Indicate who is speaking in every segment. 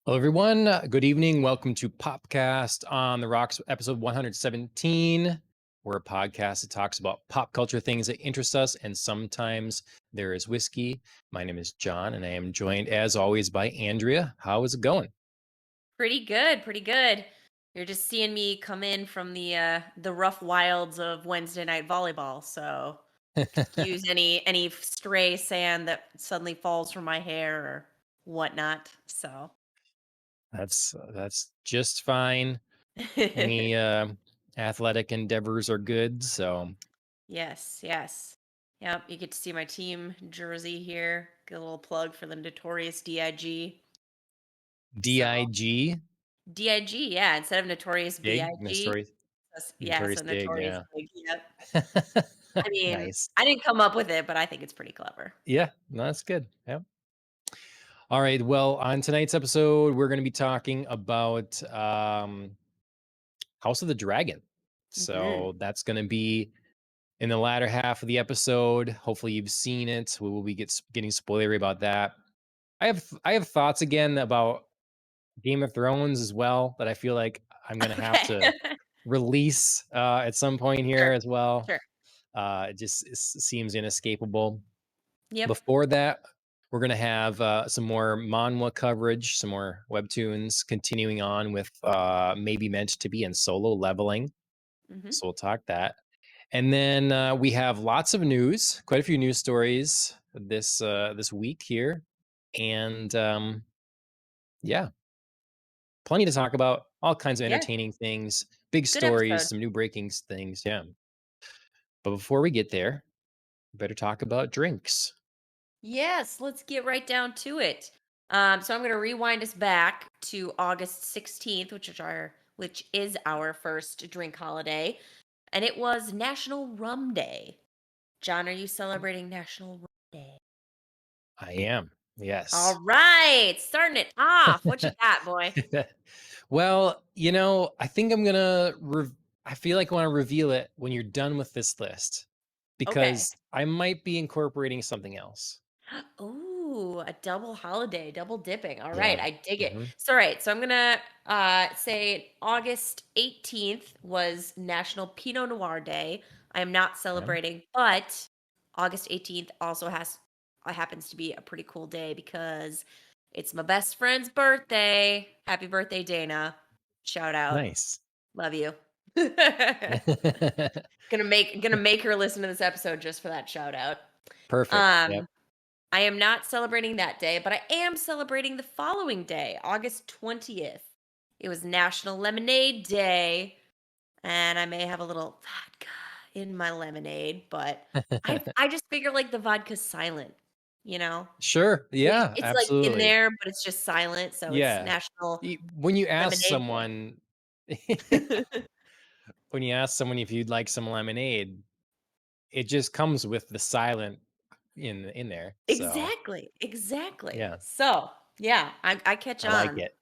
Speaker 1: Hello, everyone. Good evening. Welcome to Popcast on the Rocks, episode 117. We're a podcast that talks about pop culture things that interest us, and sometimes there is whiskey. My name is John, and I am joined, as always, by Andrea. How is it going?
Speaker 2: Pretty good, pretty good. You're just seeing me come in from the rough wilds of Wednesday night volleyball, so excuse any stray sand that suddenly falls from my hair or whatnot. So
Speaker 1: That's just fine. Any athletic endeavors are good. So
Speaker 2: yes, yes. Yep, you get to see my team jersey here. Get a little plug for the notorious DIG. So
Speaker 1: DIG,
Speaker 2: DIG, yeah, instead of notorious
Speaker 1: dig,
Speaker 2: BIG.
Speaker 1: notorious,
Speaker 2: Yeah, so
Speaker 1: notorious dig.
Speaker 2: notorious
Speaker 1: Yeah,
Speaker 2: big. Yep. I mean,
Speaker 1: nice.
Speaker 2: I didn't come up with it, but I think it's pretty clever.
Speaker 1: Yeah, no, that's good. Yeah. All right. Well, on tonight's episode, we're going to be talking about House of the Dragon.
Speaker 2: Mhm.
Speaker 1: So that's going to be in the latter half of the episode. Hopefully, you've seen it. We will be getting spoilery about that. I have thoughts again about Game of Thrones as well that I feel like I'm going to have
Speaker 2: Okay.
Speaker 1: to release at some point here
Speaker 2: Sure,
Speaker 1: as well.
Speaker 2: sure.
Speaker 1: It seems inescapable.
Speaker 2: Yep.
Speaker 1: Before that, we're going to have some more manhwa coverage, some more webtoons, continuing on with Maybe Meant to Be and Solo Leveling.
Speaker 2: Mhm.
Speaker 1: So we'll talk that. And then we have lots of news, quite a few news stories this week here. And yeah, plenty to talk about, all kinds of
Speaker 2: Yeah,
Speaker 1: entertaining things, big
Speaker 2: good
Speaker 1: stories,
Speaker 2: episode.
Speaker 1: some new breaking things. Yeah. But before we get there, we better talk about drinks.
Speaker 2: Yes, let's get right down to it. So I'm gonna rewind us back to August 16th, which is our first drink holiday, and it was National Rum Day. John, are you celebrating National Rum Day?
Speaker 1: I am. Yes.
Speaker 2: All right, starting it off. What you got, boy?
Speaker 1: Well, I think I'm gonna. I feel like I want to reveal it when you're done with this list
Speaker 2: Okay.
Speaker 1: because I might be incorporating something else.
Speaker 2: Ooh, a double holiday, double dipping. All right,
Speaker 1: Yeah.
Speaker 2: I dig it.
Speaker 1: Hmm.
Speaker 2: So, all right, so I'm gonna say August 18th was National Pinot Noir Day. I am not
Speaker 1: Yeah.
Speaker 2: celebrating, but August 18th also happens to be a pretty cool day because it's my best friend's birthday. Happy birthday, Dana! Shout out,
Speaker 1: Nice.
Speaker 2: love you. gonna make her listen to this episode just for that shout out.
Speaker 1: Perfect. Yep.
Speaker 2: Um, I am not celebrating that day, but I am celebrating the following day, August 20th. It was National Lemonade Day, and I may have a little vodka in my lemonade, but I just figure like the vodka's silent, you know?
Speaker 1: Sure. Yeah.
Speaker 2: It's like in
Speaker 1: Absolutely.
Speaker 2: there, but it's just silent, so it's
Speaker 1: Yeah.
Speaker 2: National
Speaker 1: When you ask
Speaker 2: Lemonade
Speaker 1: someone,
Speaker 2: Day.
Speaker 1: when you ask someone if you'd like some lemonade, it just comes with the silent in there. So
Speaker 2: Exactly, exactly.
Speaker 1: yeah,
Speaker 2: So, yeah, I catch
Speaker 1: I like
Speaker 2: on.
Speaker 1: it.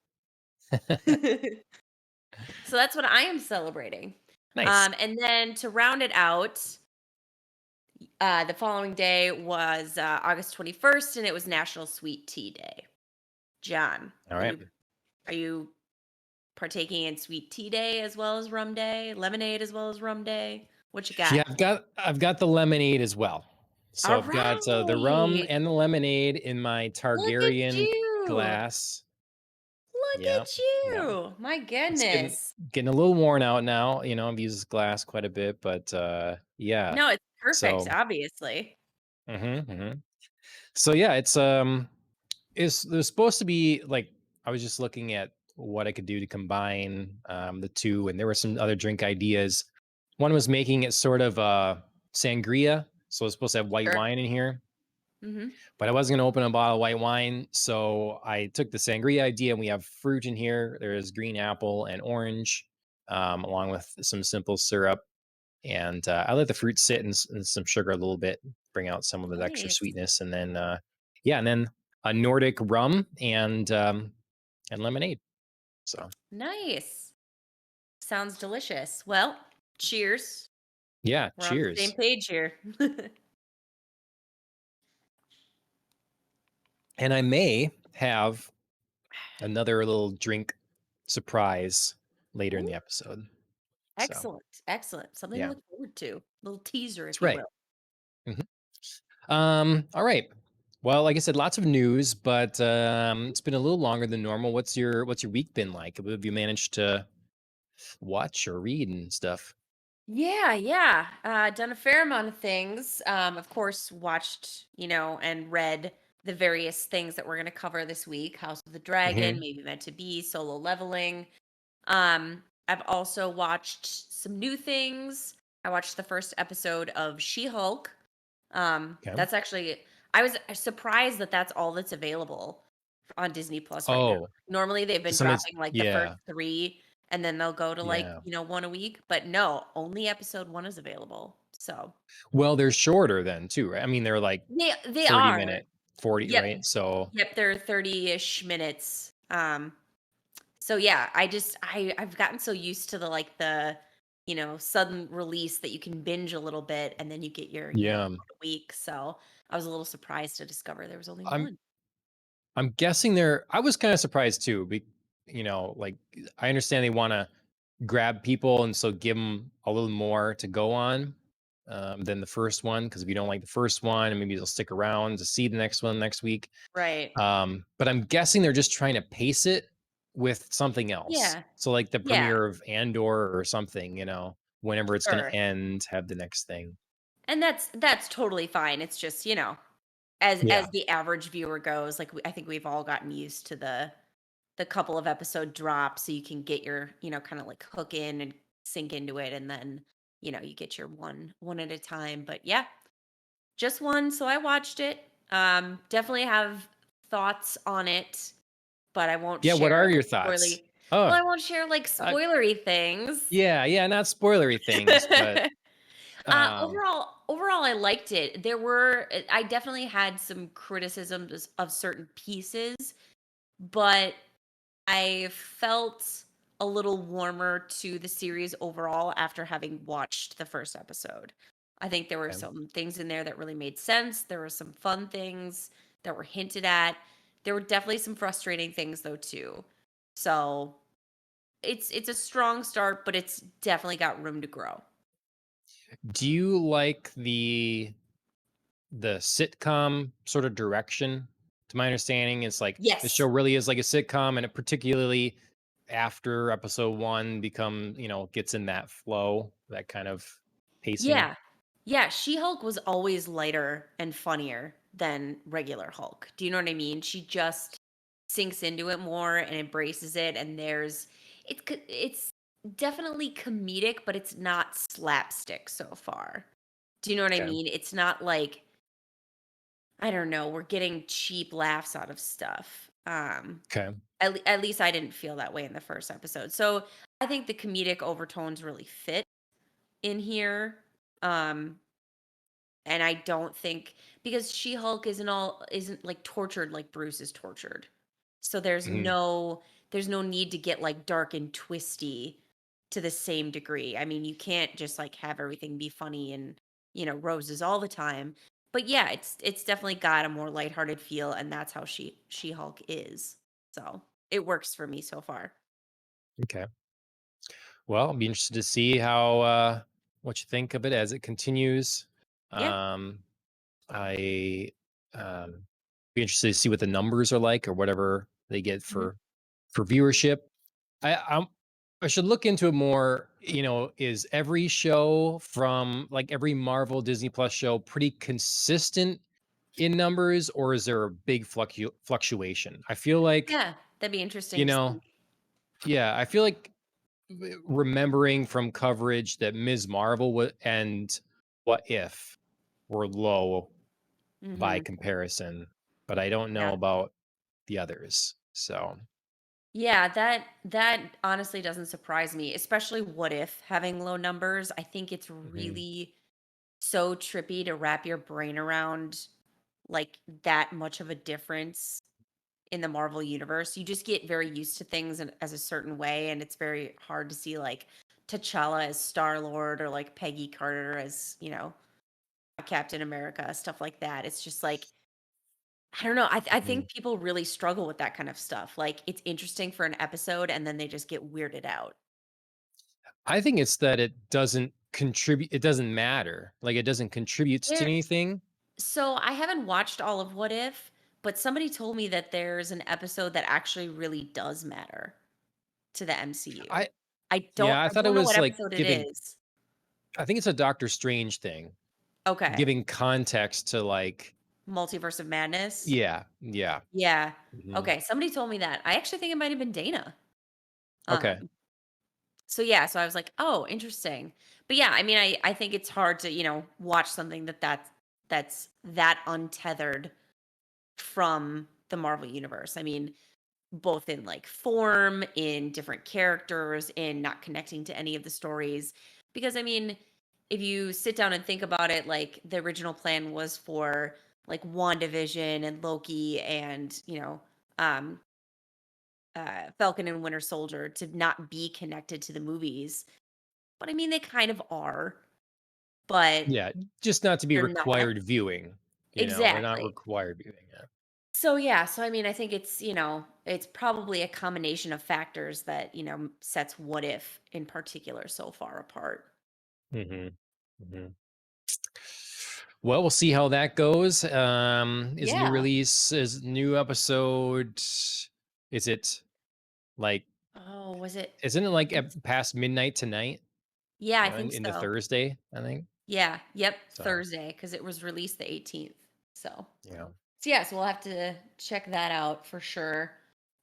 Speaker 2: So that's what I am celebrating.
Speaker 1: Nice.
Speaker 2: And then to round it out, the following day was August 21st, and it was National Sweet Tea Day. John,
Speaker 1: All
Speaker 2: are
Speaker 1: right.
Speaker 2: you partaking in Sweet Tea Day as well as Rum Day, Lemonade as well as Rum Day? What you got?
Speaker 1: Yeah, I've got the lemonade as well. So
Speaker 2: All
Speaker 1: I've got the rum
Speaker 2: right,
Speaker 1: and the lemonade in my
Speaker 2: look at
Speaker 1: Targaryen
Speaker 2: you,
Speaker 1: glass.
Speaker 2: look
Speaker 1: Yeah,
Speaker 2: at
Speaker 1: yeah.
Speaker 2: you. My
Speaker 1: It's getting
Speaker 2: goodness.
Speaker 1: getting a little worn out now. I've used this glass quite a bit, but yeah.
Speaker 2: No, it's perfect.
Speaker 1: So,
Speaker 2: Obviously,
Speaker 1: hmm. So yeah, there's supposed to be like I was just looking at what I could do to combine the two, and there were some other drink ideas. One was making it sort of sangria, so it's supposed to have white
Speaker 2: sure.
Speaker 1: wine in here,
Speaker 2: Hmm.
Speaker 1: but I wasn't going to open a bottle of white wine, so I took the sangria idea, and we have fruit in here. There is green apple and orange, along with some simple syrup, and I let the fruit sit in some sugar a little bit, bring out some of the extra
Speaker 2: Nice,
Speaker 1: sweetness, and then yeah, and then a Nordic rum and lemonade. So
Speaker 2: nice. Sounds delicious. Well, cheers.
Speaker 1: yeah,
Speaker 2: We're on the same
Speaker 1: cheers.
Speaker 2: page here.
Speaker 1: And I may have Another little drink surprise later in
Speaker 2: Ooh,
Speaker 1: the episode. So,
Speaker 2: excellent, excellent. Something to
Speaker 1: yeah,
Speaker 2: look forward to. Little teaser, if
Speaker 1: that's
Speaker 2: you
Speaker 1: right.
Speaker 2: will.
Speaker 1: Mhm. All right. Well, like I said, lots of news, but it's been a little longer than normal. What's your week been like? What have you managed to watch or read and stuff?
Speaker 2: Yeah, yeah. Done a fair amount of things. Of course, watched, and read the various things that we're going to cover this week. House of the Dragon,
Speaker 1: Hmm.
Speaker 2: maybe meant to be, Solo Leveling. I've also watched some new things. I watched the first episode of She-Hulk.
Speaker 1: Okay.
Speaker 2: That's actually I was surprised that that's all that's available on Disney Plus right now.
Speaker 1: Oh,
Speaker 2: Normally they've been
Speaker 1: somebody's
Speaker 2: dropping like the first
Speaker 1: yeah,
Speaker 2: 3 and then they'll go to like,
Speaker 1: yeah.
Speaker 2: one a week, but no, only episode 1 is available. So,
Speaker 1: Well, they're shorter then too, right? I mean, they're like
Speaker 2: they
Speaker 1: 30
Speaker 2: are.
Speaker 1: minute, 40,
Speaker 2: Yep.
Speaker 1: right? So,
Speaker 2: Yep, they're 30-ish minutes. So yeah, I've gotten so used to the sudden release that you can binge a little bit and then you get your,
Speaker 1: yeah.
Speaker 2: a week. So I was a little surprised to discover there was only
Speaker 1: I'm
Speaker 2: one.
Speaker 1: I'm guessing they're I was kind of surprised too, like I understand they want to grab people and so give them a little more to go on than the first one because if you don't like the first one and maybe they'll stick around to see the next one next week.
Speaker 2: Right.
Speaker 1: But I'm guessing they're just trying to pace it with something else.
Speaker 2: Yeah.
Speaker 1: So like the
Speaker 2: Yeah.
Speaker 1: premiere of Andor or something, whenever it's going to
Speaker 2: Sure.
Speaker 1: end, have the next thing.
Speaker 2: And that's totally fine. It's just, as
Speaker 1: Yeah.
Speaker 2: the average viewer goes, like I think we've all gotten used to the couple of episode drops so you can get your, kind of like hook in and sink into it and then, you get your one at a time. But yeah, just one, so I watched it. Definitely have thoughts on it, but I won't
Speaker 1: Yeah. What
Speaker 2: share
Speaker 1: are your
Speaker 2: like
Speaker 1: thoughts?
Speaker 2: spoilery.
Speaker 1: Oh,
Speaker 2: Well, I won't share like
Speaker 1: I,
Speaker 2: spoilery things.
Speaker 1: yeah. Yeah. Not spoilery things, but um,
Speaker 2: Overall, I liked it. I definitely had some criticisms of certain pieces, but I felt a little warmer to the series overall after having watched the first episode. I think there were
Speaker 1: okay.
Speaker 2: some things in there that really made sense. There were some fun things that were hinted at. There were definitely some frustrating things though too. So, it's a strong start, but it's definitely got room to grow.
Speaker 1: Do you like the sitcom sort of direction? To my understanding, it's like the show
Speaker 2: Yes.
Speaker 1: really is like a sitcom, and it particularly after episode one gets in that flow, that kind of pacing.
Speaker 2: Yeah. Yeah, She-Hulk was always lighter and funnier than regular Hulk. Do you know what I mean? She just sinks into it more and embraces it, and it's definitely comedic, but it's not slapstick so far. Do you know what I
Speaker 1: Okay.
Speaker 2: mean? It's not like, I don't know, we're getting cheap laughs out of stuff.
Speaker 1: Okay.
Speaker 2: At least I didn't feel that way in the first episode. So, I think the comedic overtones really fit in here. Um And I don't think, because She-Hulk isn't like tortured like Bruce is tortured. So
Speaker 1: Mhm.
Speaker 2: there's no need to get like dark and twisty to the same degree. I mean, you can't just like have everything be funny and, roses all the time. But yeah, it's definitely got a more lighthearted feel, and that's how She-Hulk is. So, it works for me so far.
Speaker 1: Okay. Well, I'll be interested to see how what you think of it as it continues.
Speaker 2: Yeah.
Speaker 1: Um, I be interested to see what the numbers are like or whatever they get
Speaker 2: Mhm.
Speaker 1: for viewership. I'm I should look into it more. Is every show from like every Marvel Disney Plus show pretty consistent in numbers, or is there a big fluctuation? I feel like,
Speaker 2: Yeah, that'd be interesting
Speaker 1: you
Speaker 2: to
Speaker 1: know,
Speaker 2: see.
Speaker 1: yeah, I feel like remembering from coverage that Ms. Marvel and What If were low by
Speaker 2: Mhm.
Speaker 1: comparison, but I don't know
Speaker 2: Yeah.
Speaker 1: about the others. So,
Speaker 2: Yeah, that honestly doesn't surprise me, especially What If having low numbers. I think it's
Speaker 1: mhm,
Speaker 2: really so trippy to wrap your brain around like that much of a difference in the Marvel universe. You just get very used to things as a certain way, and it's very hard to see like T'Challa as Star-Lord or like Peggy Carter as, Captain America, stuff like that. It's just like I don't know. I
Speaker 1: Mhm.
Speaker 2: think people really struggle with that kind of stuff. Like, it's interesting for an episode, and then they just get weirded out.
Speaker 1: I think it's that it doesn't contribute, it doesn't matter. Like, it doesn't contribute to
Speaker 2: There
Speaker 1: anything.
Speaker 2: So, I haven't watched all of What If, but somebody told me that there's an episode that actually really does matter to the MCU.
Speaker 1: I yeah, I
Speaker 2: I
Speaker 1: thought it
Speaker 2: don't know what
Speaker 1: was, like,
Speaker 2: episode it
Speaker 1: giving
Speaker 2: is.
Speaker 1: I think it's a Doctor Strange thing,
Speaker 2: Okay.
Speaker 1: giving context to, like
Speaker 2: Multiverse of Madness?
Speaker 1: yeah, yeah.
Speaker 2: Yeah.
Speaker 1: Mhm.
Speaker 2: Okay, somebody told me that. I actually think it might have been Dana.
Speaker 1: Okay.
Speaker 2: Um, so yeah, so I was like, "Oh, interesting." But yeah, I mean, I think it's hard to, watch something that's that untethered from the Marvel universe. I mean, both in like form, in different characters, in not connecting to any of the stories. Because I mean, if you sit down and think about it, like the original plan was for like WandaVision and Loki and, um Falcon and Winter Soldier to not be connected to the movies. But I mean they kind of are, but
Speaker 1: Yeah, just not to be
Speaker 2: they're not.
Speaker 1: required viewing, they're not
Speaker 2: Exactly.
Speaker 1: required viewing, yeah.
Speaker 2: So yeah, so I mean, I think it's probably a combination of factors that, sets What If in particular so far apart.
Speaker 1: Mhm. Mhm. Well, we'll see how that goes. Is new
Speaker 2: Yeah.
Speaker 1: release is new episode, is it, like
Speaker 2: Oh, was it?
Speaker 1: isn't it, like,
Speaker 2: It's,
Speaker 1: at past midnight tonight?
Speaker 2: yeah, I think
Speaker 1: Into
Speaker 2: so.
Speaker 1: Thursday, I think.
Speaker 2: Yeah. Yep.
Speaker 1: So,
Speaker 2: Thursday because it was released the 18th. So.
Speaker 1: yeah.
Speaker 2: So yeah, so we'll have to check that out for sure.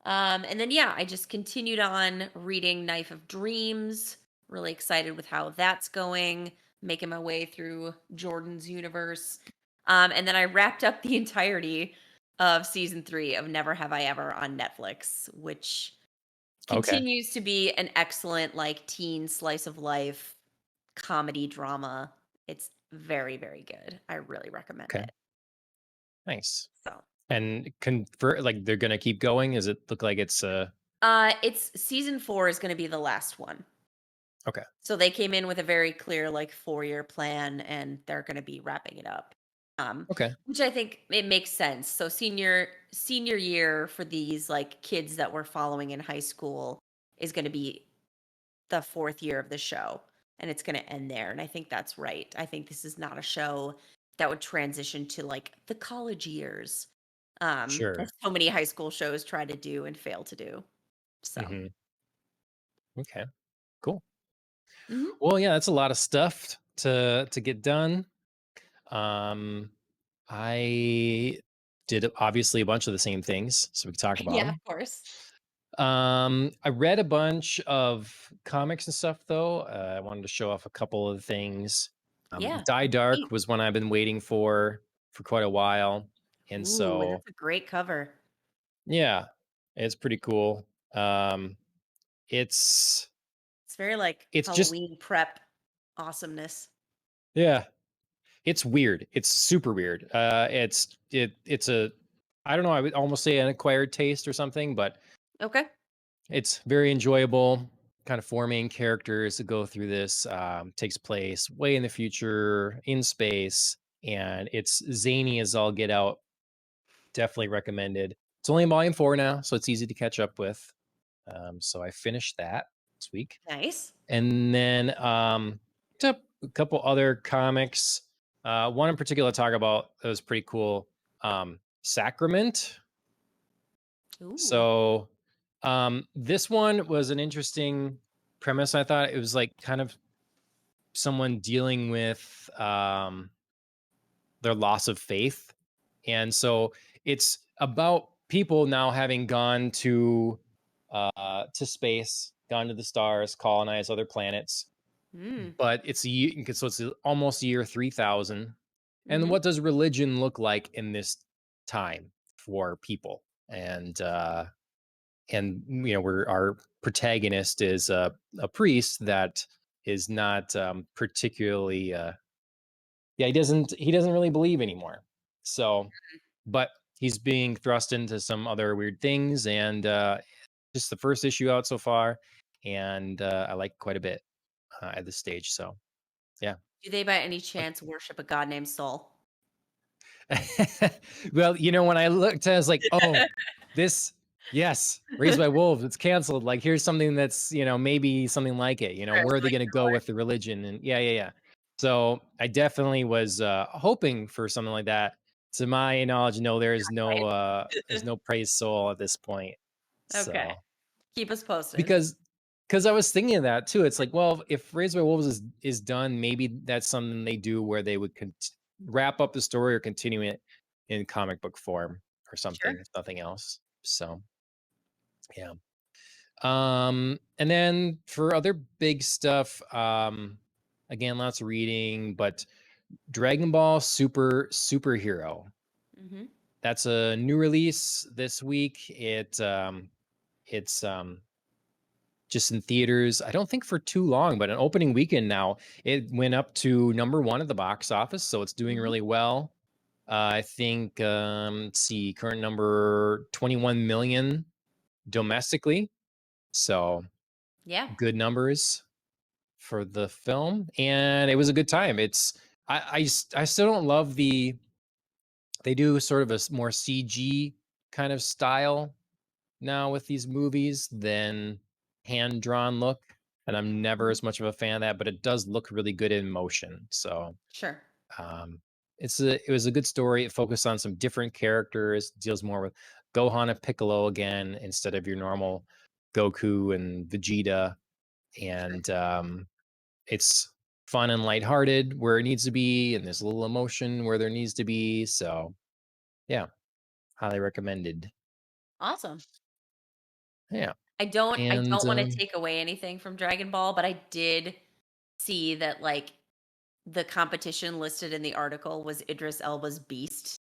Speaker 2: And then yeah, I just continued on reading Knife of Dreams. Really excited with how that's going. Making my way through Jordan's universe. And then I wrapped up the entirety of season 3 of Never Have I Ever on Netflix, which
Speaker 1: Okay,
Speaker 2: continues to be an excellent like teen slice of life comedy drama. It's very, very good. I really recommend
Speaker 1: okay,
Speaker 2: it.
Speaker 1: nice.
Speaker 2: So
Speaker 1: And convert, like, they're gonna keep going? Does it look like it's,
Speaker 2: It's season 4 is gonna be the last one.
Speaker 1: okay,
Speaker 2: So they came in with a very clear, like, 4-year plan, and they're gonna be wrapping it up.
Speaker 1: okay,
Speaker 2: Which I think it makes sense. So senior year for these, like, kids that we're following in high school is gonna be the 4th year of the show, and it's gonna end there, and I think that's right. I think this is not a show that would transition to, like, the college years, as
Speaker 1: sure.
Speaker 2: so many high school shows try to do and fail to do. So
Speaker 1: Mhm, okay, cool.
Speaker 2: mhm.
Speaker 1: Well, yeah, that's a lot of stuff to get done. Um, I did obviously a bunch of the same things, so we can talk about
Speaker 2: Yeah, of
Speaker 1: them.
Speaker 2: course.
Speaker 1: I read a bunch of comics and stuff though. I wanted to show off a couple of things.
Speaker 2: Yeah.
Speaker 1: Die Dark
Speaker 2: Please.
Speaker 1: was one I've been waiting for quite a while, and
Speaker 2: Ooh, and
Speaker 1: so
Speaker 2: that's a great cover.
Speaker 1: yeah, it's pretty cool. Um, it's
Speaker 2: It's very, like,
Speaker 1: it's just
Speaker 2: Halloween prep awesomeness.
Speaker 1: yeah, it's weird. It's super weird. It's a, I don't know, I would almost say an acquired taste or something, but
Speaker 2: Okay.
Speaker 1: it's very enjoyable. Kind of four main characters that go through this. Takes place way in the future in space, and it's zany as all get out. Definitely recommended. It's only in volume 4 now, so it's easy to catch up with. So I finished that this week,
Speaker 2: Nice.
Speaker 1: and then picked up a couple other comics. One in particular to talk about that was pretty cool. Sacrament.
Speaker 2: Ooh.
Speaker 1: So this one was an interesting premise. I thought it was like kind of someone dealing with their loss of faith, and so it's about people now having gone to space, gone to the stars, colonized other planets.
Speaker 2: Mm.
Speaker 1: But so it's almost year 3000. And
Speaker 2: Mhm.
Speaker 1: what does religion look like in this time for people? And where our protagonist is a priest that is not particularly yeah, he doesn't really believe anymore. So, but he's being thrust into some other weird things, and just the first issue out so far, and I like quite a bit at this stage. So yeah.
Speaker 2: Do they by any
Speaker 1: Like,
Speaker 2: chance worship a god named Sol?
Speaker 1: Well, when I looked, I was like, "Oh, this yes, Raised by Wolves, it's canceled. Like, here's something that's, maybe something like it.
Speaker 2: Sure,
Speaker 1: Where are they
Speaker 2: something
Speaker 1: gonna go
Speaker 2: similar.
Speaker 1: with the religion?" And yeah, yeah, yeah. So I definitely was hoping for something like that. To my knowledge, no, there's no praised soul at this point.
Speaker 2: Okay.
Speaker 1: So
Speaker 2: Keep us posted.
Speaker 1: because because I was thinking of that too. It's like, well, if Raised by Wolves is done, maybe that's something they do where they would wrap up the story or continue it in comic book form or something,
Speaker 2: Sure.
Speaker 1: if nothing else. So yeah. And then for other big stuff, again, lots of reading, but Dragon Ball Superhero.
Speaker 2: Mhm.
Speaker 1: That's a new release this week. It's just in theaters. I don't think for too long, but an opening weekend now, it went up to number one at the box office, so it's doing
Speaker 2: Mhm.
Speaker 1: really well. I think, let's see, current number 21 million domestically, so
Speaker 2: Yeah.
Speaker 1: good numbers for the film, and it was a good time. I still don't love they do sort of a more CG kind of style now with these movies than hand drawn look. And I'm never
Speaker 2: Mhm.
Speaker 1: as much of a fan of that, but it does look really good in motion. So
Speaker 2: Sure.
Speaker 1: um, it was a good story. It focused on some different characters, deals more with Gohan and Piccolo again instead of your normal Goku and Vegeta.
Speaker 2: Sure.
Speaker 1: And it's fun and lighthearted where it needs to be, and there's a little emotion where there needs to be. So yeah, highly recommended.
Speaker 2: Awesome.
Speaker 1: Yeah.
Speaker 2: I
Speaker 1: And
Speaker 2: don't wanna take away anything from Dragon Ball, but I did see that, like, the competition listed in the article was Idris Elba's Beast.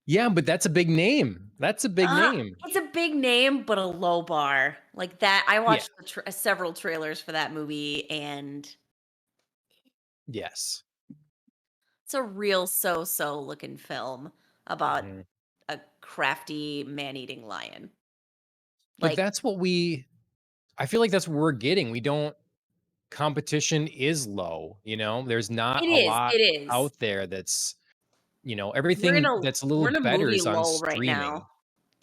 Speaker 1: yeah, but that's a big name. That's a big name.
Speaker 2: It's a big name, but a low bar. Like that I
Speaker 1: Yeah.
Speaker 2: watched several trailers for that movie, and
Speaker 1: Yes.
Speaker 2: it's a real so-so looking film about
Speaker 1: Mhm.
Speaker 2: a crafty man-eating lion.
Speaker 1: But
Speaker 2: Like,
Speaker 1: that's what I feel like that's what we're getting. We don't competition is low, There's not a
Speaker 2: it
Speaker 1: lot
Speaker 2: is.
Speaker 1: out there that's, everything that's a little
Speaker 2: We're in a
Speaker 1: better
Speaker 2: movie
Speaker 1: is on
Speaker 2: lull right now.
Speaker 1: streaming.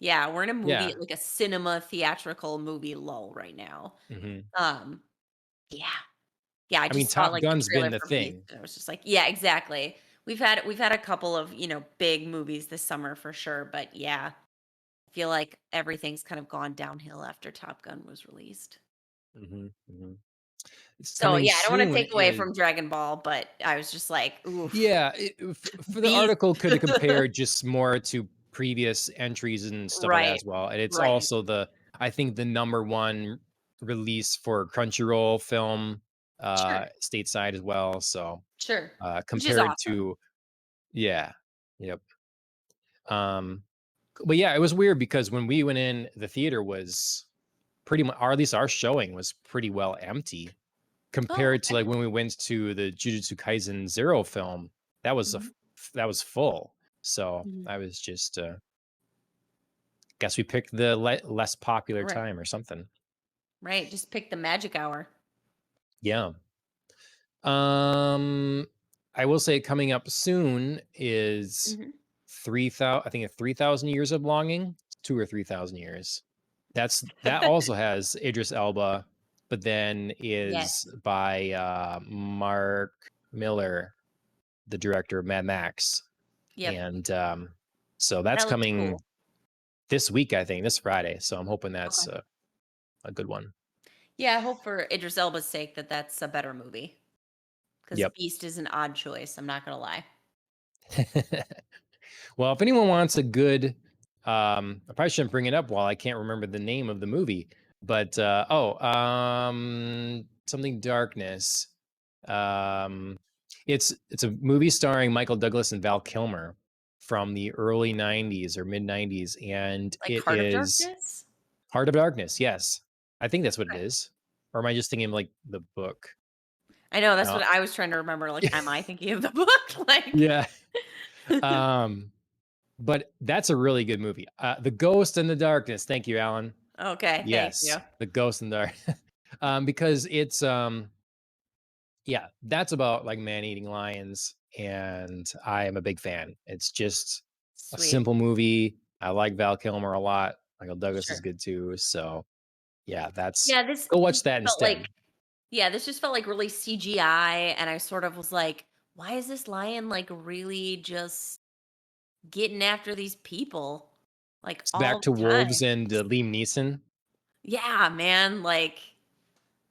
Speaker 2: Yeah, we're in a movie
Speaker 1: Yeah.
Speaker 2: like a cinema theatrical movie lull right now.
Speaker 1: Mhm.
Speaker 2: Um, yeah. Yeah, I
Speaker 1: I mean,
Speaker 2: just saw,
Speaker 1: Top
Speaker 2: like, the
Speaker 1: Gun's been
Speaker 2: trailer
Speaker 1: the
Speaker 2: for Beast,
Speaker 1: thing.
Speaker 2: and I was just like, yeah, exactly. We've had a couple of, big movies this summer for sure, but yeah, I feel like everything's kind of gone downhill after Top Gun was released.
Speaker 1: Mhm, mhm. It's
Speaker 2: So,
Speaker 1: coming
Speaker 2: yeah, I don't wanna
Speaker 1: soon
Speaker 2: take away
Speaker 1: is
Speaker 2: from Dragon Ball, but I was just like, "Oof,
Speaker 1: yeah, for the
Speaker 2: Beast."
Speaker 1: article could have compared just more to previous entries and stuff like that
Speaker 2: Right,
Speaker 1: as well, and it's
Speaker 2: right.
Speaker 1: also I think the number 1 release for Crunchyroll film,
Speaker 2: Sure,
Speaker 1: stateside as well, so,
Speaker 2: sure, which is
Speaker 1: compared
Speaker 2: awesome.
Speaker 1: to yeah, yep, um, but yeah, it was weird because when we went in, the theater was pretty much, or at least our showing was pretty well empty.
Speaker 2: Oh,
Speaker 1: Compared to,
Speaker 2: okay.
Speaker 1: like, when we went to the Jujutsu Kaisen Zero film, that was
Speaker 2: Mhm,
Speaker 1: that was full. So,
Speaker 2: mhm.
Speaker 1: I was just, guess we picked the less popular
Speaker 2: Right,
Speaker 1: time or something.
Speaker 2: right, just pick the magic hour.
Speaker 1: Yeah. Um, I will say coming up soon is
Speaker 2: Mhm.
Speaker 1: 3,000, I think 3,000 Years of Longing, 2 or 3,000 years. That also has Idris Elba, but then is
Speaker 2: Yes.
Speaker 1: by, Mark Miller, the director of Mad Max.
Speaker 2: Yep,
Speaker 1: And, so that's
Speaker 2: that looks
Speaker 1: coming
Speaker 2: cool.
Speaker 1: this week, I think, this Friday, so I'm hoping that's
Speaker 2: Okay.
Speaker 1: a good one.
Speaker 2: Yeah, I hope for Idris Elba's sake that that's a better movie. Because
Speaker 1: Yep.
Speaker 2: Beast is an odd choice, I'm not gonna lie.
Speaker 1: Well, if anyone wants a good, I probably shouldn't bring it up while I can't remember the name of the movie, but, something Darkness. Um, it's a movie starring Michael Douglas and Val Kilmer from the early '90s or mid-90s, and
Speaker 2: Like
Speaker 1: it
Speaker 2: Heart of
Speaker 1: is
Speaker 2: Darkness?
Speaker 1: Heart of Darkness, yes. I think that's what it
Speaker 2: Okay.
Speaker 1: is. Or am I just thinking of, like, the book?
Speaker 2: I know, that's
Speaker 1: No.
Speaker 2: what I was trying to remember, like, am I thinking of the book? Like
Speaker 1: Yeah. Um, but that's a really good movie. The Ghost and the Darkness. Thank you, Alan.
Speaker 2: Okay, thank
Speaker 1: Yes,
Speaker 2: you.
Speaker 1: The Ghost and the Dark. Because Yeah, that's about like man-eating lions, and I am a big fan. It's just a
Speaker 2: Sweet.
Speaker 1: simple movie. I like Val Kilmer a lot. Michael Douglas is
Speaker 2: Sure.
Speaker 1: good too. So yeah, that's
Speaker 2: Yeah, this
Speaker 1: go
Speaker 2: this
Speaker 1: watch
Speaker 2: just
Speaker 1: that
Speaker 2: felt like
Speaker 1: instead.
Speaker 2: yeah, this just felt like really CGI, and I sort of was like, "Why is this lion, like, really just getting after these people, like,
Speaker 1: It's
Speaker 2: all
Speaker 1: back to
Speaker 2: the time?"
Speaker 1: wolves and Liam Neeson.
Speaker 2: Yeah, man, like,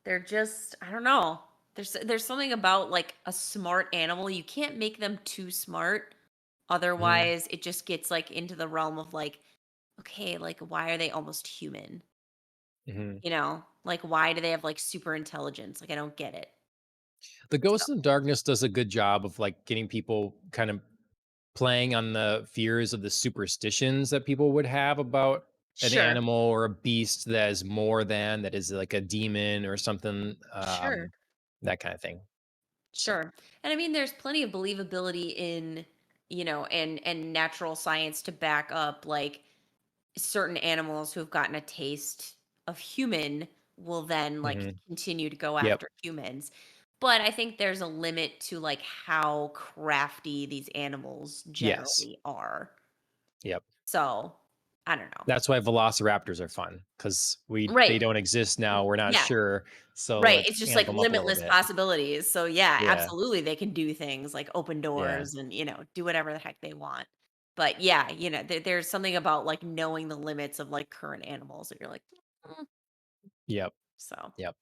Speaker 2: they're just I don't know. There's something about, like, a smart animal, you can't make them too smart,
Speaker 1: Mhm,
Speaker 2: otherwise it just gets, like, into the realm of, like, okay, like, why are they almost human?
Speaker 1: mhm.
Speaker 2: You know? Like, why do they have, like, super intelligence? Like, I don't get it.
Speaker 1: The
Speaker 2: So
Speaker 1: Ghost in the Darkness does a good job of like getting people kind of playing on the fears of the superstitions that people would have about an
Speaker 2: sure,
Speaker 1: animal or a beast that is more than that is like a demon or something,
Speaker 2: sure,
Speaker 1: that kind of thing. So,
Speaker 2: sure. And I mean, there's plenty of believability in, and natural science to back up like certain animals who have gotten a taste of human will then like
Speaker 1: mhm.
Speaker 2: continue to go
Speaker 1: Yep,
Speaker 2: after humans. But I think there's a limit to like how crafty these animals
Speaker 1: yes,
Speaker 2: generally are.
Speaker 1: yep.
Speaker 2: So I don't know.
Speaker 1: That's why velociraptors are fun because they
Speaker 2: Right.
Speaker 1: don't exist now. We're not
Speaker 2: Yeah.
Speaker 1: sure, so
Speaker 2: Right,
Speaker 1: let's
Speaker 2: it's just,
Speaker 1: amp
Speaker 2: like,
Speaker 1: them up a little
Speaker 2: limitless
Speaker 1: bit.
Speaker 2: possibilities, so, yeah,
Speaker 1: Yeah,
Speaker 2: absolutely, they can do things, like, open
Speaker 1: yeah,
Speaker 2: doors and, do whatever the heck they want. But, yeah, there's something about, like, knowing the limits of, like, current animals that you're like, "Mm."
Speaker 1: yep,
Speaker 2: So,
Speaker 1: yep.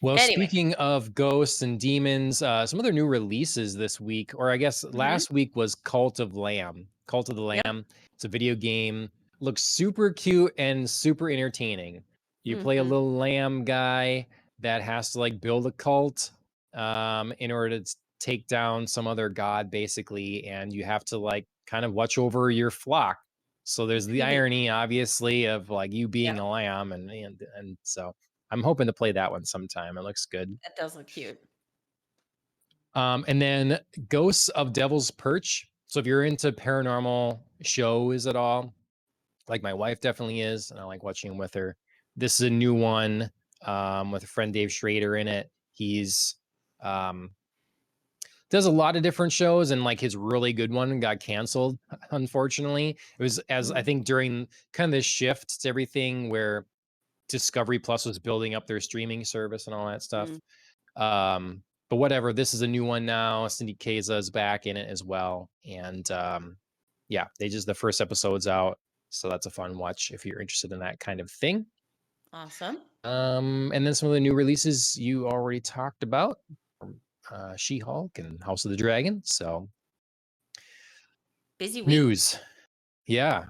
Speaker 1: Well,
Speaker 2: anyway.
Speaker 1: speaking of ghosts and demons, some other new releases this week, or I guess
Speaker 2: Mhm.
Speaker 1: last week was Cult of Lamb. Cult of the
Speaker 2: Yep.
Speaker 1: Lamb. It's a video game. Looks super cute and super entertaining. You play a
Speaker 2: Mhm.
Speaker 1: little lamb guy that has to like build a cult in order to take down some other god, basically, and you have to like kind of watch over your flock. So there's the irony, obviously, of like you being
Speaker 2: Yep,
Speaker 1: a lamb, and so I'm hoping to play that one sometime. It looks good.
Speaker 2: that does look cute.
Speaker 1: And then Ghosts of Devil's Perch. So if you're into paranormal shows at all, like my wife definitely is, and I like watching them with her. This is a new one with a friend Dave Schrader in it. He's um, does a lot of different shows, and like his really good one got canceled. Unfortunately, it was as I
Speaker 2: Mhm.
Speaker 1: think during kind of this shift to everything where Discovery Plus was building up their streaming service and all that stuff.
Speaker 2: Mm,
Speaker 1: But whatever, this is a new one now. Cindy Kaza is back in it as well. And yeah, they just the first episode's out. So that's a fun watch if you're interested in that kind of thing.
Speaker 2: awesome.
Speaker 1: And then some of the new releases you already talked about from She-Hulk and House of the Dragon. So
Speaker 2: Busy week.
Speaker 1: news. Yeah.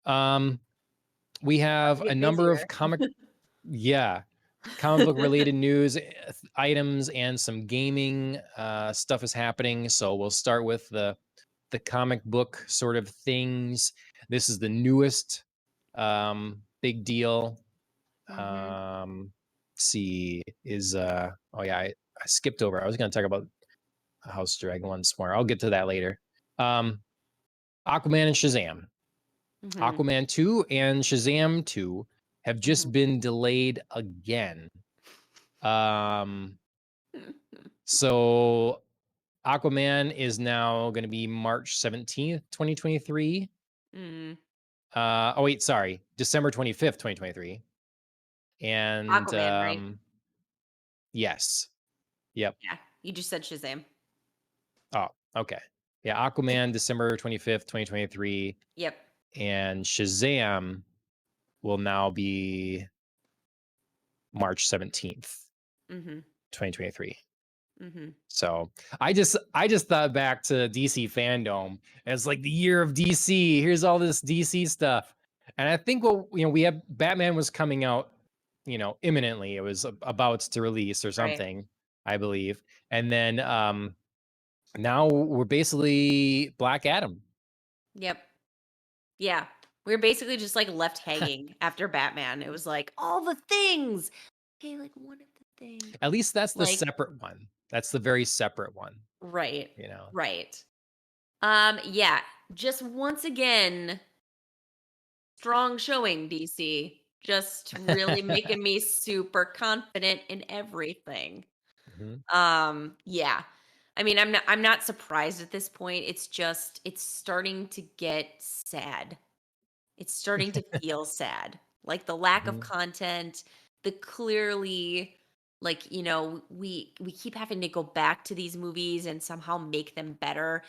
Speaker 1: Um, we
Speaker 2: About
Speaker 1: have
Speaker 2: to
Speaker 1: a
Speaker 2: get
Speaker 1: number
Speaker 2: busier.
Speaker 1: of yeah, comic book related news items and some gaming stuff is happening. So we'll start with the comic book sort of things. This is the newest big deal.
Speaker 2: Mhm.
Speaker 1: Let's see is oh yeah, I skipped over. I was going to talk about House Dragon once more. I'll get to that later. Um, Aquaman and Shazam.
Speaker 2: Mhm.
Speaker 1: Aquaman 2 and Shazam 2 have just
Speaker 2: Mhm.
Speaker 1: been delayed again. Um, so Aquaman is now going to be March 17th, 2023.
Speaker 2: Mhm.
Speaker 1: Oh wait, sorry, December 25th, 2023. And
Speaker 2: Aquaman, right?
Speaker 1: yes, yep.
Speaker 2: Yeah, you just said Shazam.
Speaker 1: Oh, okay. Yeah, Aquaman December 25th, 2023,
Speaker 2: Yep.
Speaker 1: and Shazam will now be March 17th,
Speaker 2: Mhm.
Speaker 1: 2023.
Speaker 2: Mhm.
Speaker 1: So I just thought back to DC fandom as like the year of DC. Here's all this DC stuff, and I think we have Batman was coming out, imminently. It was about to release or
Speaker 2: Right.
Speaker 1: something, I believe, and then now we're basically Black Adam.
Speaker 2: Yep. Yeah. We were basically just, like, left hanging after Batman. It was like, "All the things!" Okay, like, one of the things.
Speaker 1: At least that's the
Speaker 2: Like
Speaker 1: separate one. That's the very separate one.
Speaker 2: right.
Speaker 1: You know.
Speaker 2: Right. Yeah. Just once again, strong showing, DC. Just really making me super confident in everything.
Speaker 1: Mhm.
Speaker 2: Yeah. I mean, I'm not surprised at this point. It's just it's starting to get sad. It's starting to feel sad. Like the lack of
Speaker 1: Mhm.
Speaker 2: content, the clearly like, we keep having to go back to these movies and somehow make them better.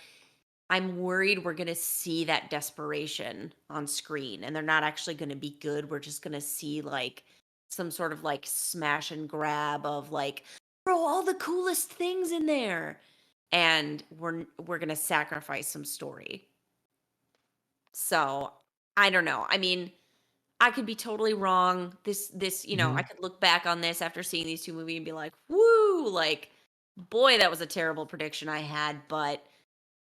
Speaker 2: I'm worried we're going to see that desperation on screen and they're not actually going to be good. We're just going to see like some sort of like smash and grab of like throw all the coolest things in there and we're going to sacrifice some story. So, I don't know. I mean, I could be totally wrong. I
Speaker 1: Mhm.
Speaker 2: could look back on this after seeing these 2 movies and be like, "Woo, like boy, that was a terrible prediction I had." But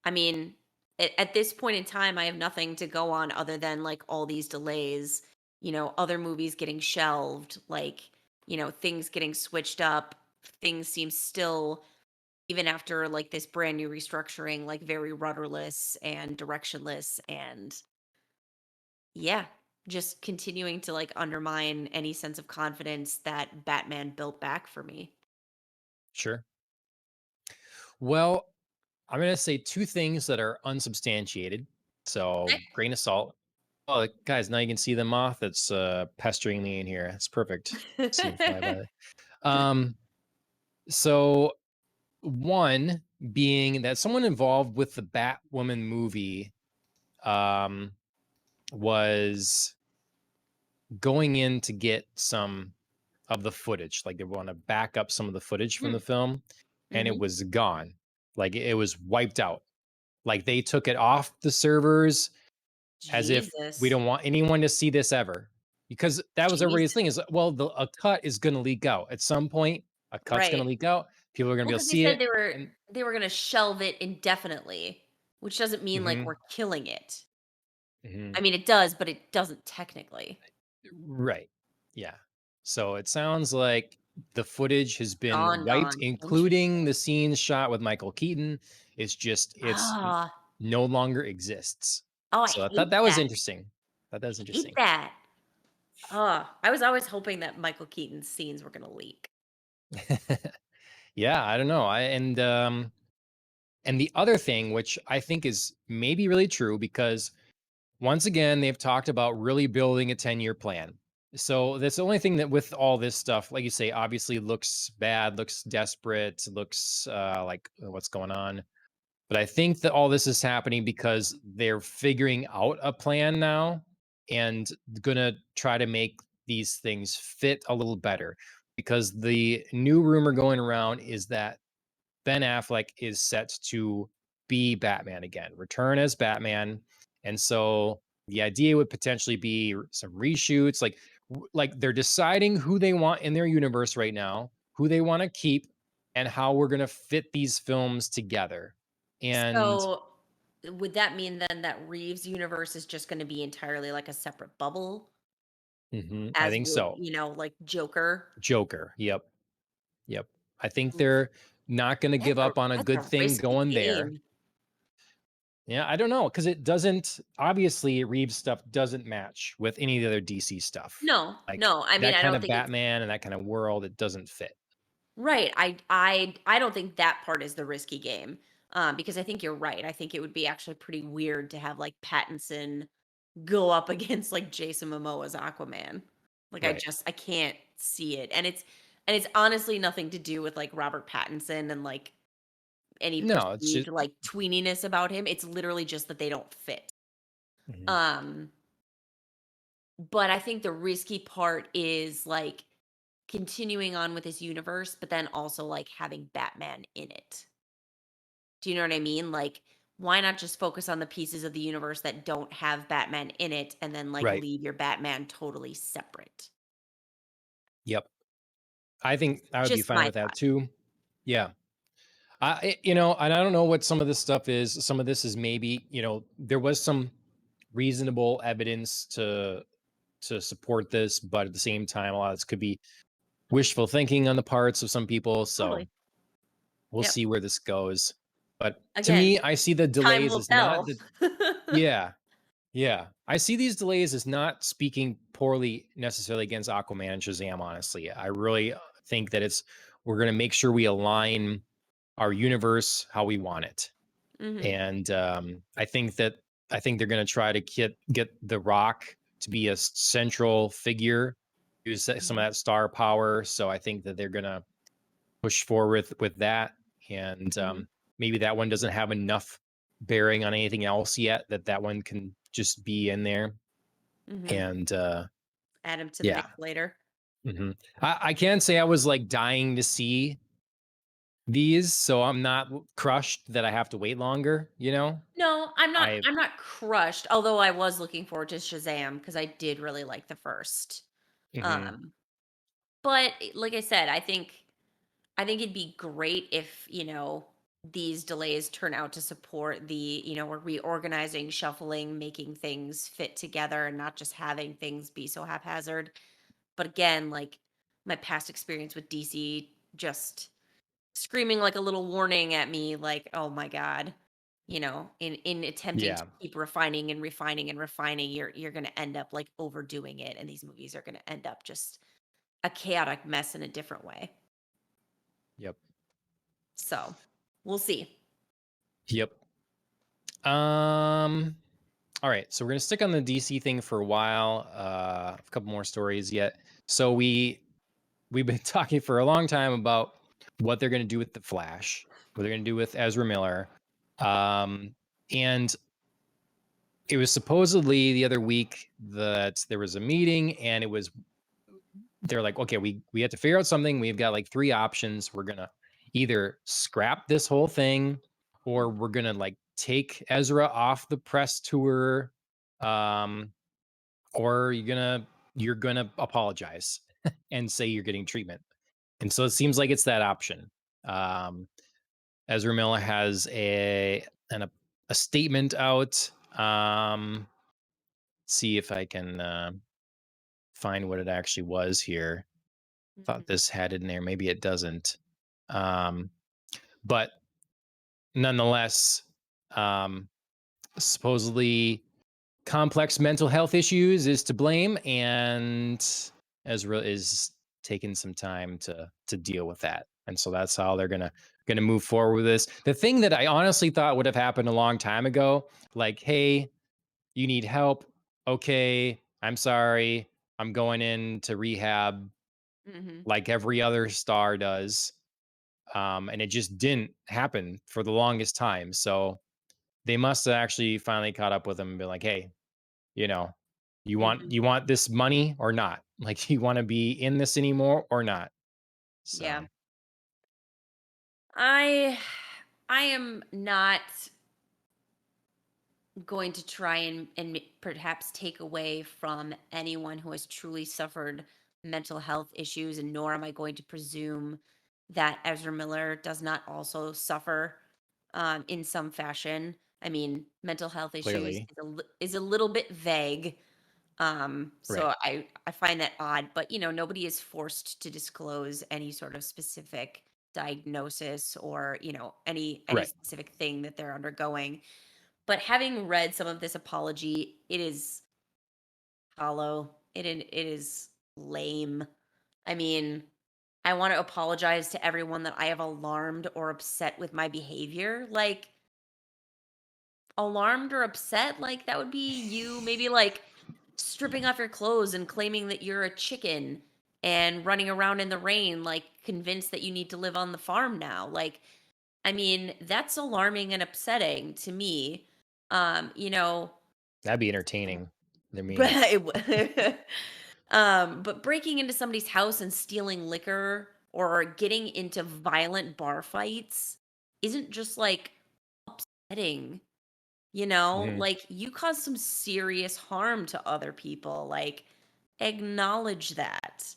Speaker 2: I mean, at this point in time, I have nothing to go on other than like all these delays, other movies getting shelved, like, things getting switched up. Things seem still, even after like this brand new restructuring, like very rudderless and directionless. And yeah, just continuing to like undermine any sense of confidence that Batman built back for me.
Speaker 1: Sure. Well, I'm gonna say 2 things that are unsubstantiated, so grain of salt. Oh, guys, now you can see the moth that's, pestering me in here. It's perfect. See him fly by. Um, so 1 being that someone involved with the Batwoman movie, um, was going in to get some of the footage, like, they wanna back up some of the footage from the film, and it
Speaker 2: Mhm.
Speaker 1: was gone. Like, it was wiped out. Like, they took it off the servers as if we
Speaker 2: Jesus.
Speaker 1: don't want anyone to see this ever. Because that was everybody's thing
Speaker 2: Jesus.
Speaker 1: is, well, a cut is gonna leak out. At some point, a cut's gonna
Speaker 2: Right.
Speaker 1: leak out. People are gonna be
Speaker 2: Well,
Speaker 1: able to
Speaker 2: because they
Speaker 1: see
Speaker 2: said
Speaker 1: it,
Speaker 2: they were
Speaker 1: and
Speaker 2: they were gonna shelve it indefinitely, which doesn't mean like
Speaker 1: Mhm,
Speaker 2: we're killing it. I
Speaker 1: mhm.
Speaker 2: mean, it does, but it doesn't technically.
Speaker 1: Right. Yeah. So it sounds like the footage has been
Speaker 2: Gone,
Speaker 1: wiped,
Speaker 2: gone.
Speaker 1: including
Speaker 2: Interesting.
Speaker 1: the scenes shot with Michael Keaton. It's
Speaker 2: Ah.
Speaker 1: no longer exists.
Speaker 2: Oh, I
Speaker 1: So I thought
Speaker 2: hate
Speaker 1: that was
Speaker 2: that.
Speaker 1: interesting. Thought that was
Speaker 2: Hate
Speaker 1: interesting.
Speaker 2: that. I was always hoping that Michael Keaton's scenes were gonna leak.
Speaker 1: Yeah, I don't know. And the other thing, which I think is maybe really true, because once again, they've talked about really building a 10-year plan. So that's the only thing that with all this stuff, like you say, obviously looks bad, looks desperate, looks like what's going on. But I think that all this is happening because they're figuring out a plan now and gonna try to make these things fit a little better. Because the new rumor going around is that Ben Affleck is set to be Batman again, return as Batman. And so the idea would potentially be some reshoots, like they're deciding who they want in their universe right now, who they want to keep, and how we're going to fit these films together. And
Speaker 2: So, would that mean then that Reeves' universe is just gonna be entirely like a separate bubble,
Speaker 1: I
Speaker 2: as
Speaker 1: think
Speaker 2: would,
Speaker 1: so.
Speaker 2: like Joker?
Speaker 1: Joker. Yep. Yep. I think
Speaker 2: Oof,
Speaker 1: they're not going to give up on a
Speaker 2: that's
Speaker 1: good
Speaker 2: a
Speaker 1: thing
Speaker 2: risky
Speaker 1: going there.
Speaker 2: game.
Speaker 1: Yeah, I don't know, because it doesn't, obviously, Reeves stuff doesn't match with any of the other DC stuff.
Speaker 2: No,
Speaker 1: Like,
Speaker 2: no, I mean,
Speaker 1: that
Speaker 2: I
Speaker 1: kind
Speaker 2: don't
Speaker 1: of
Speaker 2: think it's
Speaker 1: Batman and that kind of world, it doesn't fit.
Speaker 2: right. I don't think that part is the risky game, because I think you're right. I think it would be actually pretty weird to have, like, Pattinson go up against, like, Jason Momoa's Aquaman. Like,
Speaker 1: Right.
Speaker 2: I can't see it, and it's honestly nothing to do with, like, Robert Pattinson and, like, any
Speaker 1: No, it's
Speaker 2: perceived,
Speaker 1: just
Speaker 2: like, tweeniness about him. It's literally just that they don't fit.
Speaker 1: Mhm.
Speaker 2: Um, but I think the risky part is, like, continuing on with this universe, but then also, like, having Batman in it. Do you know what I mean? Like, why not just focus on the pieces of the universe that don't have Batman in it and then, like,
Speaker 1: Right.
Speaker 2: leave your Batman totally separate?
Speaker 1: Yep. I think I would be
Speaker 2: Just
Speaker 1: fine
Speaker 2: my
Speaker 1: with that
Speaker 2: thought.
Speaker 1: too. Yeah. And I don't know what some of this stuff is. Some of this is maybe, there was some reasonable evidence to support this, but at the same time, a lot of this could be wishful thinking on the parts of some people. So
Speaker 2: Totally.
Speaker 1: we'll
Speaker 2: Yep.
Speaker 1: see where this goes. But to
Speaker 2: Again,
Speaker 1: me, I see the
Speaker 2: time
Speaker 1: delays
Speaker 2: will
Speaker 1: as not
Speaker 2: tell.
Speaker 1: the yeah, yeah. I see these delays as not speaking poorly necessarily against Aquaman and Shazam, honestly. I really think that it's we're going to make sure we align our universe how we want it.
Speaker 2: Mhm.
Speaker 1: And I think they're going to try to get The Rock to be a central figure, use some of
Speaker 2: Mhm.
Speaker 1: that star power. So I think that they're going to push forward with that. And
Speaker 2: Mhm.
Speaker 1: maybe that one doesn't have enough bearing on anything else yet, that one can just be in there.
Speaker 2: Mhm.
Speaker 1: And
Speaker 2: Add him to the
Speaker 1: yeah.
Speaker 2: mix later.
Speaker 1: hmm I can't say I was like dying to see these, so I'm not crushed that I have to wait longer, you know?
Speaker 2: No, I'm not
Speaker 1: I
Speaker 2: I'm not crushed, although I was looking forward to Shazam because I did really like the first.
Speaker 1: mhm,
Speaker 2: Um, but like I said, I think it'd be great if, these delays turn out to support we're reorganizing, shuffling, making things fit together and not just having things be so haphazard. But again, like my past experience with DC just screaming like a little warning at me like, "Oh my god." In attempting to
Speaker 1: yeah,
Speaker 2: keep refining and refining and refining, you're going to end up like overdoing it and these movies are going to end up just a chaotic mess in a different way.
Speaker 1: yep,
Speaker 2: So, we'll see.
Speaker 1: yep. All right, so we're gonna stick on the DC thing for a while. A couple more stories yet. So we've been talking for a long time about what they're gonna do with the Flash, what they're gonna do with Ezra Miller, and it was supposedly the other week that there was a meeting, and they're like, okay, we have to figure out something. We've got like three options. We're gonna either scrap this whole thing, or
Speaker 2: Mhm.
Speaker 1: we're gonna like take Ezra off the press tour, um, or you're gonna apologize and say you're getting treatment. And so it seems like it's that option. Um, Ezra Miller has a statement out. See if I can find what it actually was here. Thought
Speaker 2: Mhm.
Speaker 1: this had it in there. Maybe it doesn't. Um, but nonetheless, um, supposedly complex mental health issues is to blame, and Ezra is taking some time to deal with that. And so that's how they're gonna move forward with this. The thing that I honestly thought would have happened a long time ago, like, hey, you need help. Okay, I'm sorry. I'm going into rehab
Speaker 2: Mhm.
Speaker 1: like every other star does. And it just didn't happen for the longest time. So they must have actually finally caught up with him and been like, "Hey, you know,
Speaker 2: Mhm.
Speaker 1: you want this money or not? Like, you want to be in this anymore or not?"
Speaker 2: Yeah.
Speaker 1: So
Speaker 2: I I am not going to try and perhaps take away from anyone who has truly suffered mental health issues, and nor am I going to presume that Ezra Miller does not also suffer in some fashion. I mean, mental health issues
Speaker 1: clearly,
Speaker 2: is a little bit vague.
Speaker 1: right,
Speaker 2: So I find that odd, but nobody is forced to disclose any sort of specific diagnosis or any
Speaker 1: right.
Speaker 2: specific thing that they're undergoing. But having read some of this apology, it is hollow. It is lame. I mean, I want to apologize to everyone that I have alarmed or upset with my behavior. Like, alarmed or upset, like that would be you maybe like stripping off your clothes and claiming that you're a chicken and running around in the rain like convinced that you need to live on the farm now. Like, I mean, that's alarming and upsetting to me. You know,
Speaker 1: That'd be entertaining to
Speaker 2: but
Speaker 1: me.
Speaker 2: but breaking into somebody's house and stealing liquor or getting into violent bar fights isn't just like upsetting.
Speaker 1: Mhm.
Speaker 2: Like you caused some serious harm to other people. Like acknowledge that.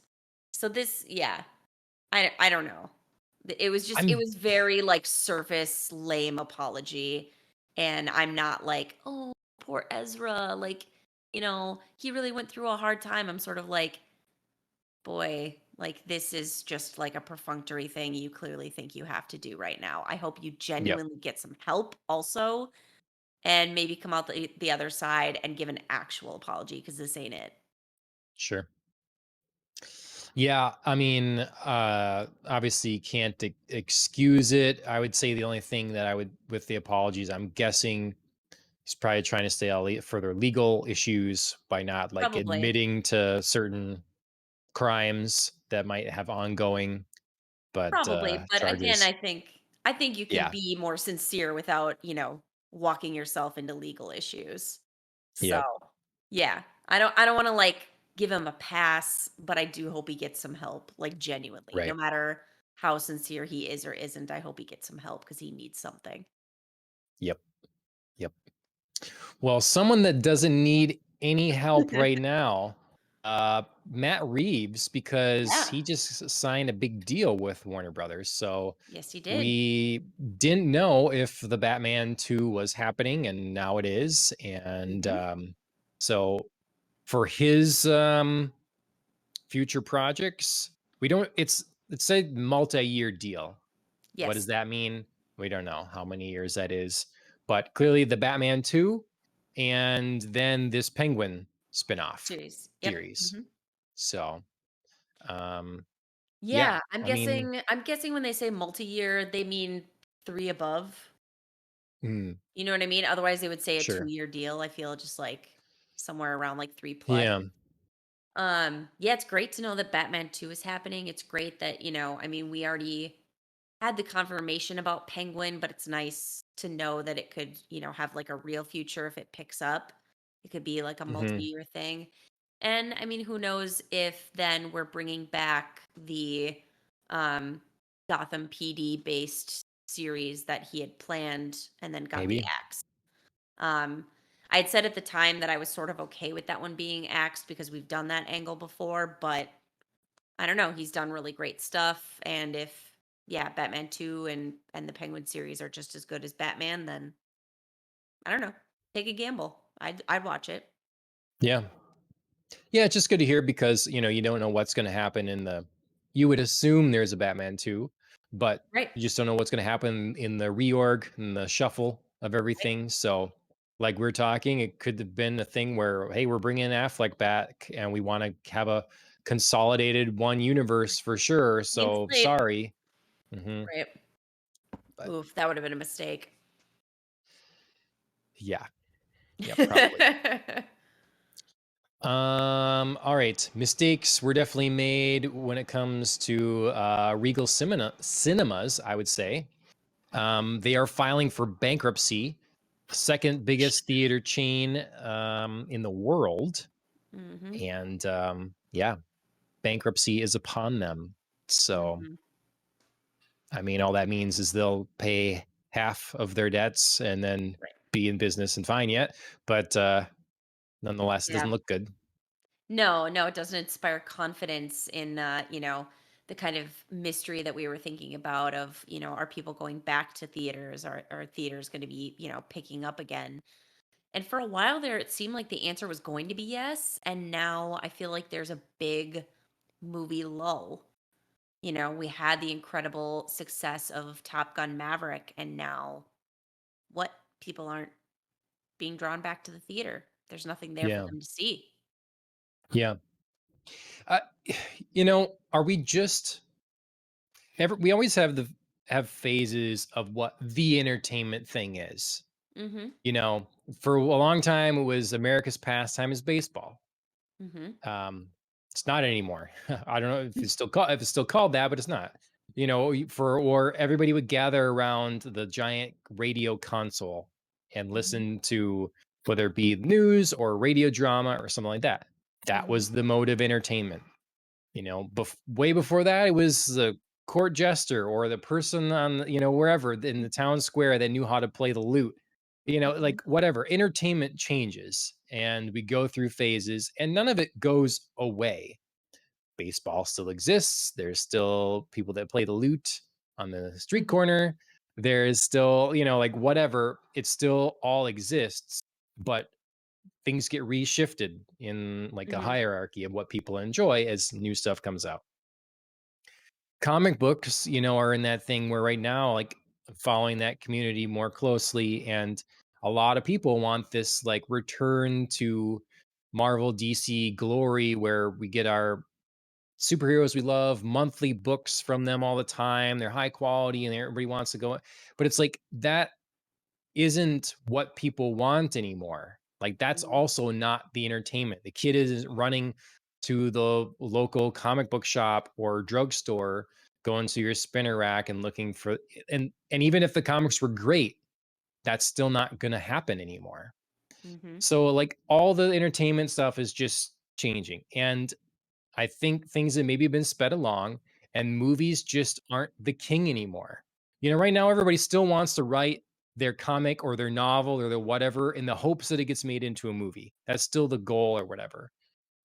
Speaker 2: So this, yeah, I don't know. It
Speaker 1: I'm
Speaker 2: was very like surface lame apology, and I'm not like, oh, poor Ezra, like he really went through a hard time. I'm sort of like, boy, like this is just like a perfunctory thing you clearly think you have to do right now. I hope you
Speaker 1: yep,
Speaker 2: genuinely get some help also and maybe come out the other side and give an actual apology because this ain't it.
Speaker 1: sure. Yeah, I mean, obviously can't excuse it. I would say the only thing that I would, with the apologies, I'm guessing he's probably trying to stay out further legal issues by not like
Speaker 2: Probably.
Speaker 1: admitting to certain crimes that might have ongoing, but
Speaker 2: Probably, but again,
Speaker 1: charges.
Speaker 2: I think you can
Speaker 1: Yeah,
Speaker 2: be more sincere without, walking yourself into legal issues. So,
Speaker 1: yep,
Speaker 2: yeah, I don't wanna, like, give him a pass, but I do hope he gets some help, like, genuinely. No
Speaker 1: right,
Speaker 2: matter how sincere he is or isn't, I hope he gets some help because he needs something.
Speaker 1: yep, yep. Well, someone that doesn't need any help right now, Matt Reeves, because
Speaker 2: Yeah.
Speaker 1: he just signed a big deal with Warner Brothers. So
Speaker 2: Yes, he did.
Speaker 1: we didn't know if the Batman 2 was happening, and now it is. And
Speaker 2: Mhm.
Speaker 1: so for his future projects, we don't, it's a multi-year deal. What does
Speaker 2: Yes.
Speaker 1: that mean? We don't know how many years that is, but clearly the Batman 2 and then this Penguin spinoff
Speaker 2: Series. Yep.
Speaker 1: series.
Speaker 2: Mhm.
Speaker 1: So, um, yeah,
Speaker 2: Yeah, I'm
Speaker 1: I mean,
Speaker 2: guessing I'm guessing when they say multi-year, they mean 3 above.
Speaker 1: mm,
Speaker 2: You know what I mean? Otherwise, they would say a
Speaker 1: sure.
Speaker 2: two-year deal. I feel just like somewhere around like 3 plus.
Speaker 1: Yeah.
Speaker 2: Yeah, it's great to know that Batman 2 is happening. It's great that, I mean, we already had the confirmation about Penguin, but it's nice to know that it could, have like a real future if it picks up. It could be like a
Speaker 1: Hmm.
Speaker 2: multi-year thing. And I mean, who knows if then we're bringing back the um Gotham PD based series that he had planned and then got the
Speaker 1: Maybe.
Speaker 2: axe. Um, I had said at the time that I was sort of okay with that one being axed because we've done that angle before, but I don't know. He's done really great stuff, and if yeah, Batman 2 and the Penguin series are just as good as Batman, then I don't know. Take a gamble. I'd watch it.
Speaker 1: Yeah. Yeah, it's just good to hear because, you don't know what's going to happen in the you would assume there's a Batman 2, but
Speaker 2: Right.
Speaker 1: you just don't know what's going to happen in the reorg and the shuffle of
Speaker 2: Right.
Speaker 1: everything. So, like we're talking, it could have been a thing where, hey, we're bringing Affleck back and we want to have a consolidated one universe for sure.
Speaker 2: Clean
Speaker 1: So,
Speaker 2: slate.
Speaker 1: sorry. Hmm.
Speaker 2: Right.
Speaker 1: But
Speaker 2: Oof, that would have been a mistake.
Speaker 1: yeah, yeah, probably. All right. Mistakes were definitely made when it comes to Regal Cinemas, I would say. They are filing for bankruptcy, second biggest theater chain in the world.
Speaker 2: Mhm.
Speaker 1: And yeah, bankruptcy is upon them. So,
Speaker 2: Mhm.
Speaker 1: I mean, all that means is they'll pay half of their debts and then
Speaker 2: Right.
Speaker 1: be in business and fine yet. But nonetheless, it
Speaker 2: Yeah.
Speaker 1: doesn't look good.
Speaker 2: No, no, it doesn't inspire confidence in the kind of mystery that we were thinking about of, are people going back to theaters? Are theaters going to be, picking up again? And for a while there, it seemed like the answer was going to be yes. And now I feel like there's a big movie lull. We had the incredible success of Top Gun Maverick, and now what? People aren't being drawn back to the theater. There's nothing there for
Speaker 1: Yeah.
Speaker 2: them to see.
Speaker 1: Yeah. Uh, are we just we always have phases of what the entertainment thing is.
Speaker 2: Mm-hmm.
Speaker 1: You know, for a long time it was America's pastime is baseball.
Speaker 2: Mm-hmm.
Speaker 1: Um, it's not anymore. I don't know if it's still called that, but it's not. For or everybody would gather around the giant radio console and
Speaker 2: Mm-hmm.
Speaker 1: listen to whether it be news or radio drama or something like that. That
Speaker 2: Mm-hmm.
Speaker 1: was the mode of entertainment. Way before that, it was the court jester or the person on, wherever in the town square that knew how to play the lute.
Speaker 2: Mm-hmm.
Speaker 1: Like whatever. Entertainment changes and we go through phases, and none of it goes away. Baseball still exists. There's still people that play the lute on the street
Speaker 2: Mm-hmm.
Speaker 1: corner. There's still, like whatever. It still all exists, but things get reshifted in like a
Speaker 2: Mm-hmm.
Speaker 1: hierarchy of what people enjoy as new stuff comes out. Comic books, are in that thing where right now, like following that community more closely, and a lot of people want this like return to Marvel DC glory where we get our superheroes we love, monthly books from them all the time. They're high quality and everybody wants to go. But it's like that isn't what people want anymore. Like that's
Speaker 2: Mhm.
Speaker 1: also not the entertainment. The kid is running to the local comic book shop or drugstore, going to your spinner rack and looking for and even if the comics were great, that's still not going to happen anymore.
Speaker 2: Mhm.
Speaker 1: So like all the entertainment stuff is just changing. And I think things have maybe been sped along and movies just aren't the king anymore. Right now everybody still wants to write their comic or their novel or their whatever in the hopes that it gets made into a movie. That's still the goal or whatever.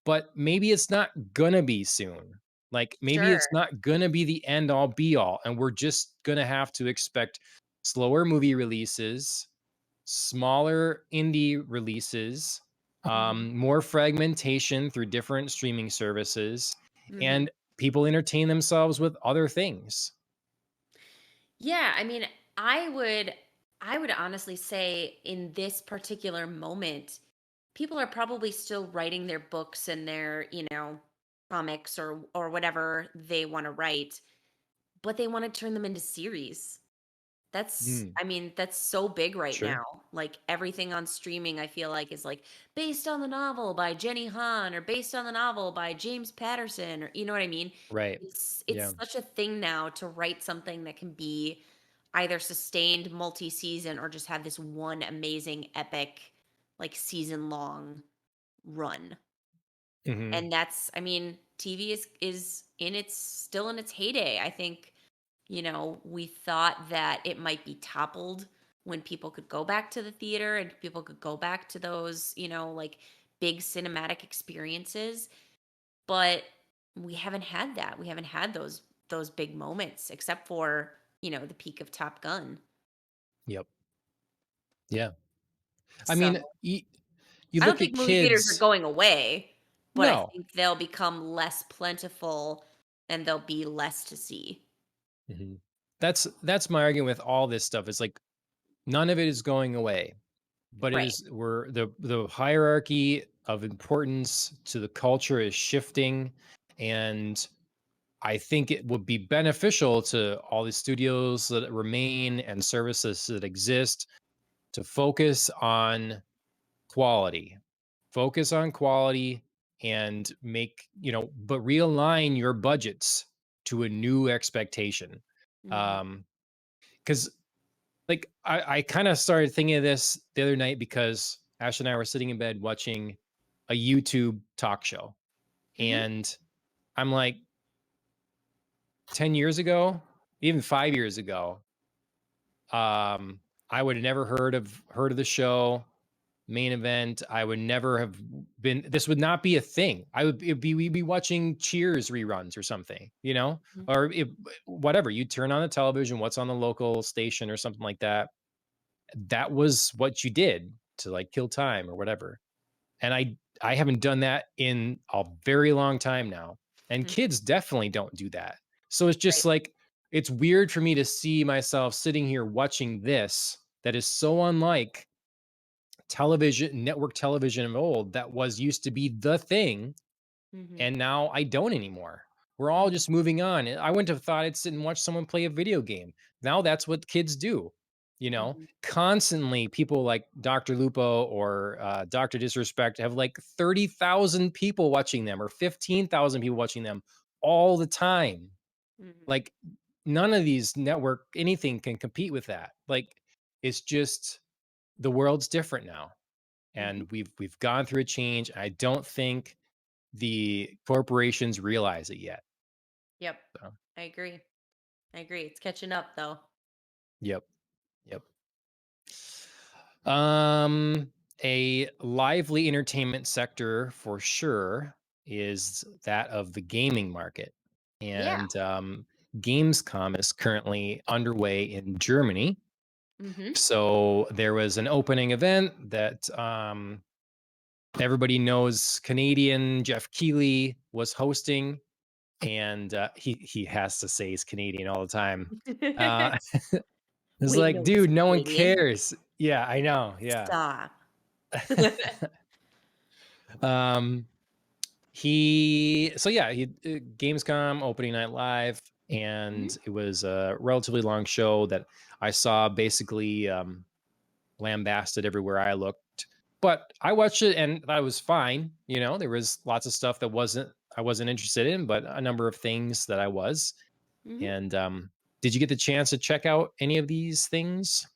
Speaker 1: But maybe it's not gonna be soon. Like maybe
Speaker 2: Sure.
Speaker 1: it's not gonna be the end all be all. And we're just gonna have to expect slower movie releases, smaller indie releases,
Speaker 2: Mhm.
Speaker 1: more fragmentation through different streaming services,
Speaker 2: Mhm.
Speaker 1: and people entertain themselves with other things.
Speaker 2: Yeah, I mean, I would I would honestly say in this particular moment, people are probably still writing their books and their, comics or whatever they want to write, but they want to turn them into series.
Speaker 1: Mm,
Speaker 2: I mean, that's so big right
Speaker 1: sure.
Speaker 2: now. Like everything on streaming, I feel like is like based on the novel by Jenny Han or based on the novel by James Patterson or you know what I mean?
Speaker 1: Right. Yeah.
Speaker 2: It's such a thing now to write something that can be either sustained multi-season or just have this one amazing epic like season long run.
Speaker 1: Hmm.
Speaker 2: And that's I mean, TV is in its still in its heyday. I think we thought that it might be toppled when people could go back to the theater and people could go back to those, like big cinematic experiences, but we haven't had that. We haven't had those big moments except for, the peak of Top Gun.
Speaker 1: Yep. Yeah. I
Speaker 2: So,
Speaker 1: mean, you
Speaker 2: I don't
Speaker 1: look
Speaker 2: think
Speaker 1: at
Speaker 2: movie theaters are
Speaker 1: kids.
Speaker 2: going away, but I
Speaker 1: No.
Speaker 2: think they'll become less plentiful and there'll be less to see.
Speaker 1: Mhm. That's my argument with all this stuff. It's like none of it is going away, but it
Speaker 2: Right.
Speaker 1: is we're the hierarchy of importance to the culture is shifting, and I think it would be beneficial to all the studios that remain and services that exist to focus on quality and but realign your budgets to a new expectation.
Speaker 2: Mhm.
Speaker 1: Um, because like I kind of started thinking of this the other night because Ash and I were sitting in bed watching a YouTube talk show.
Speaker 2: Mhm.
Speaker 1: And I'm like, 10 years ago, even 5 years ago, I would have never heard of the show. Main event. I would never have been. This would not be a thing. We'd be watching Cheers reruns or something,
Speaker 2: Mhm.
Speaker 1: or whatever. You turn on the television, what's on the local station or something like that. That was what you did to like kill time or whatever. And I haven't done that in a very long time now. And
Speaker 2: Mhm.
Speaker 1: kids definitely don't do that. So it's just
Speaker 2: Right.
Speaker 1: like it's weird for me to see myself sitting here watching this that is so unlike network television of old that was used to be the thing,
Speaker 2: Mhm.
Speaker 1: and now I don't anymore. We're all
Speaker 2: Mhm.
Speaker 1: just moving on. I wouldn't have thought I'd sit and watch someone play a video game. Now that's what kids do.
Speaker 2: Mhm.
Speaker 1: Constantly people like Dr. Lupo or Dr. Disrespect have like 30,000 people watching them or 15,000 people watching them all the time.
Speaker 2: Mhm.
Speaker 1: Like none of these network anything can compete with that. Like it's just the world's different now,
Speaker 2: Mhm.
Speaker 1: and we've gone through a change. I don't think the corporations realize it yet.
Speaker 2: Yep.
Speaker 1: So,
Speaker 2: I agree. I agree. It's catching up though.
Speaker 1: yep, yep. Um, a lively entertainment sector for sure is that of the gaming market,
Speaker 2: Yeah.
Speaker 1: and Gamescom is currently underway in Germany.
Speaker 2: Mhm.
Speaker 1: So there was an opening event that everybody knows Canadian Jeff Keighley was hosting, and he has to say he's Canadian all the time. Uh, it's
Speaker 2: Wait,
Speaker 1: like,
Speaker 2: no, he's
Speaker 1: dude, no one
Speaker 2: Canadian?
Speaker 1: cares. Yeah, I know. Yeah.
Speaker 2: Stop.
Speaker 1: um, he Gamescom opening night live,
Speaker 2: Mhm.
Speaker 1: and it was a relatively long show that I saw basically lambasted everywhere I looked. But I watched it and thought it was fine. There was lots of stuff that I wasn't interested in, but a number of things that I was.
Speaker 2: Mhm.
Speaker 1: And did you get the chance to check out any of these things?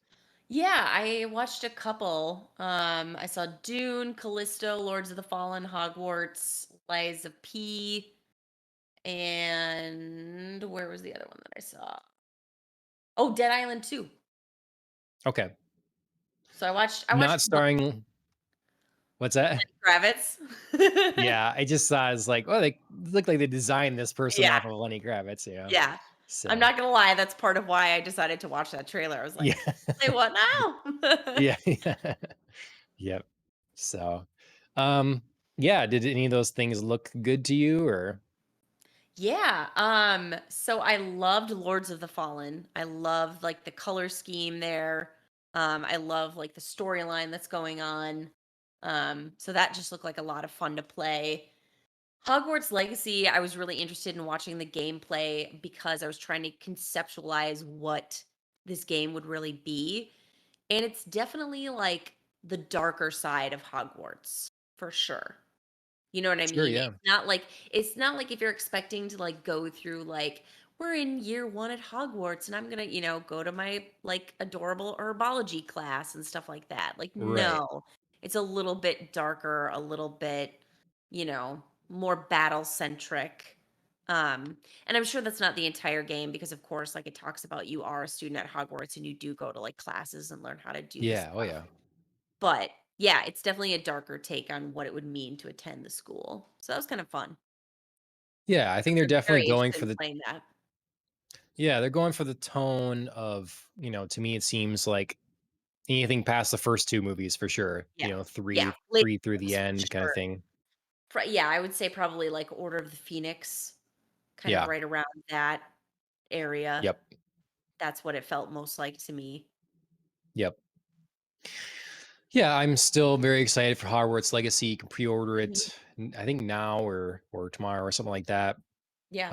Speaker 2: Yeah, I watched a couple. I saw Dune, Callisto, Lords of the Fallen, Hogwarts, Lies of P, and where was the other one that I saw? Oh, Dead Island 2.
Speaker 1: Okay.
Speaker 2: So I watched
Speaker 1: Not starring what's that?
Speaker 2: Kravitz.
Speaker 1: Yeah, I just saw it's like, oh, they look like they designed this person
Speaker 2: Yeah,
Speaker 1: off of Lenny Kravitz,
Speaker 2: yeah. I'm
Speaker 1: So
Speaker 2: not gonna lie, that's part of why I decided to watch that trailer. I was like,
Speaker 1: yeah.
Speaker 2: "Say what now?"
Speaker 1: Yeah, yeah. Yep. So, um, yeah, did any of those things look good to you or
Speaker 2: Yeah, so I loved Lords of the Fallen. I loved, like, the color scheme there. I love, like, the storyline that's going on. So that just looked like a lot of fun to play. Hogwarts Legacy, I was really interested in watching the gameplay because I was trying to conceptualize what this game would really be. And it's definitely like the darker side of Hogwarts, for sure. You know what I
Speaker 1: Sure,
Speaker 2: mean?
Speaker 1: yeah.
Speaker 2: It's not like if you're expecting to like go through like we're in year 1 at Hogwarts and I'm going to, go to my like adorable herbology class and stuff like that. Like
Speaker 1: Right.
Speaker 2: no. It's a little bit darker, a little bit, more battle centric. And I'm sure that's not the entire game because of course like it talks about you are a student at Hogwarts and you do go to like classes and learn how to do this
Speaker 1: Yeah, oh
Speaker 2: stuff.
Speaker 1: yeah.
Speaker 2: But, yeah, it's definitely a darker take on what it would mean to attend the school. So that was kind of fun.
Speaker 1: Yeah, I think they're
Speaker 2: I'm
Speaker 1: definitely
Speaker 2: very
Speaker 1: going
Speaker 2: interested
Speaker 1: for
Speaker 2: in
Speaker 1: the
Speaker 2: playing that.
Speaker 1: yeah, they're going for the tone of, to me it seems like anything past the first 2 movies for sure,
Speaker 2: Yeah. Yeah,
Speaker 1: 3
Speaker 2: later
Speaker 1: 3 through the
Speaker 2: books for
Speaker 1: end kinda
Speaker 2: sure.
Speaker 1: thing.
Speaker 2: Yeah, I would say probably, like, Order of the Phoenix, kind of
Speaker 1: Yeah.
Speaker 2: right around that area.
Speaker 1: Yep.
Speaker 2: That's what it felt most like to me.
Speaker 1: Yep. Yeah, I'm still very excited for Hogwarts Legacy. You can pre-order
Speaker 2: Mhm.
Speaker 1: it, I think now or tomorrow or something like that.
Speaker 2: Yeah.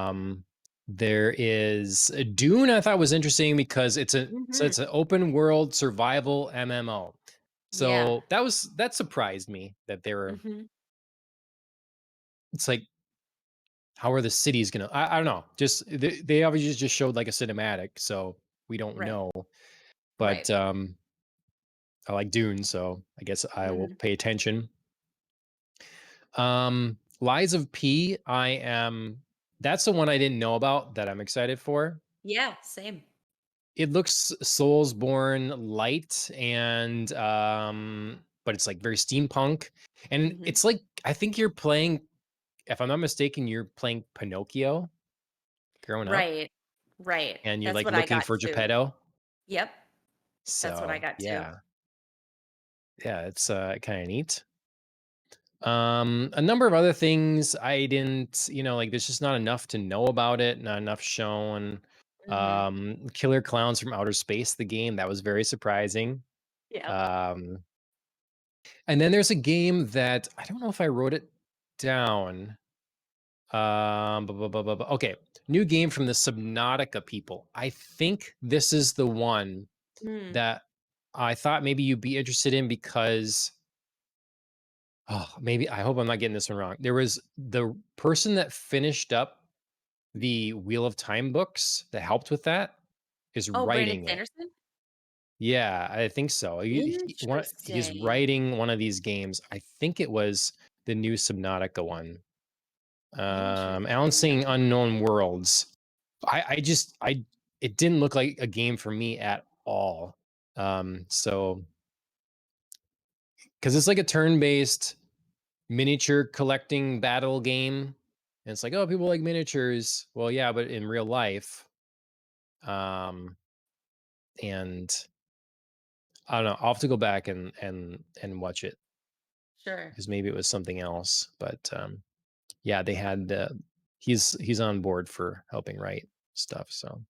Speaker 1: Um, there is Dune. I thought was interesting because
Speaker 2: Mhm.
Speaker 1: it's an open world survival MMO.
Speaker 2: Yeah.
Speaker 1: So that surprised me that they were.
Speaker 2: Mhm.
Speaker 1: It's like how are the cities gonna? I don't know. Just they obviously just showed like a cinematic, so we don't
Speaker 2: Right.
Speaker 1: know.
Speaker 2: Right.
Speaker 1: But I like Dune, so I guess I will
Speaker 2: Mhm.
Speaker 1: pay attention. Lies of P, that's the one I didn't know about that I'm excited for.
Speaker 2: Yeah, same.
Speaker 1: It looks Soulsborne light and but it's like very steampunk. And
Speaker 2: Mhm.
Speaker 1: it's like I think you're playing, if I'm not mistaken, you're playing Pinocchio growing up
Speaker 2: Right. Right.
Speaker 1: and you're
Speaker 2: That's
Speaker 1: like
Speaker 2: what I
Speaker 1: looking
Speaker 2: got
Speaker 1: for
Speaker 2: too.
Speaker 1: Geppetto.
Speaker 2: Yep. That's what I
Speaker 1: So
Speaker 2: got too.
Speaker 1: yeah. Yeah, it's kind of neat. A number of other things I didn't, like there's just not enough to know about it, not enough shown.
Speaker 2: Mhm.
Speaker 1: Killer Clowns from Outer Space, the game, that was very surprising.
Speaker 2: Yep.
Speaker 1: Um, and then there's a game that I don't know if I wrote it down. Okay, new game from the Subnautica people. I think this is the one
Speaker 2: Mm.
Speaker 1: that I thought maybe you'd be interested in because maybe I hope I'm not getting this one wrong. There was the person that finished up the Wheel of Time books that helped with that is
Speaker 2: Oh, Brandon
Speaker 1: writing it.
Speaker 2: Sanderson?
Speaker 1: Yeah, I think so. He's
Speaker 2: Interesting.
Speaker 1: writing one of these games. I think it was the new Subnautica one. Alan
Speaker 2: Interesting.
Speaker 1: saying Unknown Worlds. I it didn't look like a game for me at all. So because it's like a turn-based miniature collecting battle game. And it's like, oh, people like miniatures. Well, yeah, but in real life. Um, and I don't know. I'll have to go back and watch it
Speaker 2: Sure.
Speaker 1: because maybe it was something else. But yeah, they had he's on board for helping write stuff. So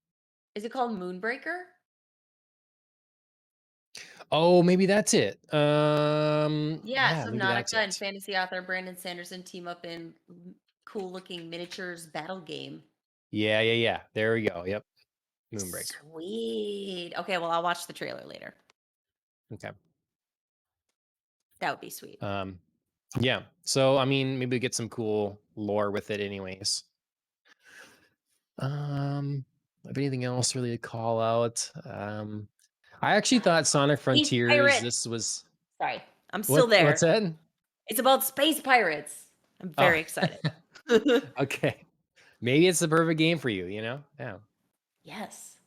Speaker 2: Is it called Moonbreaker?
Speaker 1: Oh, maybe that's it.
Speaker 2: Yeah,
Speaker 1: Yeah,
Speaker 2: so
Speaker 1: maybe that's
Speaker 2: Nautica and
Speaker 1: it.
Speaker 2: fantasy author Brandon Sanderson team up in cool-looking miniatures battle game.
Speaker 1: Yeah, yeah, yeah. There we go. Yep. Moonbreaker.
Speaker 2: Sweet. Okay, well, I'll watch the trailer later.
Speaker 1: Okay.
Speaker 2: That would be sweet.
Speaker 1: Um, yeah. So I mean, maybe we get some cool lore with it, anyways. Um, if anything else really to call out? I actually thought Sonic
Speaker 2: Space
Speaker 1: Frontiers.
Speaker 2: pirates.
Speaker 1: This was
Speaker 2: Sorry, I'm still
Speaker 1: what's
Speaker 2: there.
Speaker 1: that?
Speaker 2: It's about space pirates. I'm
Speaker 1: Oh,
Speaker 2: very excited.
Speaker 1: okay. Maybe it's the perfect game for you. Yeah.
Speaker 2: Yes.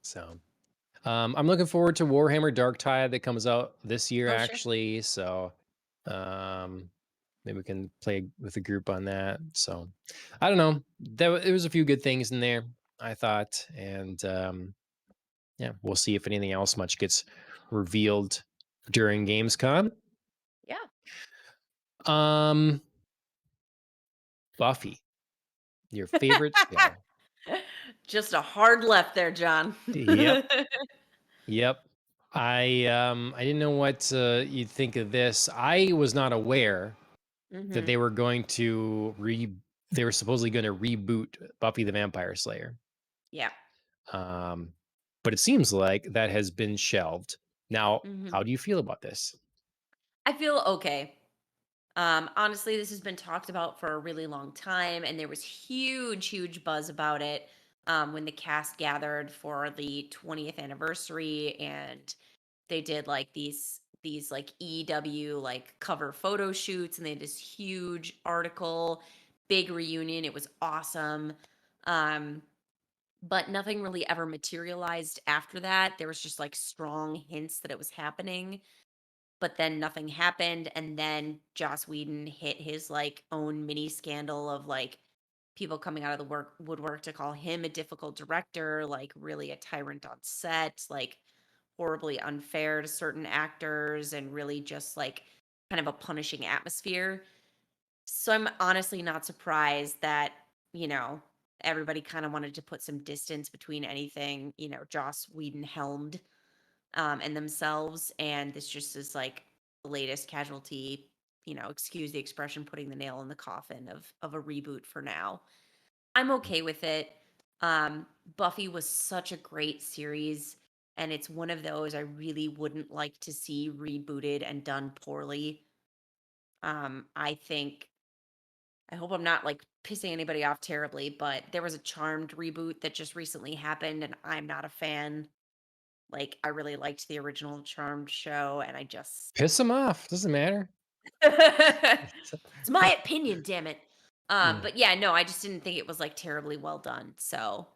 Speaker 1: So, I'm looking forward to Warhammer Dark Tide that comes out this year,
Speaker 2: Oh, sure.
Speaker 1: actually. So, um, maybe we can play with a group on that. So, I don't know. There was a few good things in there, I thought, and yeah, we'll see if anything else much gets revealed during Gamescom.
Speaker 2: Yeah.
Speaker 1: Um, Buffy, your favorite show?
Speaker 2: Just a hard left there, John.
Speaker 1: Yep, yep. I didn't know what you'd think of this. I was not aware that
Speaker 2: Mhm.
Speaker 1: they were going to they were supposedly going to reboot Buffy the Vampire Slayer.
Speaker 2: Yeah.
Speaker 1: Um, but it seems like that has been shelved. Now, how
Speaker 2: Mhm.
Speaker 1: do you feel about this?
Speaker 2: I feel okay. Honestly, this has been talked about for a really long time, and there was huge buzz about it when the cast gathered for the 20th anniversary, and they did like these like EW like cover photo shoots, and they had this huge article, big reunion. It was awesome. Um, but nothing really ever materialized after that. There was just like strong hints that it was happening, but then nothing happened, and then Joss Whedon hit his, like, own mini scandal of, like, people coming out of the woodwork to call him a difficult director, like, really a tyrant on set, like, horribly unfair to certain actors, and really just, like, kind of a punishing atmosphere. So I'm honestly not surprised that, you know, everybody kinda wanted to put some distance between anything, Joss Whedon helmed and themselves. And this just is like the latest casualty, excuse the expression, putting the nail in the coffin of a reboot for now. I'm okay with it. Buffy was such a great series, and it's one of those I really wouldn't like to see rebooted and done poorly. I think I hope I'm not like pissing anybody off terribly, but there was a Charmed reboot that just recently happened, and I'm not a fan. Like, I really liked the original Charmed show, and I just
Speaker 1: Piss them off. Doesn't matter.
Speaker 2: it's my opinion, damn it.
Speaker 1: Mm,
Speaker 2: But yeah, no, I just didn't think it was, like, terribly well done, so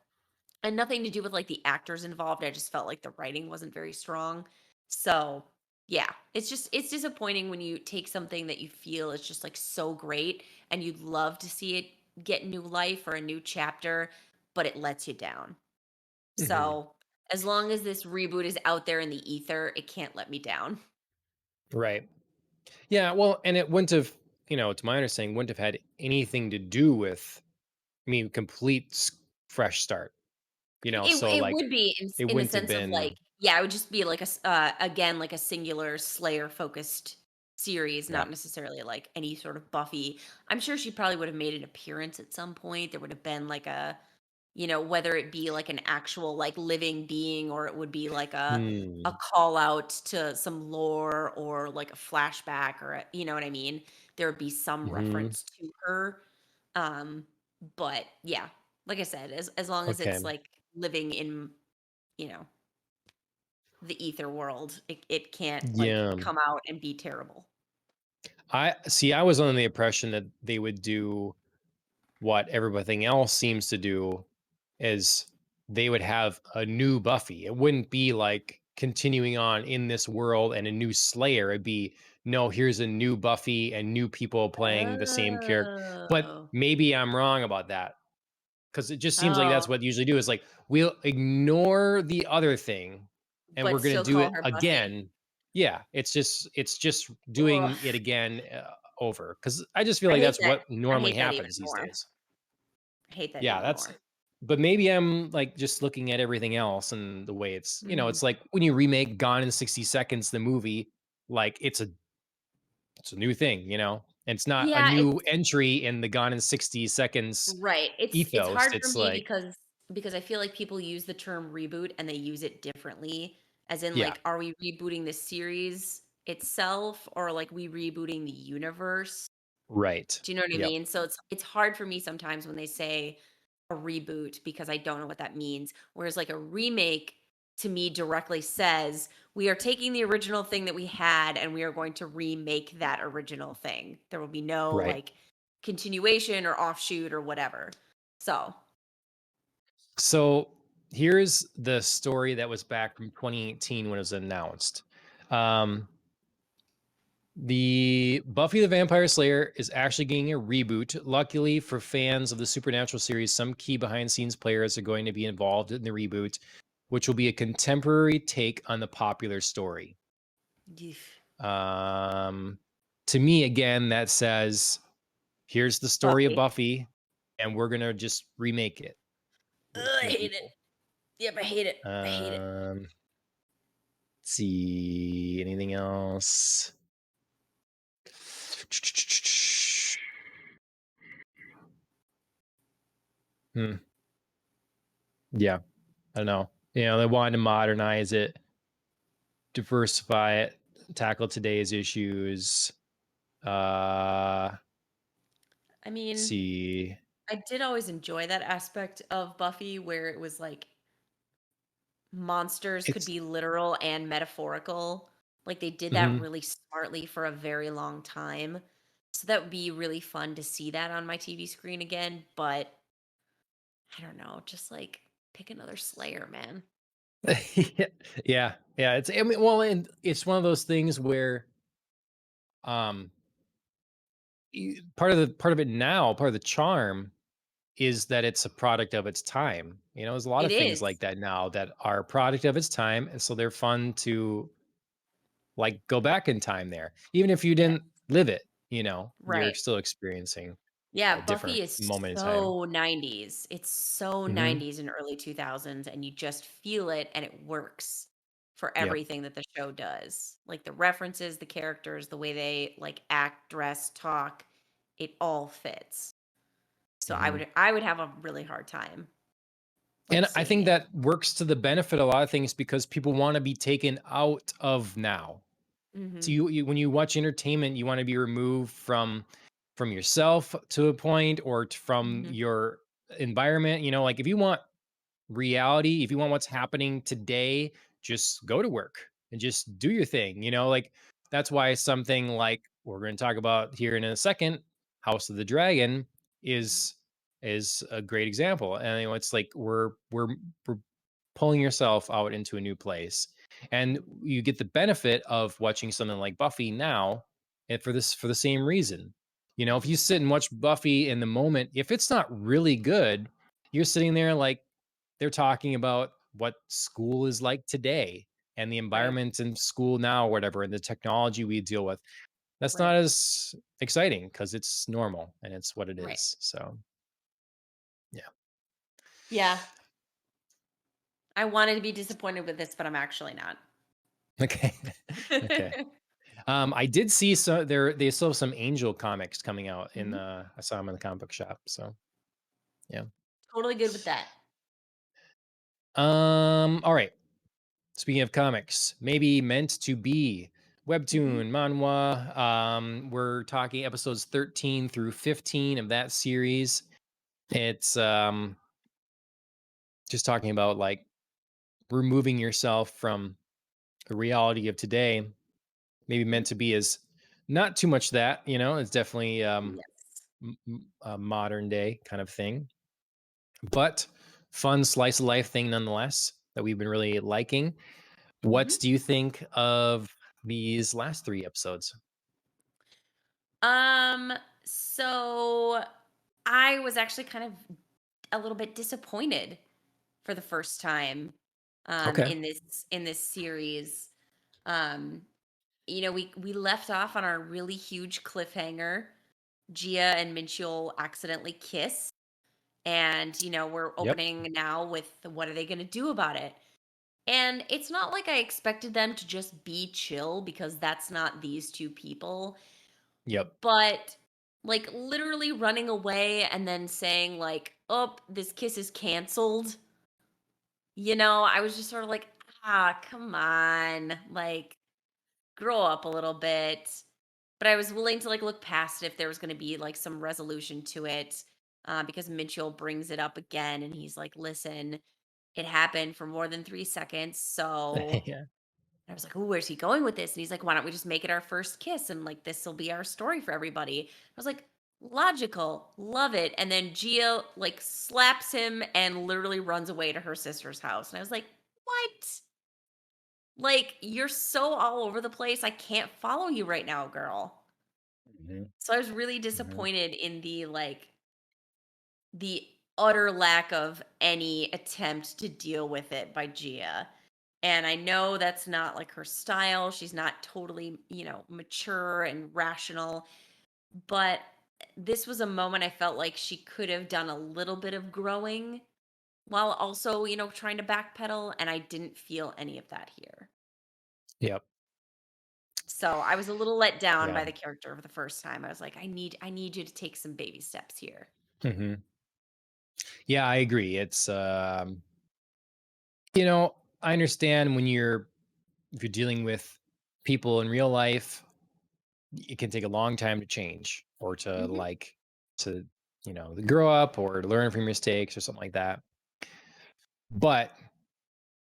Speaker 2: and nothing to do with, like, the actors involved, I just felt like the writing wasn't very strong. So, yeah, it's disappointing when you take something that you feel is just, like, so great, and you'd love to see it get new life or a new chapter, but it lets you down.
Speaker 1: mhm.
Speaker 2: So, as long as this reboot is out there in the ether, it can't let me down.
Speaker 1: Right. Yeah, well, and it wouldn't have, to my understanding, wouldn't have had anything to do with, I mean, complete fresh start, so
Speaker 2: It
Speaker 1: like
Speaker 2: would be
Speaker 1: it
Speaker 2: in the
Speaker 1: wouldn't have
Speaker 2: sense of, like,
Speaker 1: been,
Speaker 2: yeah, it would just be like again, like a singular Slayer-focused series,
Speaker 1: yeah.
Speaker 2: not necessarily like any sort of Buffy. I'm sure she probably would have made an appearance at some point. There would have been like a whether it be like an actual like living being, or it would be like a
Speaker 1: Hmm.
Speaker 2: call out to some lore, or like a flashback, or you know what I mean? There would be some
Speaker 1: Hmm.
Speaker 2: reference to her. Um, but yeah, like I said, as long as
Speaker 1: Okay.
Speaker 2: it's like living in, you know, the ether world, it can't like
Speaker 1: Yeah.
Speaker 2: come out and be terrible.
Speaker 1: I see. I was under the impression that they would do what everything else seems to do, is they would have a new Buffy. It wouldn't be like continuing on in this world and a new Slayer. It'd be, no, here's a new Buffy and new people playing the same character. But
Speaker 2: Oh.
Speaker 1: maybe I'm wrong about that, because it just seems like that's
Speaker 2: Oh,
Speaker 1: what they usually do, is like, we'll ignore the other thing and we're
Speaker 2: but
Speaker 1: going to
Speaker 2: still
Speaker 1: do
Speaker 2: call
Speaker 1: it
Speaker 2: her Buffy.
Speaker 1: again. Yeah, it's just
Speaker 2: Ugh,
Speaker 1: doing it again, over, because I just feel
Speaker 2: I
Speaker 1: like
Speaker 2: hate
Speaker 1: that's
Speaker 2: that.
Speaker 1: what
Speaker 2: I
Speaker 1: normally
Speaker 2: hate that even
Speaker 1: happens these
Speaker 2: more.
Speaker 1: days.
Speaker 2: I hate that
Speaker 1: Yeah,
Speaker 2: even
Speaker 1: that's
Speaker 2: more.
Speaker 1: but maybe I'm like just looking at everything else and the way it's,
Speaker 2: Mhm.
Speaker 1: it's like when you remake Gone in 60 Seconds, the movie, like it's a new thing, And it's not a
Speaker 2: Yeah,
Speaker 1: new
Speaker 2: it's
Speaker 1: entry in the Gone in 60 Seconds
Speaker 2: right. It's
Speaker 1: ethos.
Speaker 2: hard for
Speaker 1: It's
Speaker 2: me
Speaker 1: like,
Speaker 2: because I feel like people use the term reboot and they use it differently, as in,
Speaker 1: yeah,
Speaker 2: like, are we rebooting the series itself or, like, we rebooting the universe?
Speaker 1: right.
Speaker 2: Do you know what I
Speaker 1: Yep.
Speaker 2: mean? So it's hard for me sometimes when they say a reboot because I don't know what that means. Whereas like a remake to me directly says we are taking the original thing that we had and we are going to remake that original thing. There will be no
Speaker 1: Right.
Speaker 2: like continuation or offshoot or whatever. So,
Speaker 1: So here's the story that was back from 2018 when it was announced. Um, the Buffy the Vampire Slayer is actually getting a reboot. Luckily for fans of the Supernatural series, some key behind scenes players are going to be involved in the reboot, which will be a contemporary take on the popular story.
Speaker 2: yeesh.
Speaker 1: Um, to me, again, that says here's the story of
Speaker 2: Buffy.
Speaker 1: Buffy, and we're gonna just remake it with
Speaker 2: Ugh, I
Speaker 1: new
Speaker 2: hate it.
Speaker 1: people.
Speaker 2: Yep, I hate it. I hate it.
Speaker 1: Let's see anything else. Hmm. Yeah, I don't know. They wanted to modernize it, diversify it, tackle today's issues. Let's
Speaker 2: I mean,
Speaker 1: see.
Speaker 2: I did always enjoy that aspect of Buffy where it was like monsters could
Speaker 1: It's
Speaker 2: be literal and metaphorical. Like, they did that
Speaker 1: mhm.
Speaker 2: really smartly for a very long time. So that would be really fun to see that on my TV screen again, but I don't know, just, like, pick another Slayer, man.
Speaker 1: Yeah, yeah. I mean, well, and it's one of those things where um part of it now, part of the charm is that it's a product of its time. There's a lot
Speaker 2: It
Speaker 1: of things
Speaker 2: is.
Speaker 1: like that now that are a product of its time, and so they're fun to like go back in time there. Even if you
Speaker 2: Yeah,
Speaker 1: didn't live it, you're
Speaker 2: right.
Speaker 1: still experiencing a
Speaker 2: Yeah,
Speaker 1: different
Speaker 2: Buffy is
Speaker 1: moment in time.
Speaker 2: so 90s. It's so
Speaker 1: Mhm.
Speaker 2: 90s and early 2000s, and you just feel it, and it works for
Speaker 1: Yep.
Speaker 2: everything that the show does. Like, the references, the characters, the way they, like, act, dress, talk, it all fits. So
Speaker 1: Mhm.
Speaker 2: I would have a really hard time, like,
Speaker 1: And I
Speaker 2: seeing
Speaker 1: think
Speaker 2: it.
Speaker 1: that works to the benefit of a lot of things because people wanna be taken out of now. So
Speaker 2: Mhm,
Speaker 1: you when you watch entertainment, you wanna be removed from yourself to a point or from
Speaker 2: mhm,
Speaker 1: your environment. Like if you want reality, if you want what's happening today, just go to work and just do your thing. Like that's why something like we're going to talk about here in a second, House of the Dragon
Speaker 2: mhm,
Speaker 1: is a great example. And it's like we're pulling yourself out into a new place. And you get the benefit of watching something like Buffy now, and for the same reason. If you sit and watch Buffy in the moment, if it's not really good, you're sitting there like they're talking about what school is like today and the
Speaker 2: right,
Speaker 1: environment in school now or whatever and the technology we deal with. That's not
Speaker 2: right,
Speaker 1: as exciting because it's normal and it's what it
Speaker 2: right.
Speaker 1: is. So yeah.
Speaker 2: Yeah, I wanted to be disappointed with this, but I'm actually not.
Speaker 1: Okay. Okay. I did see they still have some Angel comics coming out
Speaker 2: Mhm.
Speaker 1: I saw them in the comic book shop. So yeah.
Speaker 2: Totally good with that.
Speaker 1: All right. Speaking of comics, maybe meant to be
Speaker 2: Mhm,
Speaker 1: webtoon, manhwa. We're talking episodes 13 through 15 of that series. It's just talking about like removing yourself from the reality of today. Maybe
Speaker 2: mhm.
Speaker 1: meant to be is not too much that, it's definitely
Speaker 2: Yes.
Speaker 1: a modern day kind of thing, but fun slice of life thing nonetheless that we've been really liking. What
Speaker 2: Mhm.
Speaker 1: do you think of these last three episodes?
Speaker 2: Um, so I was actually kind of a little bit disappointed for the first time
Speaker 1: Okay.
Speaker 2: in this series. Um, we left off on our really huge cliffhanger. Gia and Minchiel accidentally kiss, And, we're
Speaker 1: Yep.
Speaker 2: opening now with what are they going to do about it? And it's not like I expected them to just be chill because that's not these two people,
Speaker 1: Yep.
Speaker 2: but like literally running away and then saying like, "Oh, this kiss is canceled." I was just sort of like, "Ah, come on. Like grow up a little bit." But I was willing to like look past it if there was going to be like some resolution to it. Because Mitchell brings it up again and he's like, "Listen, it happened for more than 3 seconds. So
Speaker 1: Yeah.
Speaker 2: I was like, "Oh, where's he going with this?" And he's like, "Why don't we just make it our first kiss and like this will be our story for everybody?" I was like, "Logical, love it." And then Gia like slaps him and literally runs away to her sister's house. And I was like, "What? Like you're so all over the place. I can't follow you right now, girl."
Speaker 1: Mhm.
Speaker 2: So I was really
Speaker 1: Mhm.
Speaker 2: disappointed in the utter lack of any attempt to deal with it by Gia. And I know that's not like her style. She's not totally, mature and rational. But this was a moment I felt like she could have done a little bit of growing while also, trying to backpedal. And I didn't feel any of that here.
Speaker 1: Yep.
Speaker 2: So I was a little let down
Speaker 1: Yeah.
Speaker 2: by the character for the first time. I was like, I need you to take some baby steps here.
Speaker 1: Mhm. Yeah, I agree. It's you know, I understand when if you're dealing with people in real life, it can take a long time to change or to
Speaker 2: Hmm.
Speaker 1: like to grow up or to learn from your mistakes or something like that. But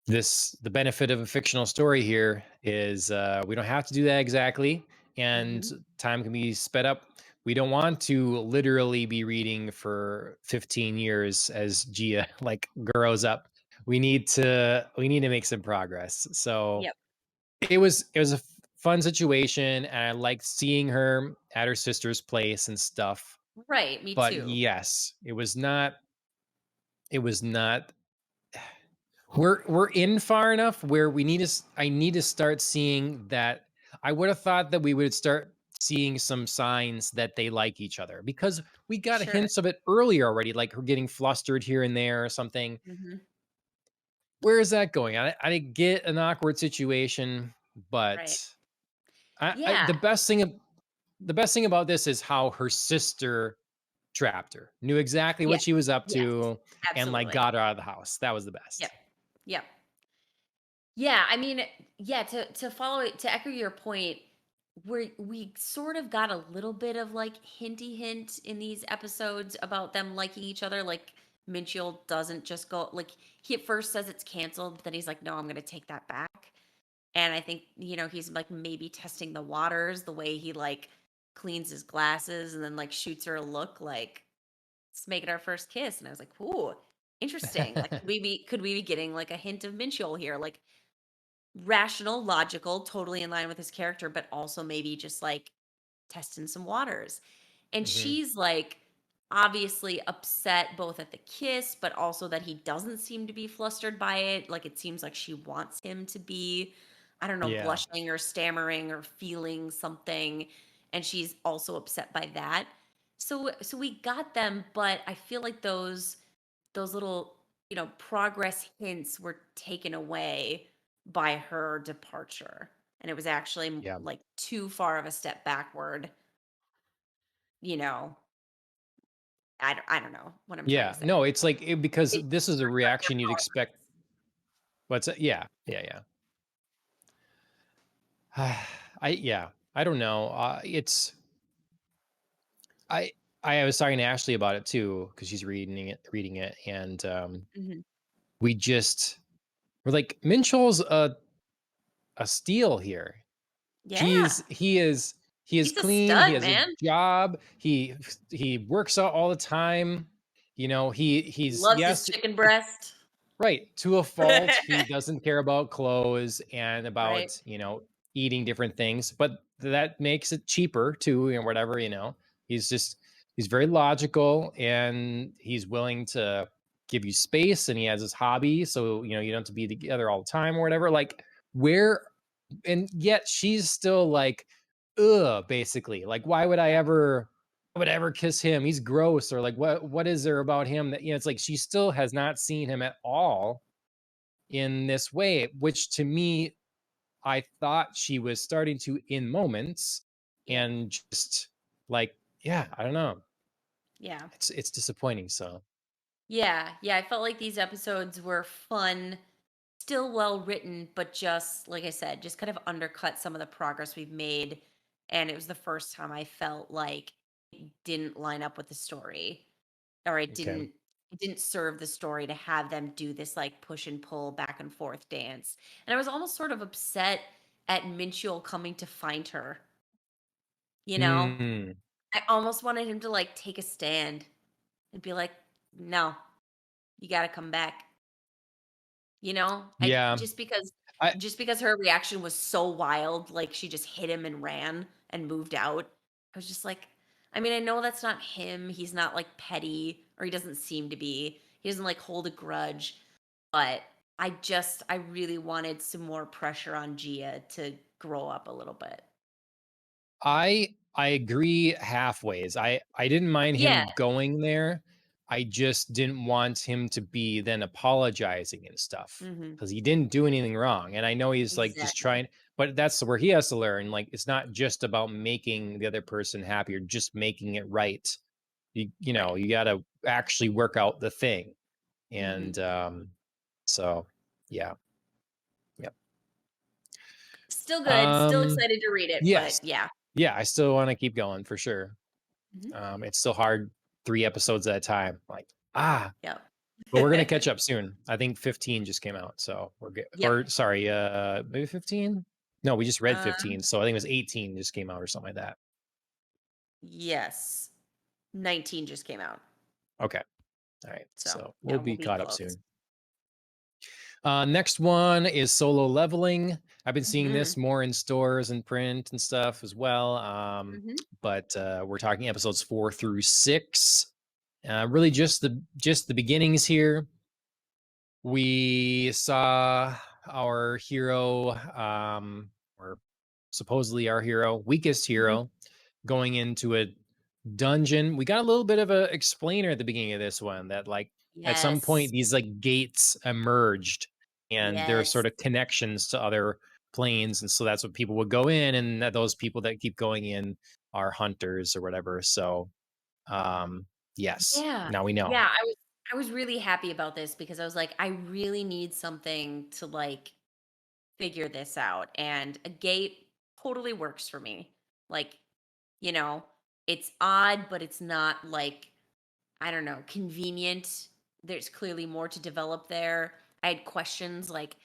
Speaker 1: the benefit of a fictional story here is we don't have to do that exactly, and
Speaker 2: Hmm.
Speaker 1: time can be sped up. We don't want to literally be reading for 15 years as Gia like grows up. We need to make some progress. So
Speaker 2: Yep.
Speaker 1: it was a fun situation, and I liked seeing her at her sister's place and stuff.
Speaker 2: Right. Me
Speaker 1: But
Speaker 2: too.
Speaker 1: yes, it was not we're in far enough where I need to start seeing that. I would have thought that we would start seeing some signs that they like each other because we got
Speaker 2: Sure.
Speaker 1: hints of it earlier already, like her getting flustered here and there or something.
Speaker 2: Hmm.
Speaker 1: Where is that going? I get an awkward situation,
Speaker 2: Right.
Speaker 1: but
Speaker 2: Yeah.
Speaker 1: the best thing about this is how her sister trapped her, knew exactly what
Speaker 2: Yes.
Speaker 1: she was up
Speaker 2: Yes.
Speaker 1: to, and like
Speaker 2: Absolutely.
Speaker 1: got her out of the house. That was the
Speaker 2: Yep.
Speaker 1: best.
Speaker 2: Yep. Yeah, I mean, yeah, to follow it to echo your point, we sort of got a little bit of like hinty hint in these episodes about them liking each other. Like Minchiel doesn't just go like he at first says it's canceled, but then he's like, "No, I'm gonna take that back." And I think, he's like maybe testing the waters, the way he like cleans his glasses and then like shoots her a look like, "Let's make it our first kiss." And I was like, "Ooh, interesting. Like could we be getting like a hint of Minchiel here? Like rational, logical, totally in line with his character, but also maybe just like testing some waters." And
Speaker 1: Hmm.
Speaker 2: she's like obviously upset both at the kiss, but also that he doesn't seem to be flustered by it. Like it seems like she wants him to be, I don't know,
Speaker 1: Yeah.
Speaker 2: blushing or stammering or feeling something. And she's also upset by that. So we got them, but I feel like those little, progress hints were taken away by her departure. And it was actually
Speaker 1: Yeah.
Speaker 2: like too far of a step backward, you know. I don't know what I'm trying to
Speaker 1: Yeah.
Speaker 2: say.
Speaker 1: No, it's like because
Speaker 2: It
Speaker 1: this is a
Speaker 2: screwed up
Speaker 1: reaction you'd
Speaker 2: their
Speaker 1: expect. What's it? Yeah. Yeah. Yeah. I don't know. I I was talking to Ashley about it too because she's reading it, and
Speaker 2: progress. Mhm.
Speaker 1: we just we're like Minchell's a steal here.
Speaker 2: Yeah.
Speaker 1: He is
Speaker 2: He's a
Speaker 1: clean. He
Speaker 2: stud,
Speaker 1: has a
Speaker 2: man.
Speaker 1: job. He works out all the time. He's
Speaker 2: Loves his
Speaker 1: yes.
Speaker 2: chicken breast.
Speaker 1: Right. To a fault, he doesn't care about clothes and
Speaker 2: Right.
Speaker 1: about, eating different things, but that makes it cheaper too, and whatever, He's just he's very logical, and he's willing to give you space, and he has his hobby, so you don't have to be together all the time or whatever. Like where and yet she's still like, ugh, basically. Like, why would I
Speaker 2: Yeah.
Speaker 1: ever would ever kiss him. He's gross. Or like, what is there about him that, it's like she still has not seen him at all in this way, which to me, I thought she was starting to in moments,
Speaker 2: Yeah.
Speaker 1: and just like, yeah, I don't know.
Speaker 2: Yeah.
Speaker 1: It's disappointing. So
Speaker 2: Yeah. Yeah. I felt like these episodes were fun, still well written, but just like I said, just kind of undercut some of the progress we've made. And it was the first time I felt like it didn't line up with the story, or
Speaker 1: okay.
Speaker 2: it didn't serve the story to have them do this like push and pull back and forth dance. And I was almost sort of upset at Minchul coming to find her, you know?
Speaker 1: Mm,
Speaker 2: I almost wanted him to like take a stand and be like, "No, you got to come back." You know? I
Speaker 1: yeah. I
Speaker 2: just because her reaction was so wild, like she just hit him and ran and moved out. I was just like, I mean, I know that's not him. He's not like petty, or he doesn't seem to be. He doesn't like hold a grudge, but I really wanted some more pressure on Gia to grow up a little bit.
Speaker 1: I agree halfways. I didn't mind
Speaker 2: Yeah.
Speaker 1: him going there. I just didn't want him to be then apologizing and stuff,
Speaker 2: Mhm.
Speaker 1: because he didn't do anything wrong. And I know he's like just
Speaker 2: Exactly.
Speaker 1: trying, but that's where he has to learn. Like, it's not just about making the other person happy or just making it right.
Speaker 2: Right.
Speaker 1: You got to actually work out the thing.
Speaker 2: Mhm.
Speaker 1: And so yeah, yep.
Speaker 2: Still good, still
Speaker 1: Um,
Speaker 2: excited to read it, but
Speaker 1: yes,
Speaker 2: yeah.
Speaker 1: yeah. I still want to keep going for sure.
Speaker 2: Mhm.
Speaker 1: It's still hard 3 episodes at a time, like,
Speaker 2: Yep.
Speaker 1: but we're gonna catch up soon. I think 15 just came out, so we're good.
Speaker 2: Yep.
Speaker 1: Or sorry, maybe 15? No, we just read
Speaker 2: Um,
Speaker 1: 15, so I think it was 18 just came out or something like that.
Speaker 2: yes. 19 just came out,
Speaker 1: Okay, alright,
Speaker 2: so,
Speaker 1: so
Speaker 2: yeah,
Speaker 1: we'll
Speaker 2: we'll
Speaker 1: be
Speaker 2: be
Speaker 1: caught up
Speaker 2: close.
Speaker 1: soon. Next one is Solo Leveling. I've been seeing this
Speaker 2: Mhm.
Speaker 1: more in stores and print and stuff as well,
Speaker 2: Mhm.
Speaker 1: but, we're talking episodes 4 through 6. Really just the beginnings here. We saw our hero, or supposedly our hero, weakest
Speaker 2: Mhm.
Speaker 1: hero, going into a dungeon. We got a little bit of a explainer at the beginning of this one that, like, at some point
Speaker 2: Yes.
Speaker 1: these like gates emerged, and there are
Speaker 2: Yes.
Speaker 1: sort of connections to other planes, and so that's what people would go in, and that those people that keep going in are hunters or whatever. So, um, yes,
Speaker 2: Yeah.
Speaker 1: now we know.
Speaker 2: Yeah, I was really happy about this because I was like, I really need something to, like, figure this out, and a gate totally works for me. Like, you know, it's odd, but it's not, like, I don't know, convenient. There's clearly more to develop there. I had questions like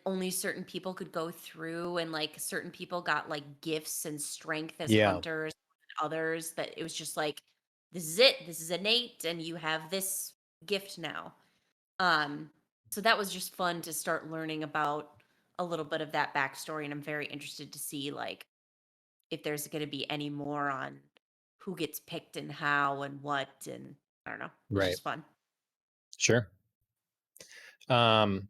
Speaker 2: only certain people could go through, and like certain people got like gifts and strength as
Speaker 1: Yeah,
Speaker 2: hunters, and others that it was just like, this is it, this is innate, and you have this gift now. um so that was just fun to start learning about a little bit of that backstory, and I'm very interested to see like if there's going to be any more on who gets picked and how and what, and I don't know, it's
Speaker 1: right.
Speaker 2: just fun.
Speaker 1: Sure. Um,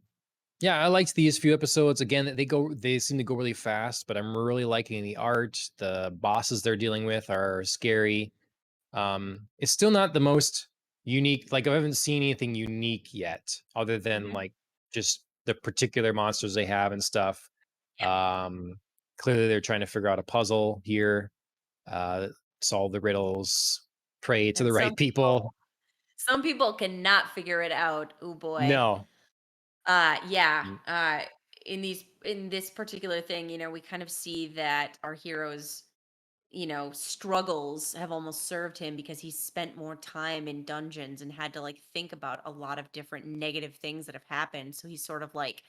Speaker 1: yeah, I liked these few episodes. Again, they seem to go really fast, but I'm really liking the art. The bosses they're dealing with are scary. It's still not the most unique. Like, I haven't seen anything unique yet, other than
Speaker 2: Hmm.
Speaker 1: like just the particular monsters they have and stuff.
Speaker 2: Yeah.
Speaker 1: Um, Clearly they're trying to figure out a puzzle here, uh, solve the riddles, pray to
Speaker 2: And
Speaker 1: the right people.
Speaker 2: some people cannot figure it out. Oh boy.
Speaker 1: No.
Speaker 2: Yeah.
Speaker 1: Mm,
Speaker 2: In this particular thing, we kind of see that our heroes, struggles have almost served him because he spent more time in dungeons and had to like think about a lot of different negative things that have happened. So he's sort of like,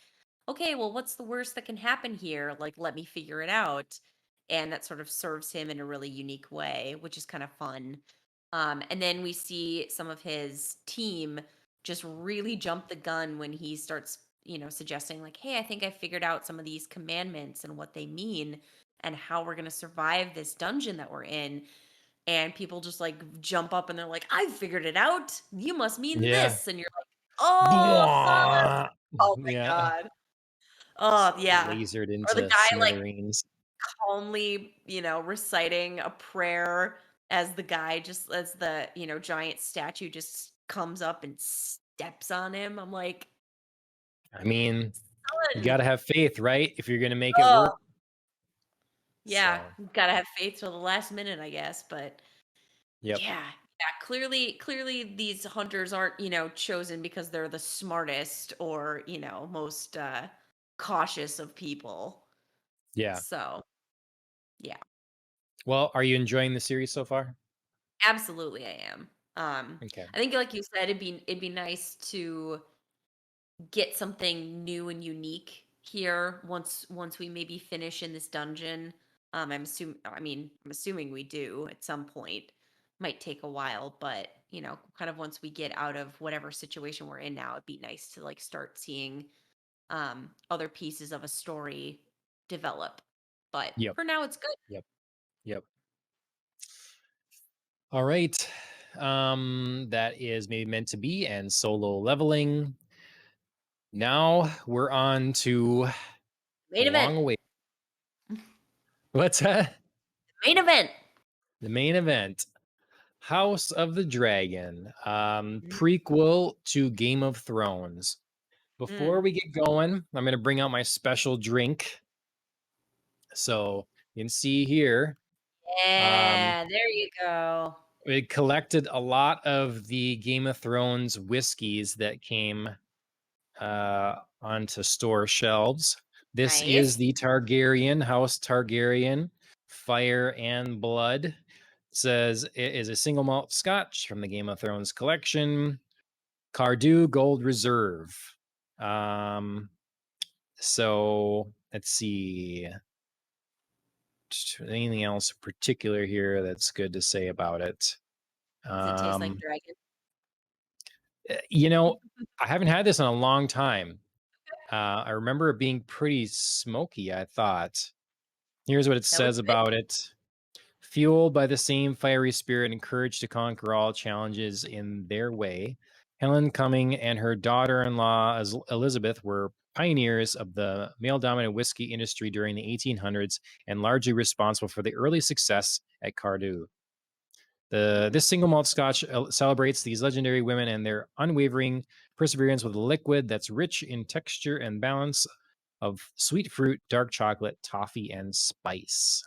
Speaker 2: okay, well, what's the worst that can happen here? Like, let me figure it out. And that sort of serves him in a really unique way, which is kind of fun. And then we see some of his team just really jump the gun when he starts, suggesting, like, hey, I think I figured out some of these commandments and what they mean and how we're going to survive this dungeon that we're in. And people just like jump up and they're like, I figured it out. You must mean
Speaker 1: yeah.
Speaker 2: this. And you're like, oh, fuck.
Speaker 1: Bwah!
Speaker 2: Oh my
Speaker 1: Yeah.
Speaker 2: God. Oh, yeah.
Speaker 1: Lasered
Speaker 2: Or the
Speaker 1: into
Speaker 2: guy like
Speaker 1: smithereens.
Speaker 2: calmly, reciting a prayer as the guy just as the, giant statue just comes up and steps on him. I'm like,
Speaker 1: I mean, you
Speaker 2: "Son."
Speaker 1: got to have faith, right? If you're going to make it
Speaker 2: Oh,
Speaker 1: work.
Speaker 2: yeah,
Speaker 1: So,
Speaker 2: gotta have faith till the last minute, I guess, but
Speaker 1: yep.
Speaker 2: yeah, clearly these hunters aren't, chosen because they're the smartest or, most, cautious of people.
Speaker 1: Yeah.
Speaker 2: So, yeah,
Speaker 1: Well, are you enjoying the series so far?
Speaker 2: absolutely I am.
Speaker 1: Okay.
Speaker 2: I think like you said, it'd be nice to get something new and unique here once we maybe finish in this dungeon. I'm assuming we do at some point. Might take a while, but kind of once we get out of whatever situation we're in now, it'd be nice to like start seeing other pieces of a story develop. But
Speaker 1: Yep.
Speaker 2: for now it's good.
Speaker 1: Yep. Yep. All right. That is maybe meant to be and solo leveling. Now we're on to the
Speaker 2: Main event.
Speaker 1: long away. What's that?
Speaker 2: Main event.
Speaker 1: The main event. House of the Dragon.
Speaker 2: Mm,
Speaker 1: Prequel to Game of Thrones. Before
Speaker 2: mm.
Speaker 1: we get going, I'm gonna bring out my special drink. So you can see here. Um,
Speaker 2: Yeah, there you go.
Speaker 1: we collected a lot of the Game of Thrones whiskeys that came onto store shelves. This is
Speaker 2: Nice.
Speaker 1: the Targaryen, House Targaryen, Fire and Blood. It says it is a single malt scotch from the Game of Thrones collection, Cardew Gold Reserve. Um, so let's see. Anything else particular here that's good to say about it?
Speaker 2: Does it taste like
Speaker 1: Um,
Speaker 2: dragon?
Speaker 1: you know, I haven't had this in a long time. I remember it being pretty smoky, I thought. Here's what it
Speaker 2: That would
Speaker 1: says
Speaker 2: fit.
Speaker 1: about it. Fueled by the same fiery spirit and courage to conquer all challenges in their way, Helen Cumming and her daughter in law, Elizabeth, were pioneers of the male dominant whiskey industry during the 1800s and largely responsible for the early success at Cardew.
Speaker 2: Mm,
Speaker 1: This single malt scotch celebrates these legendary women and their unwavering perseverance with a liquid that's rich in texture and balance of sweet fruit, dark chocolate, toffee, and spice.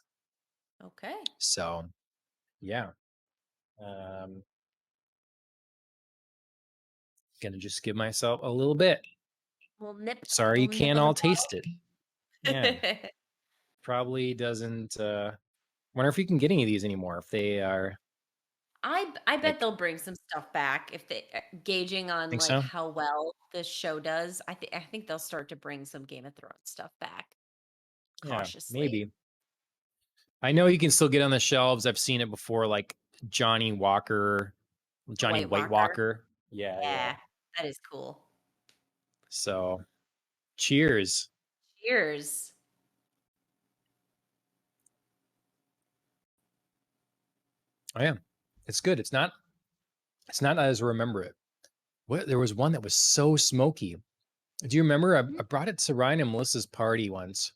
Speaker 2: okay.
Speaker 1: So, yeah. Um, gonna just give myself a little bit. Sorry, you
Speaker 2: We'll nip
Speaker 1: can't
Speaker 2: of the
Speaker 1: all taste it. Yeah,
Speaker 2: bottle.
Speaker 1: probably doesn't. Wonder if you can get any of these anymore. If they are
Speaker 2: I bet
Speaker 1: like,
Speaker 2: they'll bring some stuff back if they gauging on
Speaker 1: think
Speaker 2: like
Speaker 1: so?
Speaker 2: how well this show does. I think they'll start to bring some Game of Thrones stuff back
Speaker 1: Yeah,
Speaker 2: cautiously.
Speaker 1: maybe. I know you can still get on the shelves. I've seen it before, like
Speaker 2: The
Speaker 1: Johnny
Speaker 2: White
Speaker 1: White
Speaker 2: Walker.
Speaker 1: Walker. Yeah, yeah.
Speaker 2: Yeah, that is cool.
Speaker 1: So, cheers.
Speaker 2: Cheers.
Speaker 1: Oh yeah, it's good. It's not as I remember it. What there was one that was so smoky. Do you remember? I
Speaker 2: Mhm.
Speaker 1: brought it to Ryan and Melissa's party once,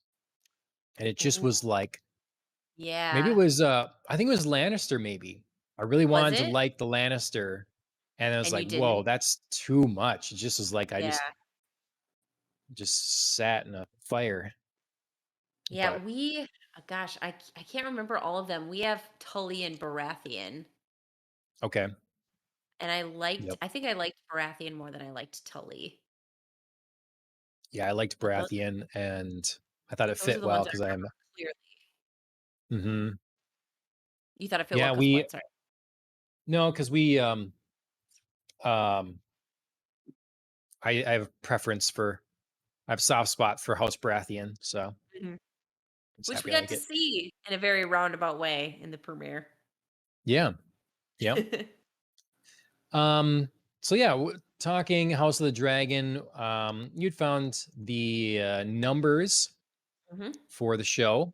Speaker 1: and it just was
Speaker 2: Ooh,
Speaker 1: like maybe it
Speaker 2: yeah.
Speaker 1: was I think it was Lannister. Maybe I really
Speaker 2: Was
Speaker 1: wanted to
Speaker 2: it?
Speaker 1: like the Lannister, and I was
Speaker 2: And you
Speaker 1: like, whoa,
Speaker 2: didn't?
Speaker 1: that's too much. It just was like I
Speaker 2: Yeah.
Speaker 1: just sat in a fire.
Speaker 2: Yeah,
Speaker 1: But
Speaker 2: gosh, I can't remember all of them. We have Tully and Baratheon,
Speaker 1: okay,
Speaker 2: and
Speaker 1: yep,
Speaker 2: I think I liked Baratheon more than I liked Tully.
Speaker 1: yeah, I liked
Speaker 2: But
Speaker 1: Baratheon, and I thought it
Speaker 2: those are
Speaker 1: fit
Speaker 2: the
Speaker 1: well
Speaker 2: ones I
Speaker 1: because I am.
Speaker 2: remember clearly.
Speaker 1: Hmm.
Speaker 2: You thought it fit well
Speaker 1: Yeah,
Speaker 2: because
Speaker 1: we
Speaker 2: what? Sorry.
Speaker 1: no, because we um I have a preference for I have a soft spot for House Baratheon, so I'm
Speaker 2: Mhm.
Speaker 1: just
Speaker 2: Which we
Speaker 1: happy I
Speaker 2: got
Speaker 1: like
Speaker 2: to
Speaker 1: it.
Speaker 2: see in a very roundabout way in the premiere.
Speaker 1: Yeah, yeah. So yeah, talking House of the Dragon, you'd found the numbers
Speaker 2: Mhm.
Speaker 1: for the show.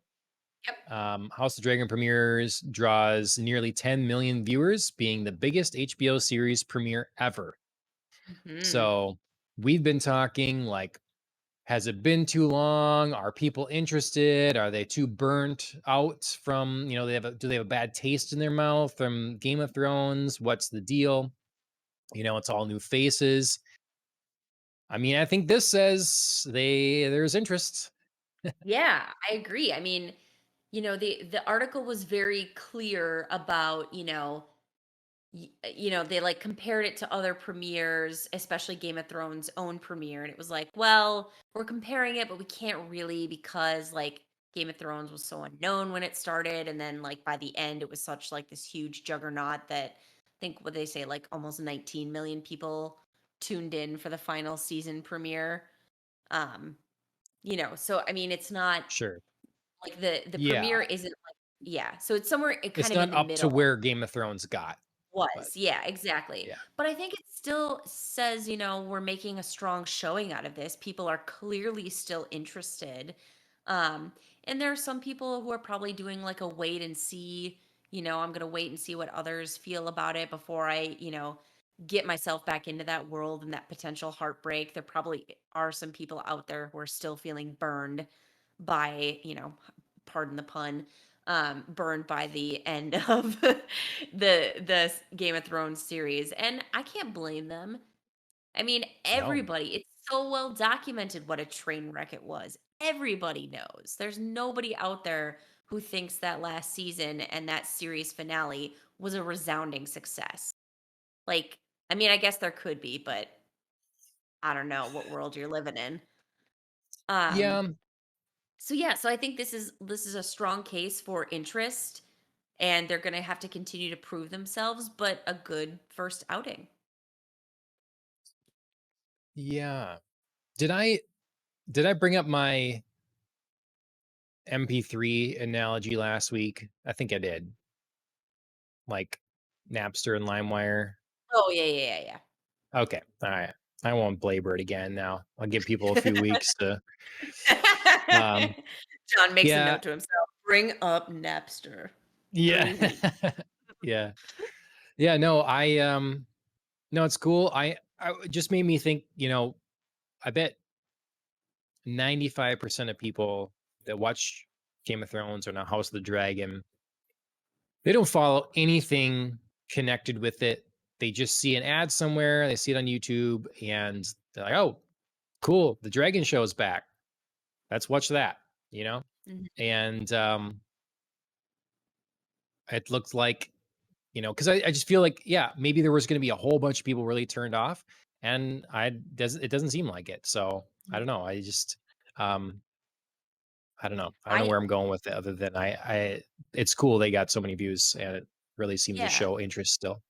Speaker 2: Yep.
Speaker 1: House of the Dragon premieres draws nearly 10 million viewers, being the biggest HBO series premiere ever.
Speaker 2: Mhm.
Speaker 1: So we've been talking like Has it been too long? Are people interested? Are they too burnt out from, do they have a bad taste in their mouth from Game of Thrones? What's the deal? It's all new faces. I mean, I think this says there's interest.
Speaker 2: Yeah, I agree. I mean, the article was very clear about, they like compared it to other premieres, especially Game of Thrones own premiere, and it was like, well, we're comparing it, but we can't really because like Game of Thrones was so unknown when it started, and then like by the end, it was such like this huge juggernaut that I think what they say like almost 19 million people tuned in for the final season premiere. Um, so I mean, it's not
Speaker 1: Sure.
Speaker 2: like the
Speaker 1: Yeah.
Speaker 2: premiere isn't like yeah, so it's somewhere
Speaker 1: It's
Speaker 2: kind of in
Speaker 1: not
Speaker 2: the
Speaker 1: up to
Speaker 2: middle.
Speaker 1: where Game of Thrones got, but
Speaker 2: Was, yeah, exactly.
Speaker 1: yeah.
Speaker 2: But I think it still says, we're making a strong showing out of this. People are clearly still interested. Um, and there are some people who are probably doing like a wait and see, I'm going to wait and see what others feel about it before I, get myself back into that world and that potential heartbreak. There probably are some people out there who are still feeling burned by, pardon the pun, burned by the end of the Game of Thrones series, and I can't blame them. I mean,
Speaker 1: No.
Speaker 2: everybody, it's so well documented what a train wreck it was. Everybody knows. There's nobody out there who thinks that last season and that series finale was a resounding success. Like, I mean, I guess there could be, but I don't know what world you're living in. Um,
Speaker 1: Yeah.
Speaker 2: so yeah, so I think this is a strong case for interest, and they're going to have to continue to prove themselves, but a good first outing.
Speaker 1: Yeah. Did I bring up my MP3 analogy last week? I think I did. Like Napster and LimeWire.
Speaker 2: Oh yeah, yeah, yeah,
Speaker 1: Okay. All right. I won't belabor it again now. I'll give people a few weeks to um
Speaker 2: yeah. John makes a
Speaker 1: yeah.
Speaker 2: note to himself. Bring up Napster.
Speaker 1: Yeah.
Speaker 2: 3 weeks.
Speaker 1: Yeah. Yeah, no, no, it's cool. It just made me think, I bet 95% of people that watch Game of Thrones or now House of the Dragon, they don't follow anything connected with it. They just see an ad somewhere, they see it on YouTube, and they're like, "Oh, cool, the Dragon show's back. Let's watch that." You know?
Speaker 2: Mhm.
Speaker 1: And it looked like, because I just feel like, yeah, maybe there was going to be a whole bunch of people really turned off, and it doesn't seem like it. So I
Speaker 2: Yeah.
Speaker 1: don't know. Um, I don't know. I don't know
Speaker 2: I
Speaker 1: where I'm going with it, other than it's cool they got so many views, and it really seemed to
Speaker 2: yeah.
Speaker 1: show interest still.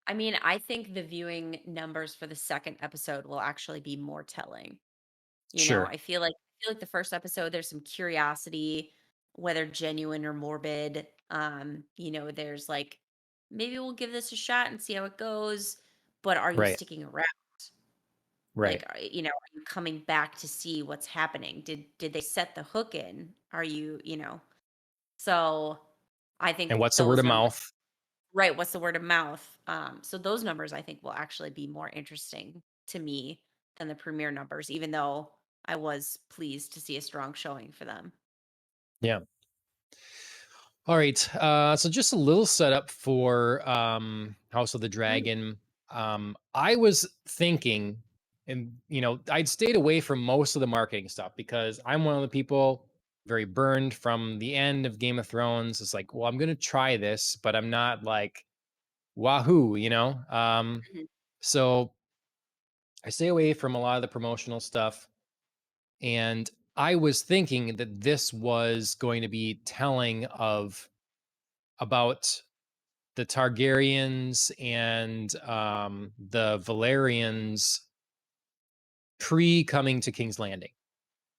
Speaker 2: I mean, I think the viewing numbers for the second episode will actually be more telling.
Speaker 1: Sure.
Speaker 2: I feel like the first episode there's some curiosity, whether genuine or morbid. There's like maybe we'll give this a shot and see how it goes, but are you
Speaker 1: Right.
Speaker 2: sticking around?
Speaker 1: Right.
Speaker 2: Like, are you coming back to see what's happening? Did they set the hook in? Are you? So I
Speaker 1: And
Speaker 2: think
Speaker 1: what's the word
Speaker 2: those
Speaker 1: of
Speaker 2: numbers,
Speaker 1: mouth?
Speaker 2: right? What's the word of mouth? So those numbers I think will actually be more interesting to me than the premiere numbers, even though I was pleased to see a strong showing for them.
Speaker 1: Yeah. All right. So just a little setup for House of the
Speaker 2: Mm,
Speaker 1: Dragon. I was thinking, and I'd stayed away from most of the marketing stuff because I'm one of the people very burned from the end of Game of Thrones. It's like, well, I'm gonna try this, but I'm not like wahoo.
Speaker 2: mhm.
Speaker 1: So I stay away from a lot of the promotional stuff. And I was thinking that this was going to be telling about the Targaryens and the Valerians pre coming to King's Landing.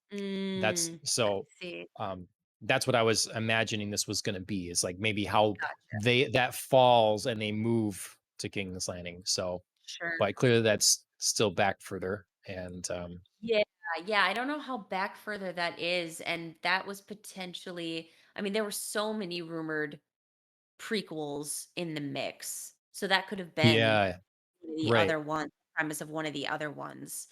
Speaker 1: That's
Speaker 2: I
Speaker 1: so.
Speaker 2: see.
Speaker 1: Um, that's what I was imagining this was going to be. Is like maybe how
Speaker 2: Gotcha.
Speaker 1: they that falls and they move to King's Landing. So,
Speaker 2: Sure.
Speaker 1: but clearly that's still back further. And
Speaker 2: Yeah, yeah. I don't know how back further that is, and that was potentially. I mean, there were so many rumored prequels in the mix, so that could have been
Speaker 1: yeah,
Speaker 2: one of the
Speaker 1: right.
Speaker 2: other one premise of one of the other ones.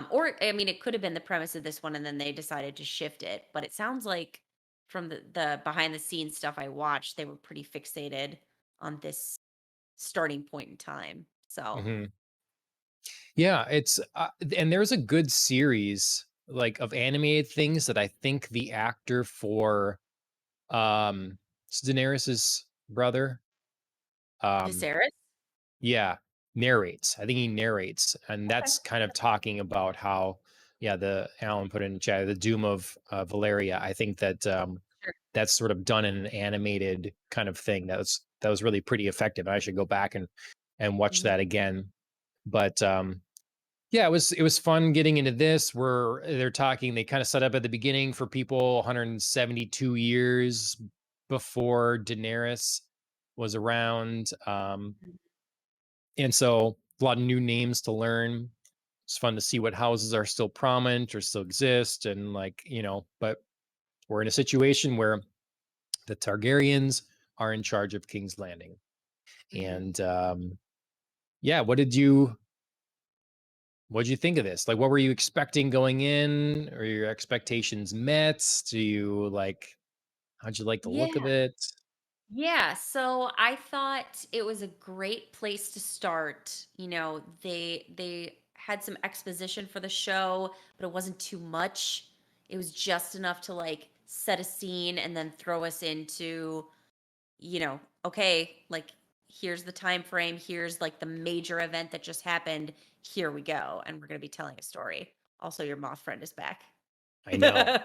Speaker 2: Or I mean, it could have been the premise of this one, and then they decided to shift it. But it sounds like from the behind the scenes stuff I watched, they were pretty fixated on this starting point in time. So
Speaker 1: Mhm. Yeah, it's and there's a good series like of animated things that I think the actor for it's Daenerys's brother. Um
Speaker 2: Viserys.
Speaker 1: yeah, narrates. I think he narrates, and
Speaker 2: Okay.
Speaker 1: that's kind of talking about how yeah, the Alan put in chat the doom of Valeria. I think that
Speaker 2: Sure.
Speaker 1: that's sort of done in an animated kind of thing. That was really pretty effective. I should go back and watch
Speaker 2: Mhm.
Speaker 1: that again. But yeah, it was fun getting into this where they're talking, they kind of set up at the beginning for people 172 years before Daenerys was around.
Speaker 2: Mhm.
Speaker 1: And so a lot of new names to learn. It's fun to see what houses are still prominent or still exist. And like, but we're in a situation where the Targaryens are in charge of King's Landing.
Speaker 2: Mhm.
Speaker 1: And yeah, what'd you think of this? Like, what were you expecting going in? Or your expectations met? Do you like, how'd you like the look of
Speaker 2: Yeah.
Speaker 1: it?
Speaker 2: Yeah, so I thought it was a great place to start. They had some exposition for the show, but it wasn't too much. It was just enough to like set a scene and then throw us into, okay, like here's the time frame, here's like the major event that just happened. Here we go, and we're going to be telling a story. Also, your moth friend is back.
Speaker 1: I know.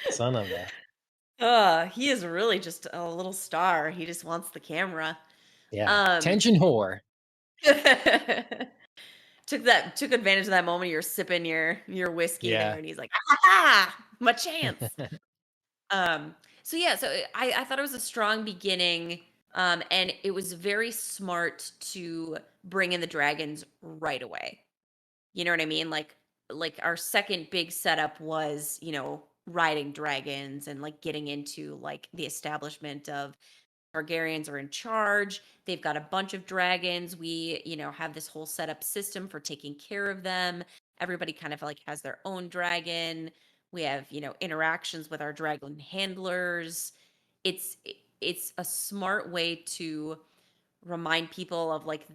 Speaker 1: Son of a,
Speaker 2: He is really just a little star. He just wants the camera.
Speaker 1: yeah.
Speaker 2: Um
Speaker 1: Tension whore.
Speaker 2: took advantage of that moment you're sipping your whiskey there
Speaker 1: Yeah.
Speaker 2: and he's like, "Ah, my chance." So yeah, so I thought it was a strong beginning, and it was very smart to bring in the dragons right away. You know what I mean? Like our second big setup was, riding dragons and like getting into like the establishment of Targaryens are in charge. They've got a bunch of dragons. We, have this whole setup system for taking care of them. Everybody kind of like has their own dragon. We have, interactions with our dragon handlers. It's a smart way to remind people of like,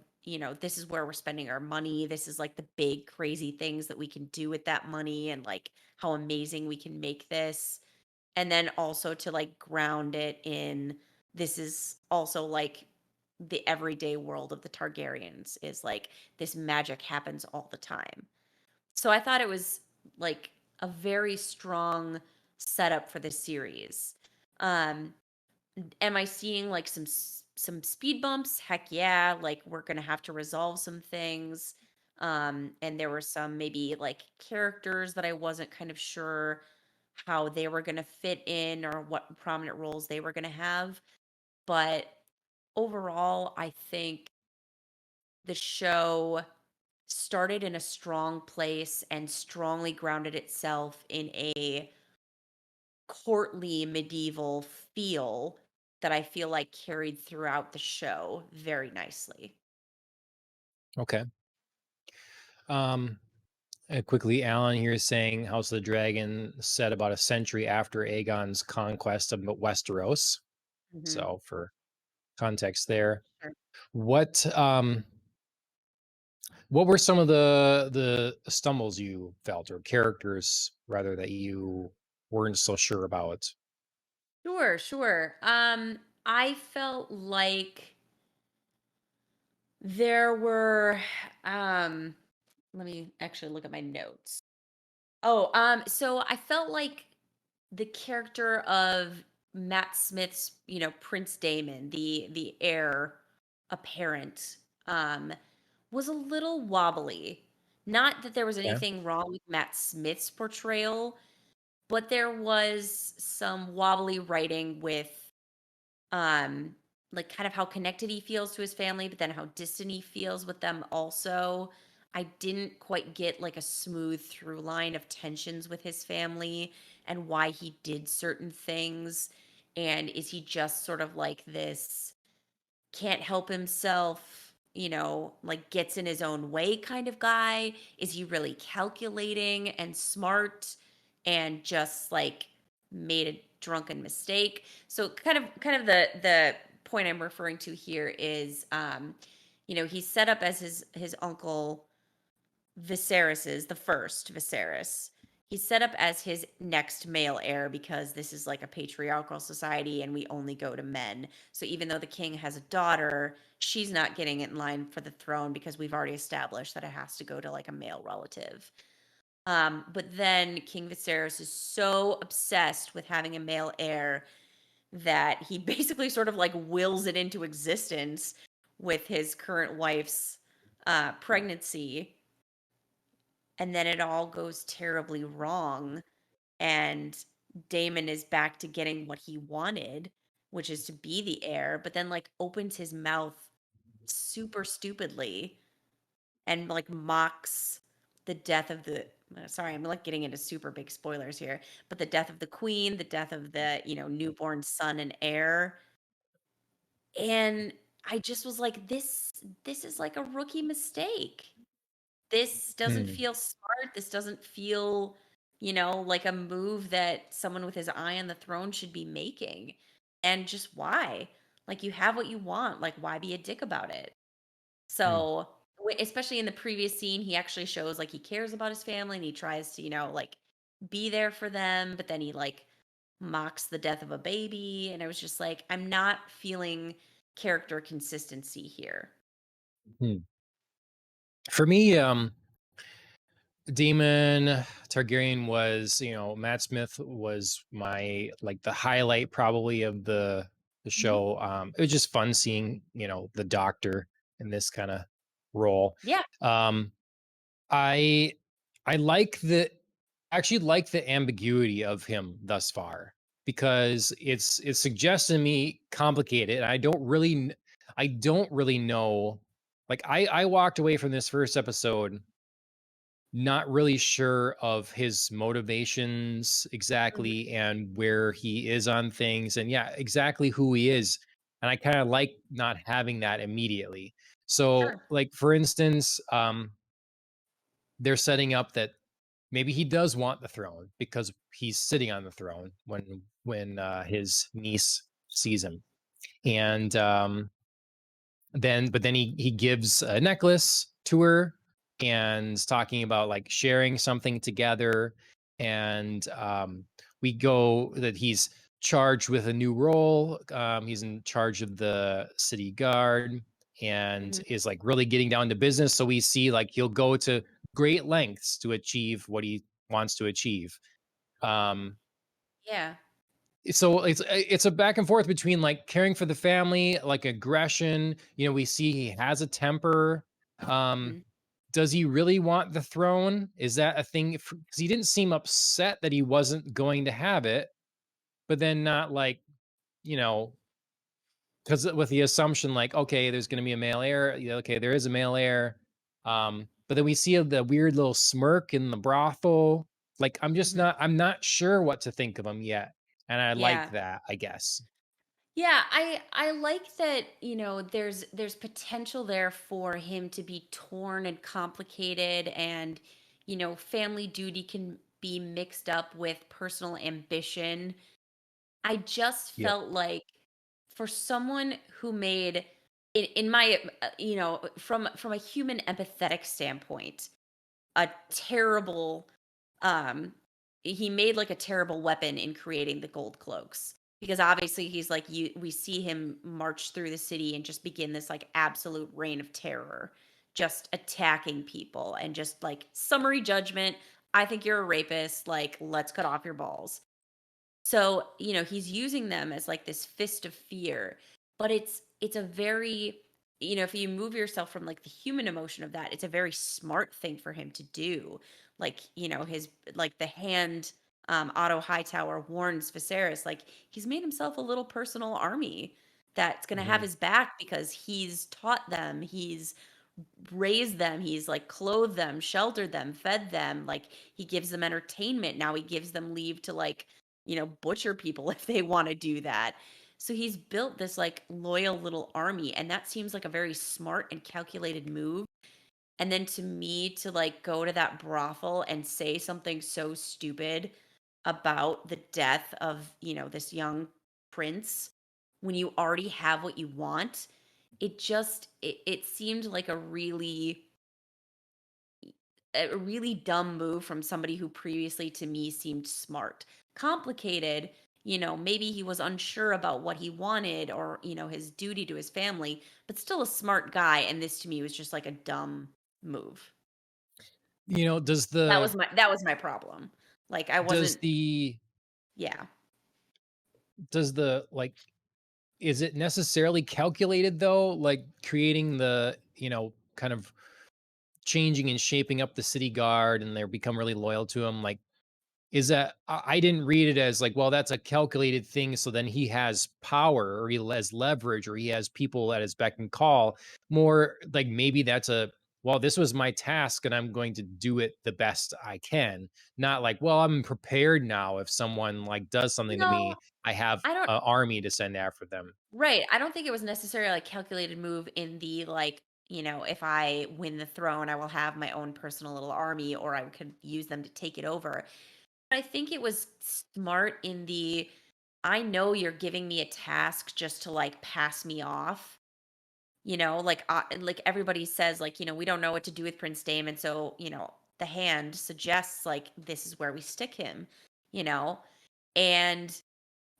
Speaker 2: this is where we're spending our money. This is like the big crazy things that we can do with that money and like how amazing we can make this. And then also to like ground it in, this is also like the everyday world of the Targaryens, is like this magic happens all the time. So I thought it was like a very strong setup for this series. Um am I seeing like some speed bumps? Heck yeah, like we're going to have to resolve some things. And there were some maybe like characters that I wasn't kind of sure how they were going to fit in or what prominent roles they were going to have. But overall, I think the show started in a strong place and strongly grounded itself in a courtly medieval feel that I feel like carried throughout the show very nicely.
Speaker 1: Okay. Um, quickly, Alan here is saying House of the Dragon set about a century after Aegon's conquest of Westeros.
Speaker 2: Mhm.
Speaker 1: So, for context there,
Speaker 2: Sure.
Speaker 1: what what were some of the stumbles you felt, or characters rather, that you weren't so sure about?
Speaker 2: Sure, sure. I felt like there were um let me actually look at my notes. So I felt like the character of Matt Smith's, Prince Damon, the heir apparent, was a little wobbly. Not that there was
Speaker 1: Yeah.
Speaker 2: anything wrong with Matt Smith's portrayal, but there was some wobbly writing with um like kind of how connected he feels to his family, but then how distant he feels with them also. I didn't quite get like a smooth through line of tensions with his family and why he did certain things. And is he just sort of like this can't help himself, like gets in his own way kind of guy? Is he really calculating and smart and just like made a drunken mistake? So kind of the point I'm referring to here is he's set up as his uncle Viserys is the first Viserys. He's set up as his next male heir because this is like a patriarchal society and we only go to men. So even though the king has a daughter, she's not getting in line for the throne because we've already established that it has to go to like a male relative. But then King Viserys is so obsessed with having a male heir that he basically sort of like wills it into existence with his current wife's pregnancy, and then it all goes terribly wrong, and Damon is back to getting what he wanted, which is to be the heir, but then like opens his mouth super stupidly and like mocks the death of the sorry, I'm like getting into super big spoilers here, but the death of the queen, the death of the, newborn son and heir. And I just was like, this is like a rookie mistake. This doesn't
Speaker 1: Hmm.
Speaker 2: feel smart. This doesn't feel, like a move that someone with his eye on the throne should be making. And just why? Like, you have what you want. Like, why be a dick about it?
Speaker 1: Hmm.
Speaker 2: So, especially in the previous scene, he actually shows like he cares about his family and he tries to, like be there for them, but then he like mocks the death of a baby. And I was just like, I'm not feeling character consistency here.
Speaker 1: Hmm. For me, Demon Targaryen was, Matt Smith was my like the highlight probably of the
Speaker 2: Mhm.
Speaker 1: show. It was just fun seeing, the doctor in this kind of role.
Speaker 2: Yeah.
Speaker 1: Um, I I like the actually like the ambiguity of him thus far because it suggests to me complicated. And I don't really know. Like I walked away from this first episode not really sure of his motivations
Speaker 2: Mhm.
Speaker 1: exactly and where he is on things and yeah, exactly who he is. And I kind of like not having that immediately. So,
Speaker 2: Sure.
Speaker 1: like for instance, they're setting up that maybe he does want the throne because he's sitting on the throne when his niece sees him. And but then he gives a necklace to her and is talking about like sharing something together. And we go that he's charged with a new role. He's in charge of the city guard and
Speaker 2: Mhm.
Speaker 1: is like really getting down to business. So we see like he'll go to great lengths to achieve what he wants to achieve. um
Speaker 2: Yeah.
Speaker 1: so it's a back and forth between like caring for the family, like aggression. We see he has a temper. um
Speaker 2: Mhm.
Speaker 1: does he really want the throne? Is that a thing? Because he didn't seem upset that he wasn't going to have it, but then not like, you know because with the assumption like, okay, there's going to be a male heir. Yeah, okay, there is a male heir. But then we see the weird little smirk in the brothel. Like
Speaker 2: Mhm.
Speaker 1: I'm not sure what to think of him yet, and I like
Speaker 2: Yeah.
Speaker 1: that, I guess.
Speaker 2: Yeah, I like that, there's potential there for him to be torn and complicated, and family duty can be mixed up with personal ambition. I just
Speaker 1: Yep.
Speaker 2: felt like for someone who made in my from a human empathetic standpoint, a terrible um he made like a terrible weapon in creating the gold cloaks, because obviously he's like, you we see him march through the city and just begin this like absolute reign of terror, just attacking people and just like summary judgment. I think you're a rapist, like let's cut off your balls. So, he's using them as like this fist of fear, but it's a very, if you move yourself from like the human emotion of that, it's a very smart thing for him to do. Like, his like the hand Otto Hightower warns Viserys, like he's made himself a little personal army that's going to have
Speaker 1: Mhm.
Speaker 2: his back because he's taught them, he's raised them, he's like clothed them, sheltered them, fed them, like he gives them entertainment. Now he gives them leave to like, butcher people if they want to do that. So he's built this like loyal little army, and that seems like a very smart and calculated move. And then to me to like go to that brothel and say something so stupid about the death of, this young prince when you already have what you want, it seemed like a really dumb move from somebody who previously to me seemed smart. Complicated, maybe he was unsure about what he wanted or, his duty to his family, but still a smart guy, and this to me was just like a dumb move.
Speaker 1: You know,
Speaker 2: That was my problem. Like, I
Speaker 1: does
Speaker 2: wasn't.
Speaker 1: the
Speaker 2: Yeah.
Speaker 1: does the like is it necessarily calculated though? Like creating the, kind of changing and shaping up the city guard and they become really loyal to him. Like, is that I didn't read it as like, well, that's a calculated thing. So then he has power or he has leverage or he has people at his beck and call. More like maybe that's well, this was my task and I'm going to do it the best I can. Not like, well, I'm prepared now. If someone like does something to
Speaker 2: No,
Speaker 1: me, I have
Speaker 2: I don't.
Speaker 1: an army to send after them.
Speaker 2: Right. I don't think it was necessarily a calculated move in the like, if I win the throne, I will have my own personal little army or I could use them to take it over. I think it was smart in the I know you're giving me a task just to like pass me off. Like everybody says, like, we don't know what to do with Prince Damon. So, the hand suggests like this is where we stick him, you know? And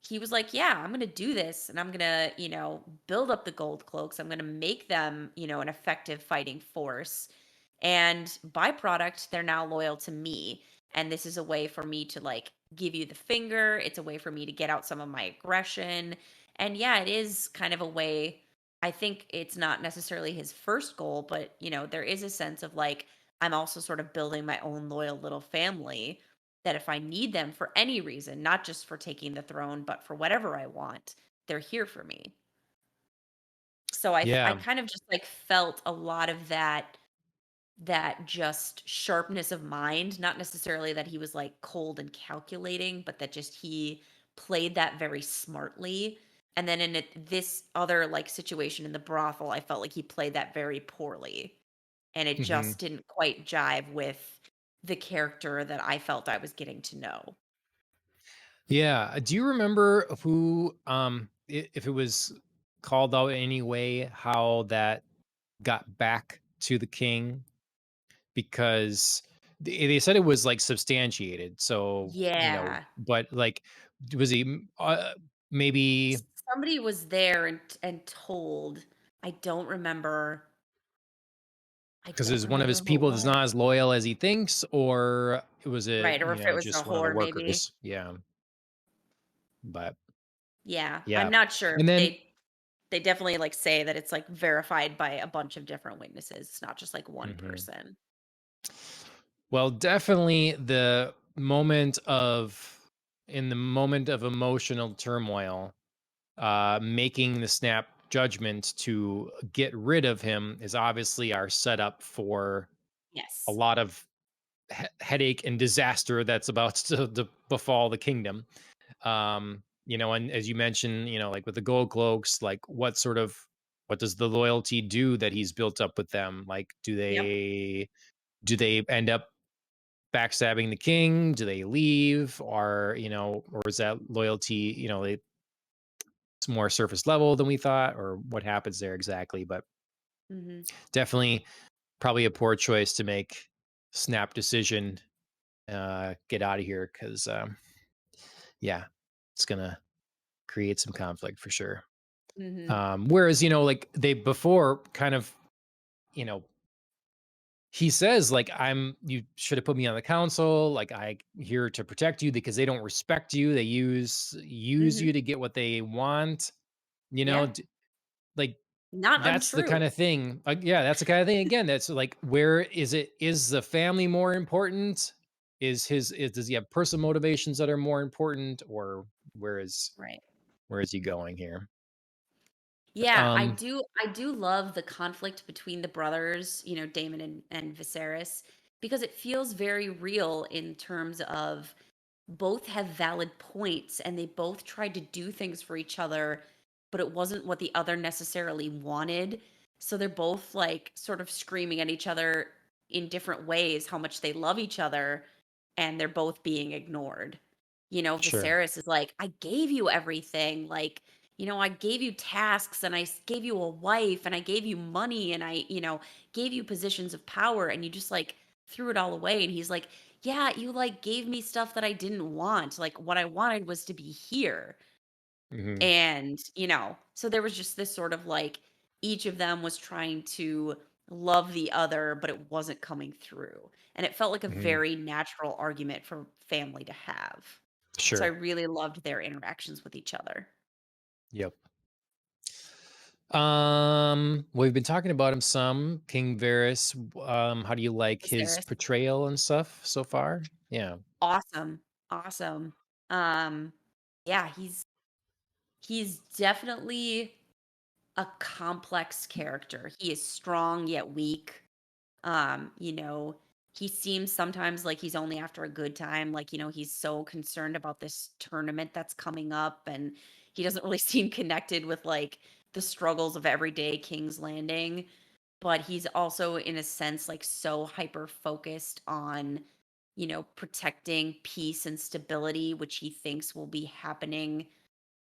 Speaker 2: he was like, "Yeah, I'm going to do this and I'm going to, build up the gold cloaks. I'm going to make them, an effective fighting force. And byproduct, they're now loyal to me. And this is a way for me to like give you the finger. It's a way for me to get out some of my aggression. And yeah, it is kind of a way. I think it's not necessarily his first goal, but, there is a sense of like, I'm also sort of building my own loyal little family that if I need them for any reason, not just for taking the throne, but for whatever I want, they're here for me. So I
Speaker 1: Yeah.
Speaker 2: kind of just like felt a lot of that just sharpness of mind, not necessarily that he was like cold and calculating, but that just he played that very smartly. And then in this other like situation in the brothel, I felt like he played that very poorly. And it
Speaker 1: hmm
Speaker 2: just didn't quite jive with the character that I felt I was getting to know.
Speaker 1: Yeah. Do you remember who, if it was called out in any way, how that got back to the king? Because they said it was like substantiated. So,
Speaker 2: Yeah.
Speaker 1: but like, was he maybe
Speaker 2: Somebody was there and told. I don't remember. I
Speaker 1: because
Speaker 2: don't
Speaker 1: it's one of
Speaker 2: remember
Speaker 1: his
Speaker 2: who it
Speaker 1: people that's
Speaker 2: was.
Speaker 1: not as loyal as he thinks, or was it,
Speaker 2: Right, or if it was a
Speaker 1: just one of the
Speaker 2: whore, maybe.
Speaker 1: workers? Yeah. But
Speaker 2: Yeah, I'm
Speaker 1: yeah.
Speaker 2: not sure,
Speaker 1: And
Speaker 2: but
Speaker 1: then,
Speaker 2: they definitely like say that it's like verified by a bunch of different witnesses. It's not just like one
Speaker 1: mhm.
Speaker 2: person.
Speaker 1: Well, definitely in the moment of emotional turmoil, making the snap judgment to get rid of him is obviously our setup for a
Speaker 2: Yes.
Speaker 1: lot of headache and disaster that's about to befall the kingdom. And as you mentioned, like with the gold cloaks, like what does the loyalty do that he's built up with them? Like,
Speaker 2: Yep.
Speaker 1: do they end up backstabbing the king? Do they leave? Or is that loyalty, it's more surface level than we thought, or what happens there exactly? But
Speaker 2: Mhm.
Speaker 1: definitely probably a poor choice to make snap decision, get out of here because yeah, it's gonna create some conflict for sure.
Speaker 2: Mhm.
Speaker 1: Whereas, like they before kind of, you know, he says, like, you should have put me on the council, like I here to protect you because they don't respect you. They use
Speaker 2: Mhm.
Speaker 1: you to get what they want, you know,
Speaker 2: Yeah.
Speaker 1: d- like
Speaker 2: Not
Speaker 1: that's the kind
Speaker 2: untrue.
Speaker 1: of thing. Yeah, that's the kind of thing again. That's like, where is the family more important? Does he have personal motivations that are more important, or where is
Speaker 2: Right.
Speaker 1: where is he going here?
Speaker 2: Yeah, I
Speaker 1: Um,
Speaker 2: do I do love the conflict between the brothers, Damon and Viserys, because it feels very real in terms of both have valid points and they both tried to do things for each other, but it wasn't what the other necessarily wanted. So they're both like sort of screaming at each other in different ways how much they love each other, and they're both being ignored.
Speaker 1: Sure.
Speaker 2: Viserys is like, I gave you everything. Like, I gave you tasks and gave you a wife and I gave you money and I gave you positions of power and you just like threw it all away. And he's like, yeah, you like gave me stuff that I didn't want. Like what I wanted was to be here.
Speaker 1: Hmm.
Speaker 2: And so there was just this sort of like each of them was trying to love the other, but it wasn't coming through. And it felt like a
Speaker 1: Hmm.
Speaker 2: very natural argument for family to have. So I
Speaker 1: Sure.
Speaker 2: really loved their interactions with each other.
Speaker 1: Yep. We've been talking about him some. King Varys. How do you like his
Speaker 2: Viserys,
Speaker 1: portrayal and stuff so far? Yeah.
Speaker 2: awesome, awesome. Um, yeah, he's definitely a complex character. He is strong yet weak. Um, you know, he seems sometimes like he's only after a good time. Like, he's so concerned about this tournament that's coming up, and he doesn't really seem connected with like the struggles of everyday King's Landing. But he's also, in a sense, like so hyper focused on, protecting peace and stability, which he thinks will be happening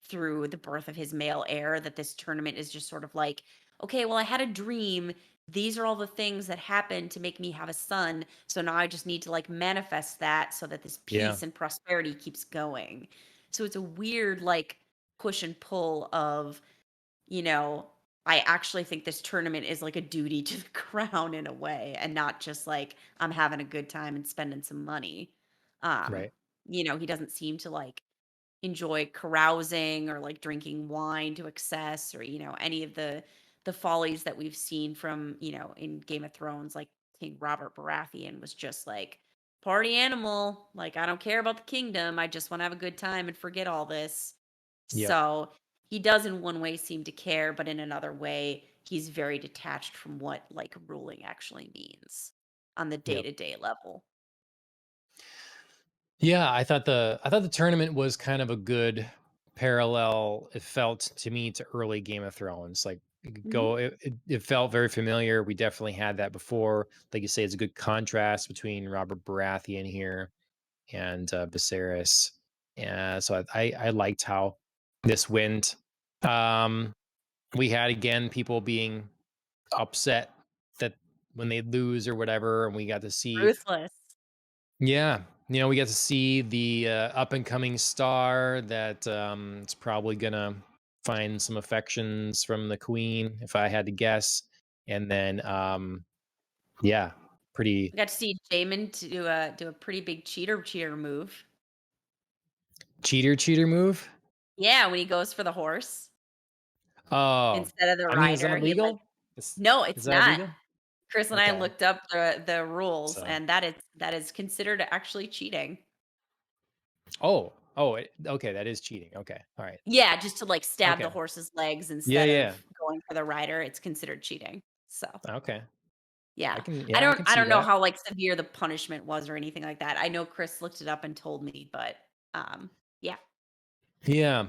Speaker 2: through the birth of his male heir, that this tournament is just sort of like, okay, well, I had a dream. These are all the things that happened to make me have a son. So now I just need to like manifest that so that this
Speaker 1: Yeah.
Speaker 2: peace and prosperity keeps going. So it's a weird like push and pull of, you know, I actually think this tournament is like a duty to the crown in a way and not just like I'm having a good time and spending some money. Um,
Speaker 1: Right.
Speaker 2: he doesn't seem to like enjoy carousing or like drinking wine to excess or any of the follies that we've seen from in Game of Thrones. Like King Robert Baratheon was just like party animal, like I don't care about the kingdom, I just want to have a good time and forget all this.
Speaker 1: Yep.
Speaker 2: So he does in one way seem to care, but in another way he's very detached from what like ruling actually means on the
Speaker 1: Yep.
Speaker 2: day-to-day level.
Speaker 1: Yeah, I thought the tournament was kind of a good parallel. It felt to me to early Game of Thrones. Like it could
Speaker 2: Mhm.
Speaker 1: go, it felt very familiar. We definitely had that before. Like you say, it's a good contrast between Robert Baratheon here and Viserys. And so I liked how this went. Um, we had again people being upset that when they lose or whatever, and we got to see,
Speaker 2: Ruthless.
Speaker 1: yeah, we got to see the up and coming star that is probably gonna find some affections from the queen, if I had to guess. And then, yeah, pretty
Speaker 2: I got to see Jamin to do a pretty big cheater move.
Speaker 1: cheater move.
Speaker 2: Yeah, when he goes for the horse
Speaker 1: Oh,
Speaker 2: instead of the
Speaker 1: I mean, is that
Speaker 2: rider, he like,
Speaker 1: illegal?
Speaker 2: no,
Speaker 1: Is
Speaker 2: it's
Speaker 1: that
Speaker 2: not.
Speaker 1: illegal?
Speaker 2: Chris and I
Speaker 1: Okay,
Speaker 2: looked up the rules,
Speaker 1: so
Speaker 2: and that is considered actually cheating.
Speaker 1: okay, that is cheating. Okay, all right,
Speaker 2: Yeah, just to like stab the
Speaker 1: okay,
Speaker 2: horse's legs
Speaker 1: yeah,
Speaker 2: instead
Speaker 1: yeah,
Speaker 2: of going for the rider, it's considered cheating. So
Speaker 1: okay.
Speaker 2: yeah,
Speaker 1: Yeah, I can
Speaker 2: I
Speaker 1: see
Speaker 2: don't know
Speaker 1: that.
Speaker 2: how like severe the punishment was or anything like that. I know Chris looked it up and told me, but yeah,
Speaker 1: Yeah.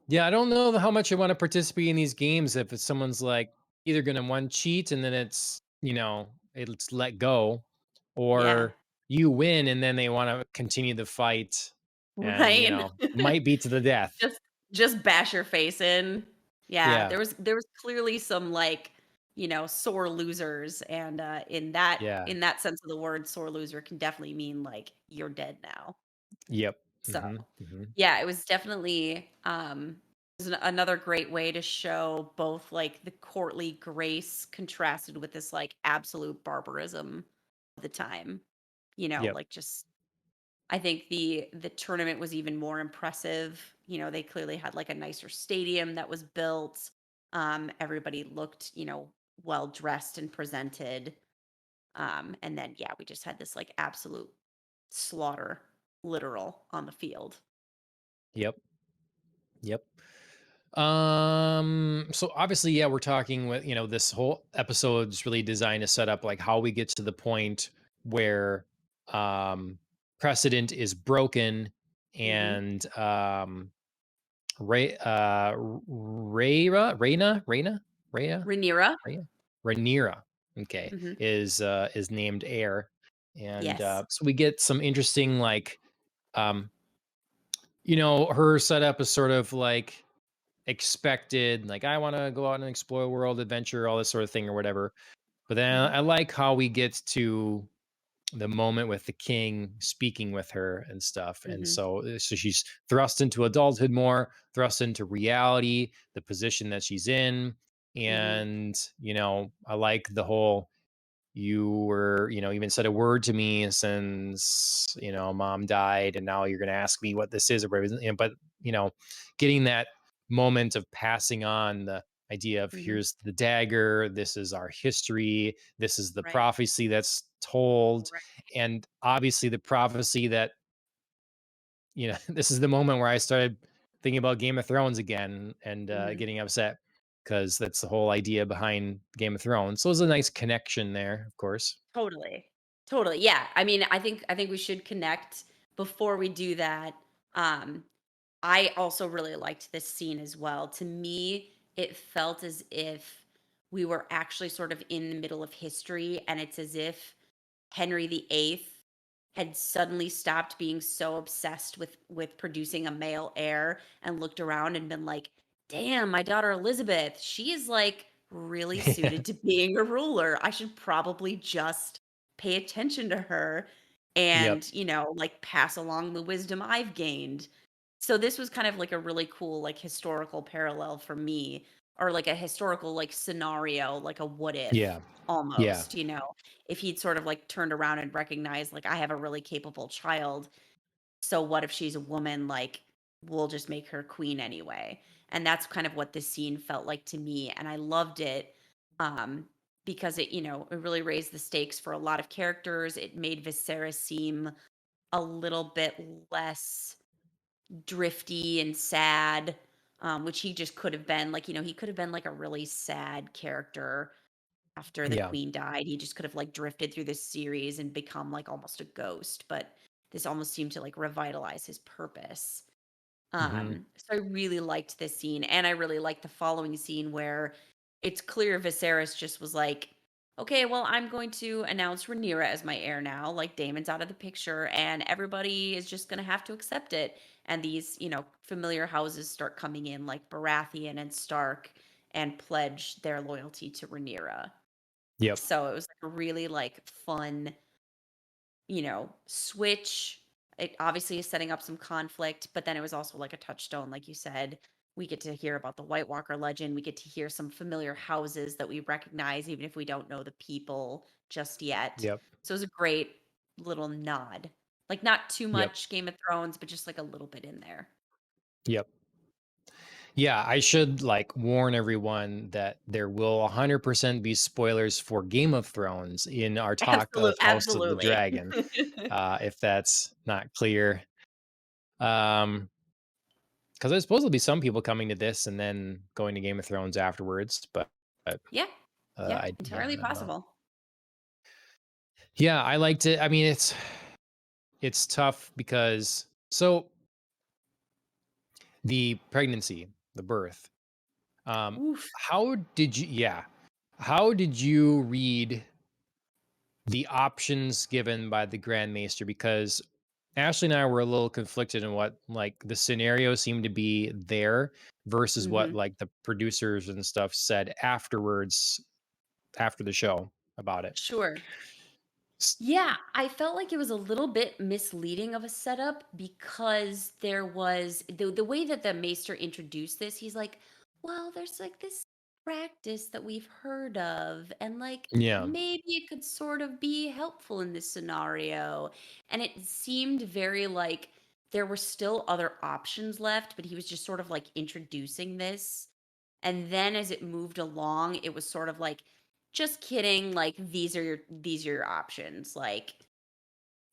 Speaker 1: Yeah, I don't know how much I want to participate in these games if it's someone's like either going to one cheat and then it's let go,
Speaker 2: yeah,
Speaker 1: or you win and then they want to continue the fight and,
Speaker 2: right.
Speaker 1: might be to the death.
Speaker 2: Just just bash your face in. Yeah,
Speaker 1: Yeah.
Speaker 2: there was clearly some, like, sore losers, and, in that
Speaker 1: Yeah.
Speaker 2: in that sense of the word, sore loser can definitely mean, like, you're dead now.
Speaker 1: Yep.
Speaker 2: So,
Speaker 1: Mhm. Mhm.
Speaker 2: yeah, it was definitely, it was another great way to show both, like, the courtly grace contrasted with this, like, absolute barbarism of the time.
Speaker 1: Yep.
Speaker 2: Like, just I think the tournament was even more impressive. They clearly had like a nicer stadium that was built. Everybody looked, well dressed and presented. And then yeah, we just had this like absolute slaughter, literal, on the field.
Speaker 1: Yep. Yep. So obviously, yeah, we're talking with, this whole episode's really designed to set up like how we get to the point where um precedent is broken
Speaker 2: Mhm.
Speaker 1: and Ray Rayra Rayna Rayna Raya
Speaker 2: Rhaenyra.
Speaker 1: Raya Rhaenyra, okay,
Speaker 2: Mhm.
Speaker 1: is named heir, and
Speaker 2: Yes.
Speaker 1: so we get some interesting like um her setup is sort of like expected, like I want to go out and explore world adventure, all this sort of thing or whatever. But then
Speaker 2: Mhm.
Speaker 1: I like how we get to the moment with the king speaking with her and stuff. And
Speaker 2: Mhm.
Speaker 1: so she's thrust into adulthood more, thrust into reality, the position that she's in.
Speaker 2: Mhm.
Speaker 1: And, I like the whole you were, even said a word to me since, mom died, and now you're going to ask me what this is or whatever. But, you know, getting that moment of passing on the idea of
Speaker 2: Mhm.
Speaker 1: here's the dagger, this is our history, this is the
Speaker 2: Right.
Speaker 1: prophecy that's told.
Speaker 2: Right.
Speaker 1: And obviously the prophecy that, this is the moment where I started thinking about Game of Thrones again and
Speaker 2: Mhm.
Speaker 1: getting upset because that's the whole idea behind Game of Thrones. So there's a nice connection there, of course.
Speaker 2: Totally. Totally. Yeah. I mean, I think we should connect before we do that. Um, I also really liked this scene as well. To me, it felt as if we were actually sort of in the middle of history, and it's as if Henry VIII had suddenly stopped being so obsessed with producing a male heir and looked around and been like, "Damn, my daughter Elizabeth, she is like really
Speaker 1: Yeah.
Speaker 2: suited to being a ruler. I should probably just pay attention to her
Speaker 1: Yep.
Speaker 2: and, like pass along the wisdom I've gained." So this was kind of like a really cool like historical parallel for me, or like a historical like scenario, like a what if
Speaker 1: Yeah. Yeah.
Speaker 2: almost, if he'd sort of like turned around and recognized like I have a really capable child, so what if she's a woman, like we'll just make her queen anyway. And that's kind of what this scene felt like to me, and I loved it. um because it really raised the stakes for a lot of characters. It made Viserys seem a little bit less drifty and sad, which he just could have been. Like, he could have been like a really sad character after the
Speaker 1: Yeah.
Speaker 2: queen died. He just could have like drifted through this series and become like almost a ghost. But this almost seemed to like revitalize his purpose.
Speaker 1: Mhm.
Speaker 2: So I really liked this scene, and I really liked the following scene where it's clear Viserys just was like, "Okay, well, I'm going to announce Rhaenyra as my heir now. Like Damon's out of the picture, and everybody is just going to have to accept it." And these, familiar houses start coming in, like Baratheon and Stark, and pledge their loyalty to Rhaenyra.
Speaker 1: Yep.
Speaker 2: So it was like a really like fun, switch. It obviously is setting up some conflict, but then it was also like a touchstone, like you said. We get to hear about the White Walker legend. We get to hear some familiar houses that we recognize, even if we don't know the people just yet.
Speaker 1: Yep.
Speaker 2: So it was a great little nod. Like, not too
Speaker 1: Yep.
Speaker 2: much Game of Thrones, but just like a little bit in there.
Speaker 1: Yep. Yeah, I should like warn everyone that there will 100% be spoilers for Game of Thrones in our talk of House of the
Speaker 2: Absolutely.
Speaker 1: Dragon, if that's not clear. Um, because there's supposed to be some people coming to this and then going to Game of Thrones afterwards, but
Speaker 2: Yeah. Yeah.
Speaker 1: yeah,
Speaker 2: Entirely
Speaker 1: I don't know.
Speaker 2: possible.
Speaker 1: Yeah, I liked it. I mean, it's tough because so the pregnancy, the birth.
Speaker 2: Oof.
Speaker 1: How did you read the options given by the Grand Maester? Because Ashley and I were a little conflicted in what like the scenario seemed to be there versus what
Speaker 2: Hmm.
Speaker 1: like the producers and stuff said afterwards after the show about it.
Speaker 2: Sure.
Speaker 1: S-
Speaker 2: Yeah, I felt like it was a little bit misleading of a setup because there was the way that the maester introduced this. He's like, "Well, there's like this practice that we've heard of, and like
Speaker 1: Yeah.
Speaker 2: maybe it could sort of be helpful in this scenario." And it seemed very like there were still other options left, but he was just sort of like introducing this. And then as it moved along, it was sort of like, just kidding, like these are your options. Like,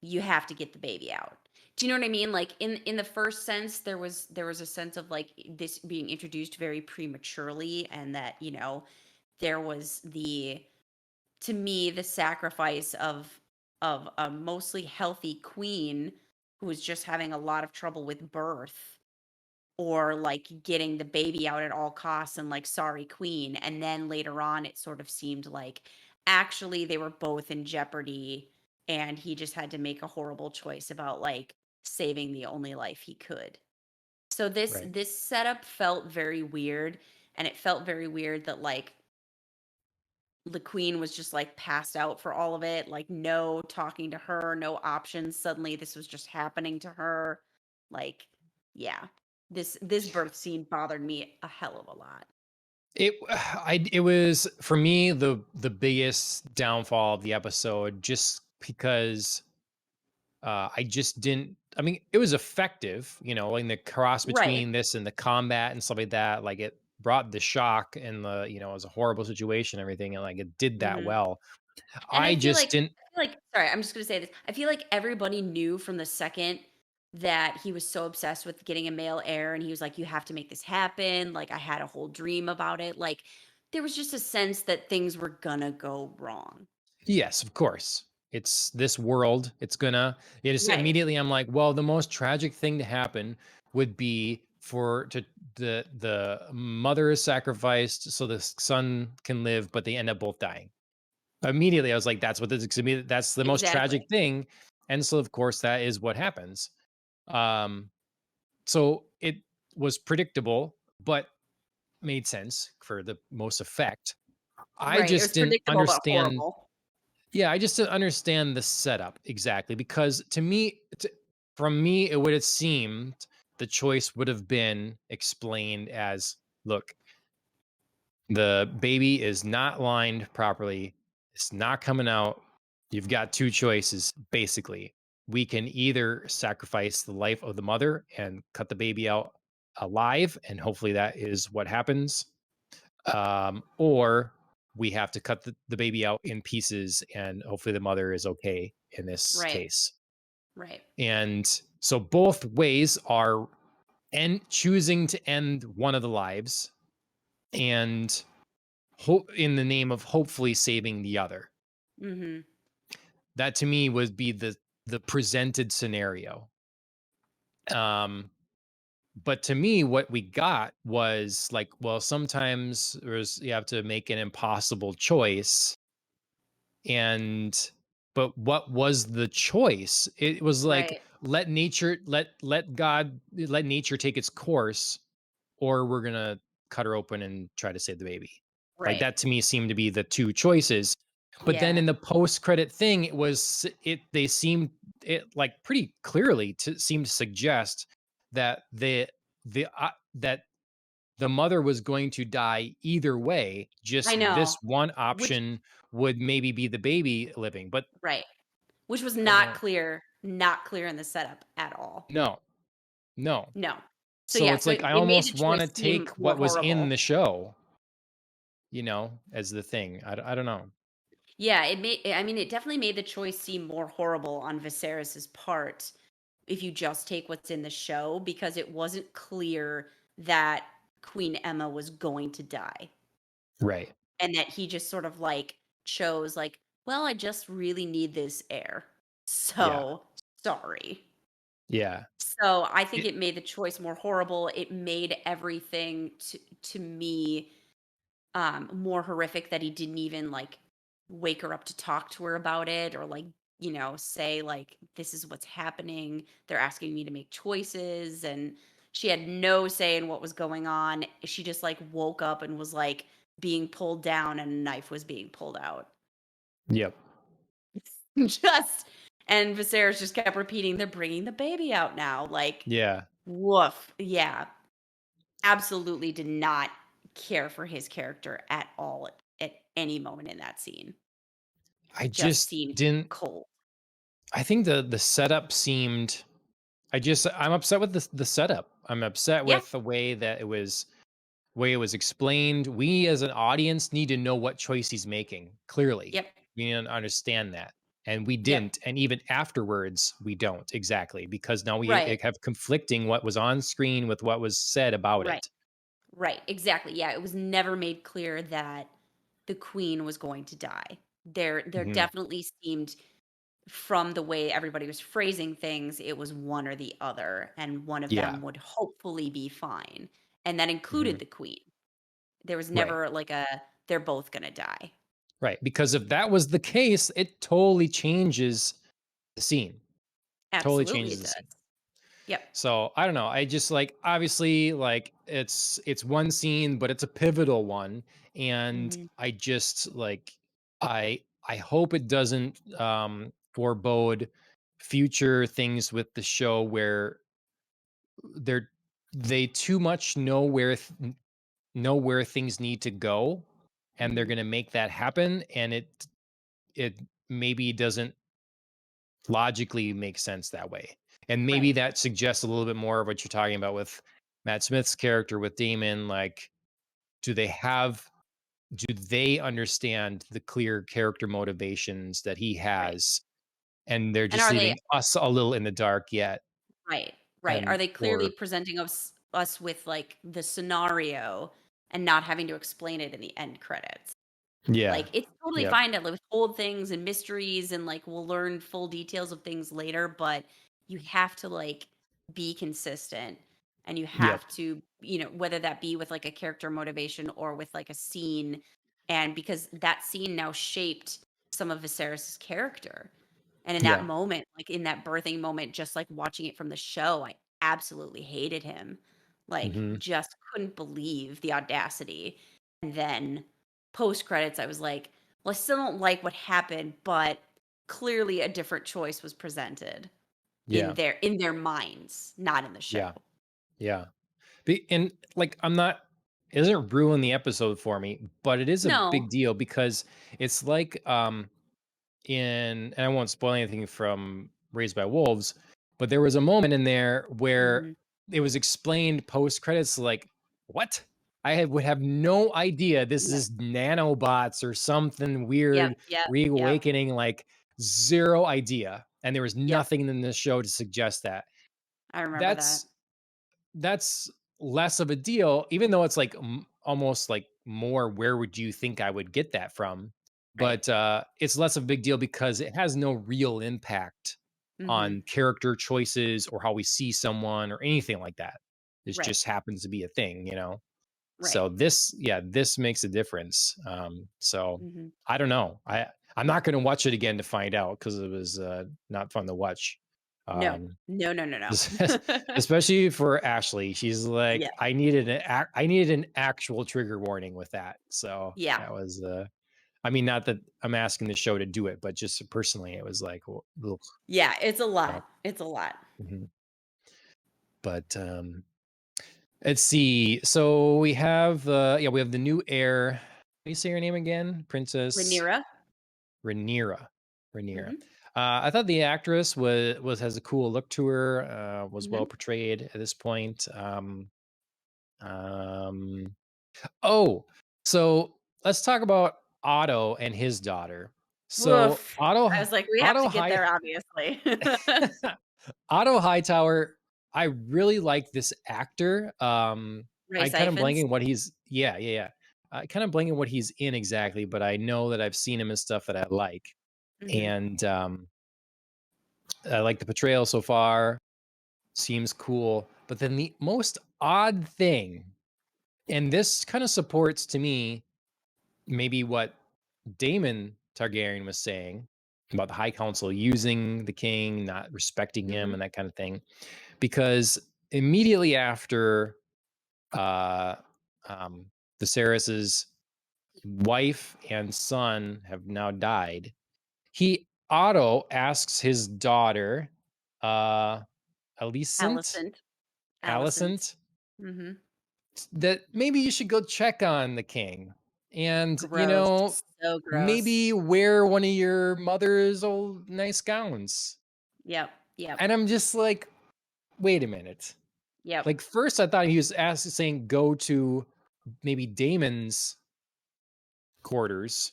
Speaker 2: you have to get the baby out. Do you know what I mean? Like, in the first sense, there was a sense of like this being introduced very prematurely, and that, there was the to me the sacrifice of a mostly healthy queen who was just having a lot of trouble with birth or like getting the baby out at all costs and like sorry queen, and then later on it sort of seemed like actually they were both in jeopardy and he just had to make a horrible choice about like saving the only life he could. So
Speaker 1: Right.
Speaker 2: this setup felt very weird, and it felt very weird that like the queen was just like passed out for all of it, like no talking to her, no options. Suddenly this was just happening to her. Like, yeah. This birth scene bothered me a hell of a lot.
Speaker 1: It was for me the biggest downfall of the episode, just because I just didn't. I mean, it was effective, like the cross
Speaker 2: Right.
Speaker 1: between this and the combat and stuff like that. Like it brought the shock and it was a horrible situation, and everything, and like it did that
Speaker 2: Mhm.
Speaker 1: well.
Speaker 2: And
Speaker 1: I just didn't.
Speaker 2: I feel like sorry, I'm just gonna say this. I feel like everybody knew from the second that he was so obsessed with getting a male heir, and he was like, "You have to make this happen." Like, I had a whole dream about it. Like, there was just a sense that things were gonna go wrong.
Speaker 1: Yes, of course. It's this world. It's gonna. It is
Speaker 2: Right.
Speaker 1: immediately. I'm like, well, the most tragic thing to happen would be for to the mother is sacrificed so the son can live, but they end up both dying. Immediately, I was like, that's what this is. That's the most tragic
Speaker 2: Exactly.
Speaker 1: thing, and so of course that is what happens. Um, so it was predictable, but made sense for the most effect. I
Speaker 2: Right. It
Speaker 1: just
Speaker 2: was
Speaker 1: didn't
Speaker 2: predictable but
Speaker 1: understand.
Speaker 2: horrible.
Speaker 1: Yeah, I just didn't understand the setup exactly, because to me, from me, it would have seemed the choice would have been explained as, look, the baby is not lined properly. It's not coming out. You've got two choices, basically. We can either sacrifice the life of the mother and cut the baby out alive, and hopefully that is what happens. Or we have to cut the baby out in pieces, and hopefully the mother is okay in this
Speaker 2: Right.
Speaker 1: case.
Speaker 2: Right.
Speaker 1: And so both ways are choosing to end one of the lives, and in the name of hopefully saving the other.
Speaker 2: Mhm.
Speaker 1: That to me would be the presented scenario. Um, but to me, what we got was like, well, sometimes you have to make an impossible choice, and but what was the choice? It was like,
Speaker 2: Right.
Speaker 1: let nature take its course, or we're gonna cut her open and try to save the baby. Like
Speaker 2: Right.
Speaker 1: that to me seemed to be the two choices. But then
Speaker 2: Yeah.
Speaker 1: in the post credit thing, they seemed, it like pretty clearly to seem to suggest that that the mother was going to die either way.
Speaker 2: I
Speaker 1: Just this
Speaker 2: know.
Speaker 1: one
Speaker 2: Which
Speaker 1: option would maybe be the baby living. But
Speaker 2: right. Which was
Speaker 1: I don't.
Speaker 2: not clear in the setup at all.
Speaker 1: No, no.
Speaker 2: No. So,
Speaker 1: So
Speaker 2: yeah,
Speaker 1: it's
Speaker 2: so
Speaker 1: like
Speaker 2: it
Speaker 1: I
Speaker 2: it made
Speaker 1: almost
Speaker 2: the
Speaker 1: want to
Speaker 2: choice seem
Speaker 1: take
Speaker 2: more
Speaker 1: what was in
Speaker 2: horrible.
Speaker 1: the show, as the thing. I don't know.
Speaker 2: Yeah, I mean, it definitely made the choice seem more horrible on Viserys's part if you just take what's in the show, because it wasn't clear that Queen Emma was going to die,
Speaker 1: Right.
Speaker 2: and that he just sort of, like, chose, like, "Well, I just really need this heir.
Speaker 1: Yeah.
Speaker 2: So, sorry."
Speaker 1: Yeah.
Speaker 2: So, I think
Speaker 1: It,
Speaker 2: it made the choice more horrible. It made everything to me more horrific that he didn't even like wake her up to talk to her about it, or like, say like, this is what's happening. They're asking me to make choices, and she had no say in what was going on. She just like woke up and was like being pulled down, and a knife was being pulled out.
Speaker 1: yep.
Speaker 2: just and Viserys just kept repeating, "They're bringing the baby out now." Like,
Speaker 1: Yeah.
Speaker 2: woof. Yeah, absolutely did not care for his character at all at any moment in that scene.
Speaker 1: I
Speaker 2: Just
Speaker 1: just
Speaker 2: seemed
Speaker 1: didn't.
Speaker 2: cold.
Speaker 1: I think the setup seemed. I'm upset with the setup. I'm upset
Speaker 2: Yeah,
Speaker 1: with the way it was explained. We as an audience need to know what choice he's making. Clearly,
Speaker 2: yep,
Speaker 1: we need to understand that, and we
Speaker 2: yep,
Speaker 1: didn't. And even afterwards, we don't exactly, because now we
Speaker 2: right,
Speaker 1: have conflicting what was on screen with what was said about
Speaker 2: right,
Speaker 1: it.
Speaker 2: right, exactly, yeah, it was never made clear that the queen was going to die. There
Speaker 1: Mhm.
Speaker 2: definitely seemed from the way everybody was phrasing things, it was one or the other, and one of
Speaker 1: Yeah.
Speaker 2: them would hopefully be fine, and that
Speaker 1: Mhm.
Speaker 2: included the queen. There was
Speaker 1: Right.
Speaker 2: never like a they're both gonna die.
Speaker 1: Right. Because if that was the case, it totally changes the scene. Totally
Speaker 2: Absolutely,
Speaker 1: changes
Speaker 2: it
Speaker 1: the
Speaker 2: does.
Speaker 1: scene.
Speaker 2: Yep.
Speaker 1: So I don't know. I just like obviously like it's one scene, but it's a pivotal one. And
Speaker 2: Mhm.
Speaker 1: I just like I hope it doesn't forebode future things with the show where they're they too much know where things need to go and they're
Speaker 2: Mhm.
Speaker 1: gonna make that happen and it maybe doesn't logically make sense that way. And maybe
Speaker 2: Right.
Speaker 1: that suggests a little bit more of what you're talking about with Matt Smith's character with Damon. Like, do they have, do they understand the clear character motivations that he
Speaker 2: Right.
Speaker 1: has? And they're
Speaker 2: And
Speaker 1: just
Speaker 2: are they
Speaker 1: leaving us a little in the dark yet.
Speaker 2: right, right. Are
Speaker 1: And,
Speaker 2: they clearly
Speaker 1: or,
Speaker 2: presenting us with, like, the scenario and not having to explain it in the end credits?
Speaker 1: yeah.
Speaker 2: Like, it's totally
Speaker 1: Yep.
Speaker 2: fine to withhold things and mysteries and, like, we'll learn full details of things later, but you have to, like, be consistent, and you
Speaker 1: Yep.
Speaker 2: have to, whether that be with, like, a character motivation or with, like, a scene, and because that scene now shaped some of Viserys' character, and in that
Speaker 1: Yeah.
Speaker 2: moment, like, in that birthing moment, just, like, watching it from the show, I absolutely hated him. Like,
Speaker 1: Hmm.
Speaker 2: just couldn't believe the audacity, and then post credits, I was like, "Well, I still don't like what happened, but clearly a different choice was presented
Speaker 1: Yeah.
Speaker 2: in their minds, not in the show."
Speaker 1: Yeah. Yeah. And like, I'm not, it doesn't ruin the episode for me, but it is a
Speaker 2: No.
Speaker 1: big deal because it's like, and I won't spoil anything from Raised by Wolves, but there was a moment in there where
Speaker 2: Mhm.
Speaker 1: it was explained post credits, like, what? Would have no idea this
Speaker 2: Yep.
Speaker 1: is nanobots or something
Speaker 2: Yep,
Speaker 1: weird
Speaker 2: yep, yep,
Speaker 1: reawakening, like zero idea. And there was
Speaker 2: yep.
Speaker 1: nothing in the show to suggest that.
Speaker 2: I remember that.
Speaker 1: That's that's less of a deal, even though it's like almost like more where would you think I would get that from?
Speaker 2: Right.
Speaker 1: But it's less of a big deal because it has no real impact
Speaker 2: Mhm.
Speaker 1: on character choices or how we see someone or anything like that. This
Speaker 2: Right,
Speaker 1: just happens to be a thing, you know?
Speaker 2: right.
Speaker 1: So this, yeah, this makes a difference. So
Speaker 2: Mhm.
Speaker 1: I don't know. I'm not going to watch it again to find out because it was not fun to watch.
Speaker 2: No.
Speaker 1: Um,
Speaker 2: No, no, no, no.
Speaker 1: Especially for Ashley. She's
Speaker 2: Yeah,
Speaker 1: like, I needed an actual trigger warning with that. So
Speaker 2: yeah.
Speaker 1: that was I mean, not that I'm asking the show to do it, but just personally, it was like, ugh,
Speaker 2: Yeah, it's a
Speaker 1: so,
Speaker 2: lot. It's a lot.
Speaker 1: mhm. But let's see. So we have yeah, we have the new heir. How do you say her name again? Princess
Speaker 2: Rhaenyra?
Speaker 1: Rhaenyra. Rhaenyra.
Speaker 2: Mhm,
Speaker 1: I thought the actress was has a cool look to her. Was well
Speaker 2: mhm.
Speaker 1: portrayed at this point. Um, oh, so let's talk about Otto and his daughter. So
Speaker 2: Woof. I was like, "We have
Speaker 1: Otto
Speaker 2: to get
Speaker 1: High
Speaker 2: there, obviously."
Speaker 1: Otto Hightower. I really like this actor.
Speaker 2: Ray
Speaker 1: I kind of
Speaker 2: Siphons?
Speaker 1: blanking what he's. Yeah, yeah, yeah. I kind of blanking what he's in exactly, but I know that I've seen him in stuff that I like,
Speaker 2: Mhm,
Speaker 1: and I like the portrayal so far. Seems cool. But then the most odd thing, and this kind of supports to me maybe what Damon Targaryen was saying about the High Council using the king, not respecting him,
Speaker 2: mhm.
Speaker 1: and that kind of thing. Because immediately after uh, um, Viserys's wife and son have now died, he Otto asks his daughter, uh, Alicent,
Speaker 2: Alicent. Alicent.
Speaker 1: Alicent,
Speaker 2: Mhm.
Speaker 1: that maybe you should go check on the king and,
Speaker 2: Gross. So gross.
Speaker 1: maybe wear one of your mother's old nice gowns.
Speaker 2: Yep, yep,
Speaker 1: And I'm just like, wait a minute.
Speaker 2: yep,
Speaker 1: Like, first I thought he was saying go to maybe Damon's quarters,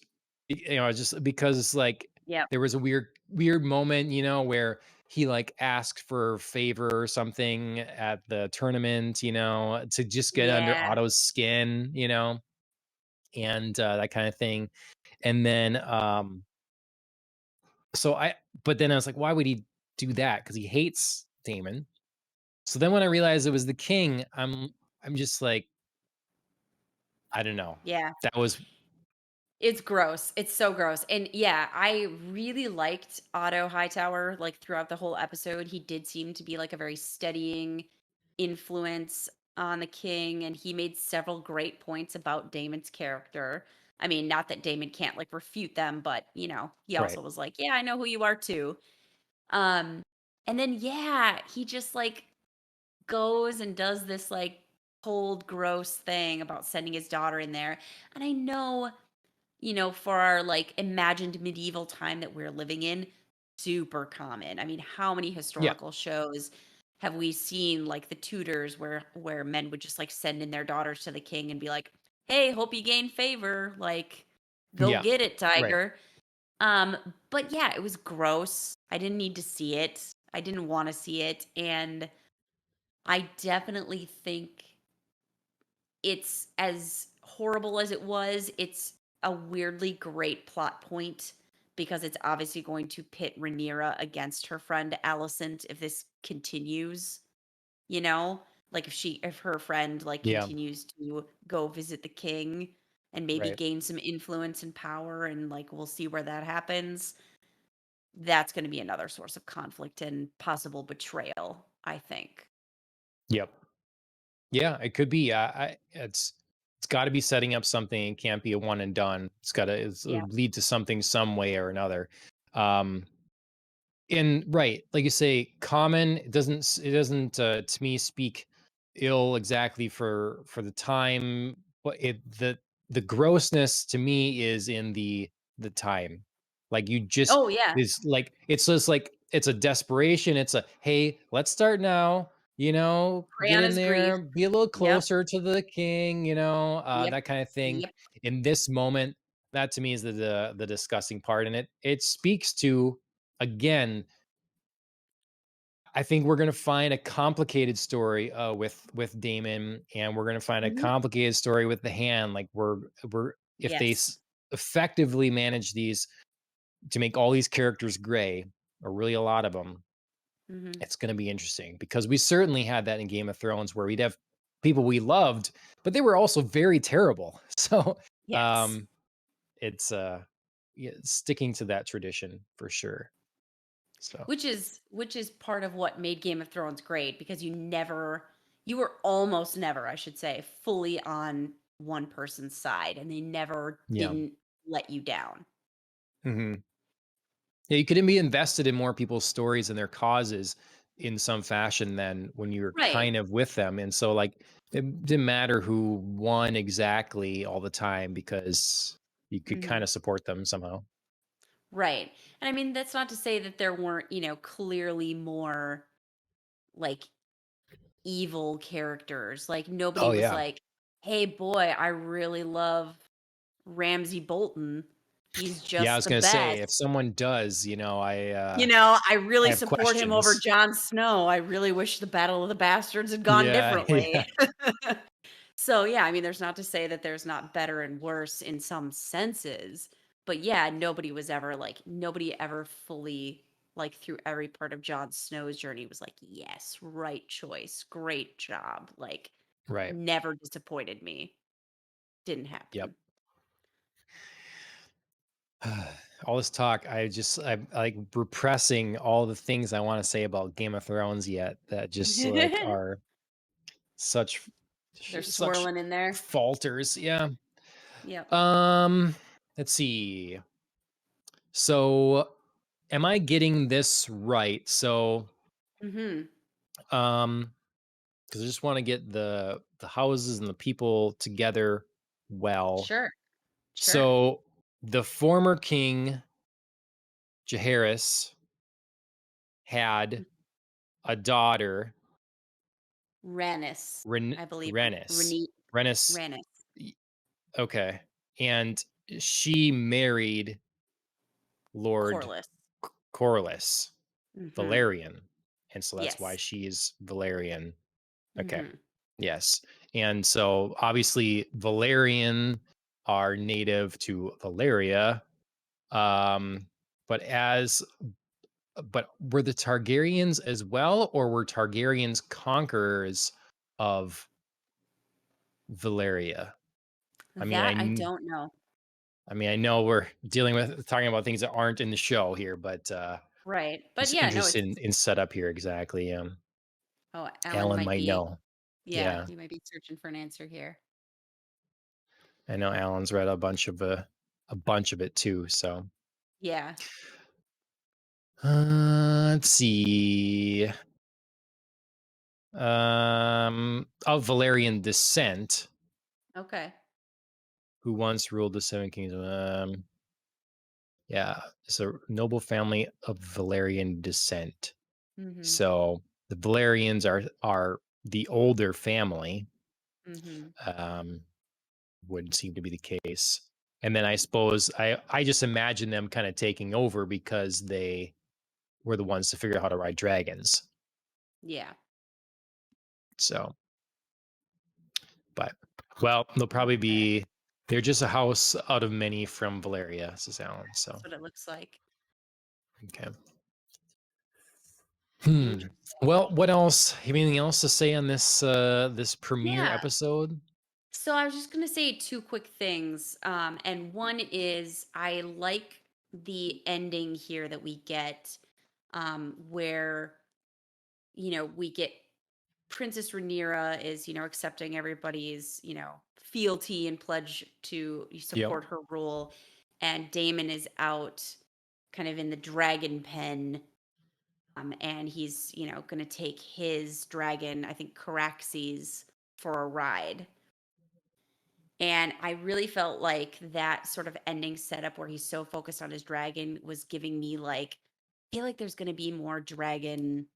Speaker 1: just because it's like
Speaker 2: yep.
Speaker 1: there was a weird moment, where he like asked for a favor or something at the tournament, to just get under
Speaker 2: Yeah.
Speaker 1: Otto's skin, and that kind of thing. And then So but then I was like, why would he do that? Because he hates Damon. So then when I realized it was the king, I'm just like, I don't know.
Speaker 2: Yeah.
Speaker 1: That was
Speaker 2: It's gross. It's so gross. And yeah, I really liked Otto Hightower like throughout the whole episode. He did seem to be like a very steadying influence on the king, and he made several great points about Damon's character. I mean, not that Damon can't like refute them, but he
Speaker 1: right.
Speaker 2: also was like, "Yeah, I know who you are too." Um and then yeah, he just like goes and does this like cold gross thing about sending his daughter in there. And I know for our like imagined medieval time that we're living in, super common. I mean, how many
Speaker 1: Yeah.
Speaker 2: historical shows have we seen like the Tudors where men would just like send in their daughters to the king and be like, "Hey, hope you gain favor. Like, go
Speaker 1: Yeah.
Speaker 2: get it,
Speaker 1: Right.
Speaker 2: tiger." But yeah, it was gross. I didn't need to see it. I didn't want to see it, and I definitely think it's as horrible as it was, it's a weirdly great plot point because it's obviously going to pit Rhaenyra against her friend Alicent if this continues, you know? Like if her friend like
Speaker 1: Yeah.
Speaker 2: continues to go visit the king and maybe
Speaker 1: Right.
Speaker 2: gain some influence and power, and like we'll see where that happens. That's going to be another source of conflict and possible betrayal, I think.
Speaker 1: Yep. Yeah, it could be. It's got to be setting up something. It can't be a one and done.
Speaker 2: Yeah.
Speaker 1: Lead to something some way or another. Um, and right, like you say, common. It doesn't to me speak ill exactly for the time, but the grossness to me is in the time. Like you just
Speaker 2: Oh yeah.
Speaker 1: is like it's just like it's a desperation. It's a hey, let's start now.
Speaker 2: Prey
Speaker 1: Get
Speaker 2: on
Speaker 1: in
Speaker 2: his grief.
Speaker 1: there, be a little
Speaker 2: Yep.
Speaker 1: closer to the king.
Speaker 2: Yep.
Speaker 1: That kind of thing.
Speaker 2: Yep.
Speaker 1: In this moment, that to me is the disgusting part, and it speaks to again I think we're gonna find a complicated story with Damon, and we're gonna find a
Speaker 2: Mhm.
Speaker 1: complicated story with the hand. Like we're if they
Speaker 2: Yes.
Speaker 1: effectively manage these to make all these characters gray, or really a lot of them,
Speaker 2: Mhm.
Speaker 1: it's gonna be interesting because we certainly had that in Game of Thrones where we'd have people we loved, but they were also very terrible. So
Speaker 2: Yes.
Speaker 1: um, it's yeah, sticking to that tradition for sure. So
Speaker 2: Which is part of what made Game of Thrones great because you were almost never, I should say, fully on one person's side, and they never
Speaker 1: yeah.
Speaker 2: didn't let you down.
Speaker 1: Mhm. Yeah, you couldn't be invested in more people's stories and their causes in some fashion than when you're
Speaker 2: Right.
Speaker 1: kind of with them. And so, like, it didn't matter who won exactly all the time because you could kind
Speaker 2: Mhm.
Speaker 1: of support them somehow.
Speaker 2: Right. And I mean, that's not to say that there weren't, clearly more like evil characters. Like nobody
Speaker 1: Oh
Speaker 2: was
Speaker 1: yeah,
Speaker 2: like, "Hey boy, I really love Ramsay Bolton. He's
Speaker 1: yeah. I
Speaker 2: just
Speaker 1: was
Speaker 2: the
Speaker 1: gonna say if
Speaker 2: best."
Speaker 1: someone does,
Speaker 2: I
Speaker 1: I
Speaker 2: really
Speaker 1: have
Speaker 2: support him over
Speaker 1: questions.
Speaker 2: Jon Snow. I really wish the Battle of the Bastards had gone
Speaker 1: Yeah,
Speaker 2: differently.
Speaker 1: yeah,
Speaker 2: So, yeah, I mean, there's not to say that there's not better and worse in some senses, but yeah, nobody ever fully, like, through every part of Jon Snow's journey was like, "Yes, right choice, great job." Like,
Speaker 1: right.
Speaker 2: never disappointed me. Didn't
Speaker 1: Yep.
Speaker 2: happen.
Speaker 1: All this talk, I'm like repressing all the things I want to say about Game of Thrones yet that just like are such
Speaker 2: They're
Speaker 1: such
Speaker 2: swirling in there.
Speaker 1: falters, yeah.
Speaker 2: Yep.
Speaker 1: Um, let's see. So, am I getting this right? So,
Speaker 2: Mhm.
Speaker 1: um, because I just want to get the houses and the people together well.
Speaker 2: Sure. Sure.
Speaker 1: So, the former king Jaehaerys had a daughter,
Speaker 2: Rhaenys, I believe.
Speaker 1: Rhaenys.
Speaker 2: Rene
Speaker 1: Rhaenys.
Speaker 2: Rhaenys.
Speaker 1: y- Okay, and she married Lord
Speaker 2: Corliss.
Speaker 1: Corlys.
Speaker 2: Mhm.
Speaker 1: Valerian, and so that's why
Speaker 2: Yes.
Speaker 1: she's Valerian. Okay.
Speaker 2: Mhm.
Speaker 1: Yes. And so obviously Valerian are native to Valeria. Um but were the Targaryens as well, or were Targaryens conquerors of Valyria? I mean,
Speaker 2: That I don't know.
Speaker 1: I know we're talking about things that aren't in the show here, but
Speaker 2: Right.
Speaker 1: I'm
Speaker 2: But
Speaker 1: just
Speaker 2: yeah, no,
Speaker 1: interested
Speaker 2: it's
Speaker 1: in setup here exactly.
Speaker 2: oh, Alan
Speaker 1: Alan
Speaker 2: might
Speaker 1: might
Speaker 2: be,
Speaker 1: know.
Speaker 2: yeah,
Speaker 1: Yeah,
Speaker 2: he might be searching for an answer here.
Speaker 1: I know Alan's read a bunch of it too. So
Speaker 2: Yeah.
Speaker 1: let's see. Of Valerian descent,
Speaker 2: Okay.
Speaker 1: who once ruled the Seven Kingdoms. Yeah, it's a noble family of Valerian descent.
Speaker 2: Mhm.
Speaker 1: So the Valerians are the older family.
Speaker 2: Mhm.
Speaker 1: Um, would seem to be the case. And then I suppose I just imagine them kind of taking over because they were the ones to figure out how to ride dragons.
Speaker 2: Yeah.
Speaker 1: So, but well, they'll probably
Speaker 2: Okay.
Speaker 1: be they're just a house out of many from Valeria, says Alan.
Speaker 2: That's
Speaker 1: So
Speaker 2: what it looks like.
Speaker 1: okay.
Speaker 2: Interesting.
Speaker 1: Well, what else? Anything else to say on this premiere
Speaker 2: Yeah.
Speaker 1: episode?
Speaker 2: So I was just going to say two quick things. And one is I like the ending here that we get, where, we get Princess Rhaenyra is, accepting everybody's, fealty and pledge to
Speaker 1: Yep.
Speaker 2: support her rule. And Damon is out kind of in the dragon pen. And he's, going to take his dragon, I think Caraxes, for a ride. And I really felt like that sort of ending setup where he's so focused on his dragon was giving me like, I feel like there's going to be more dragon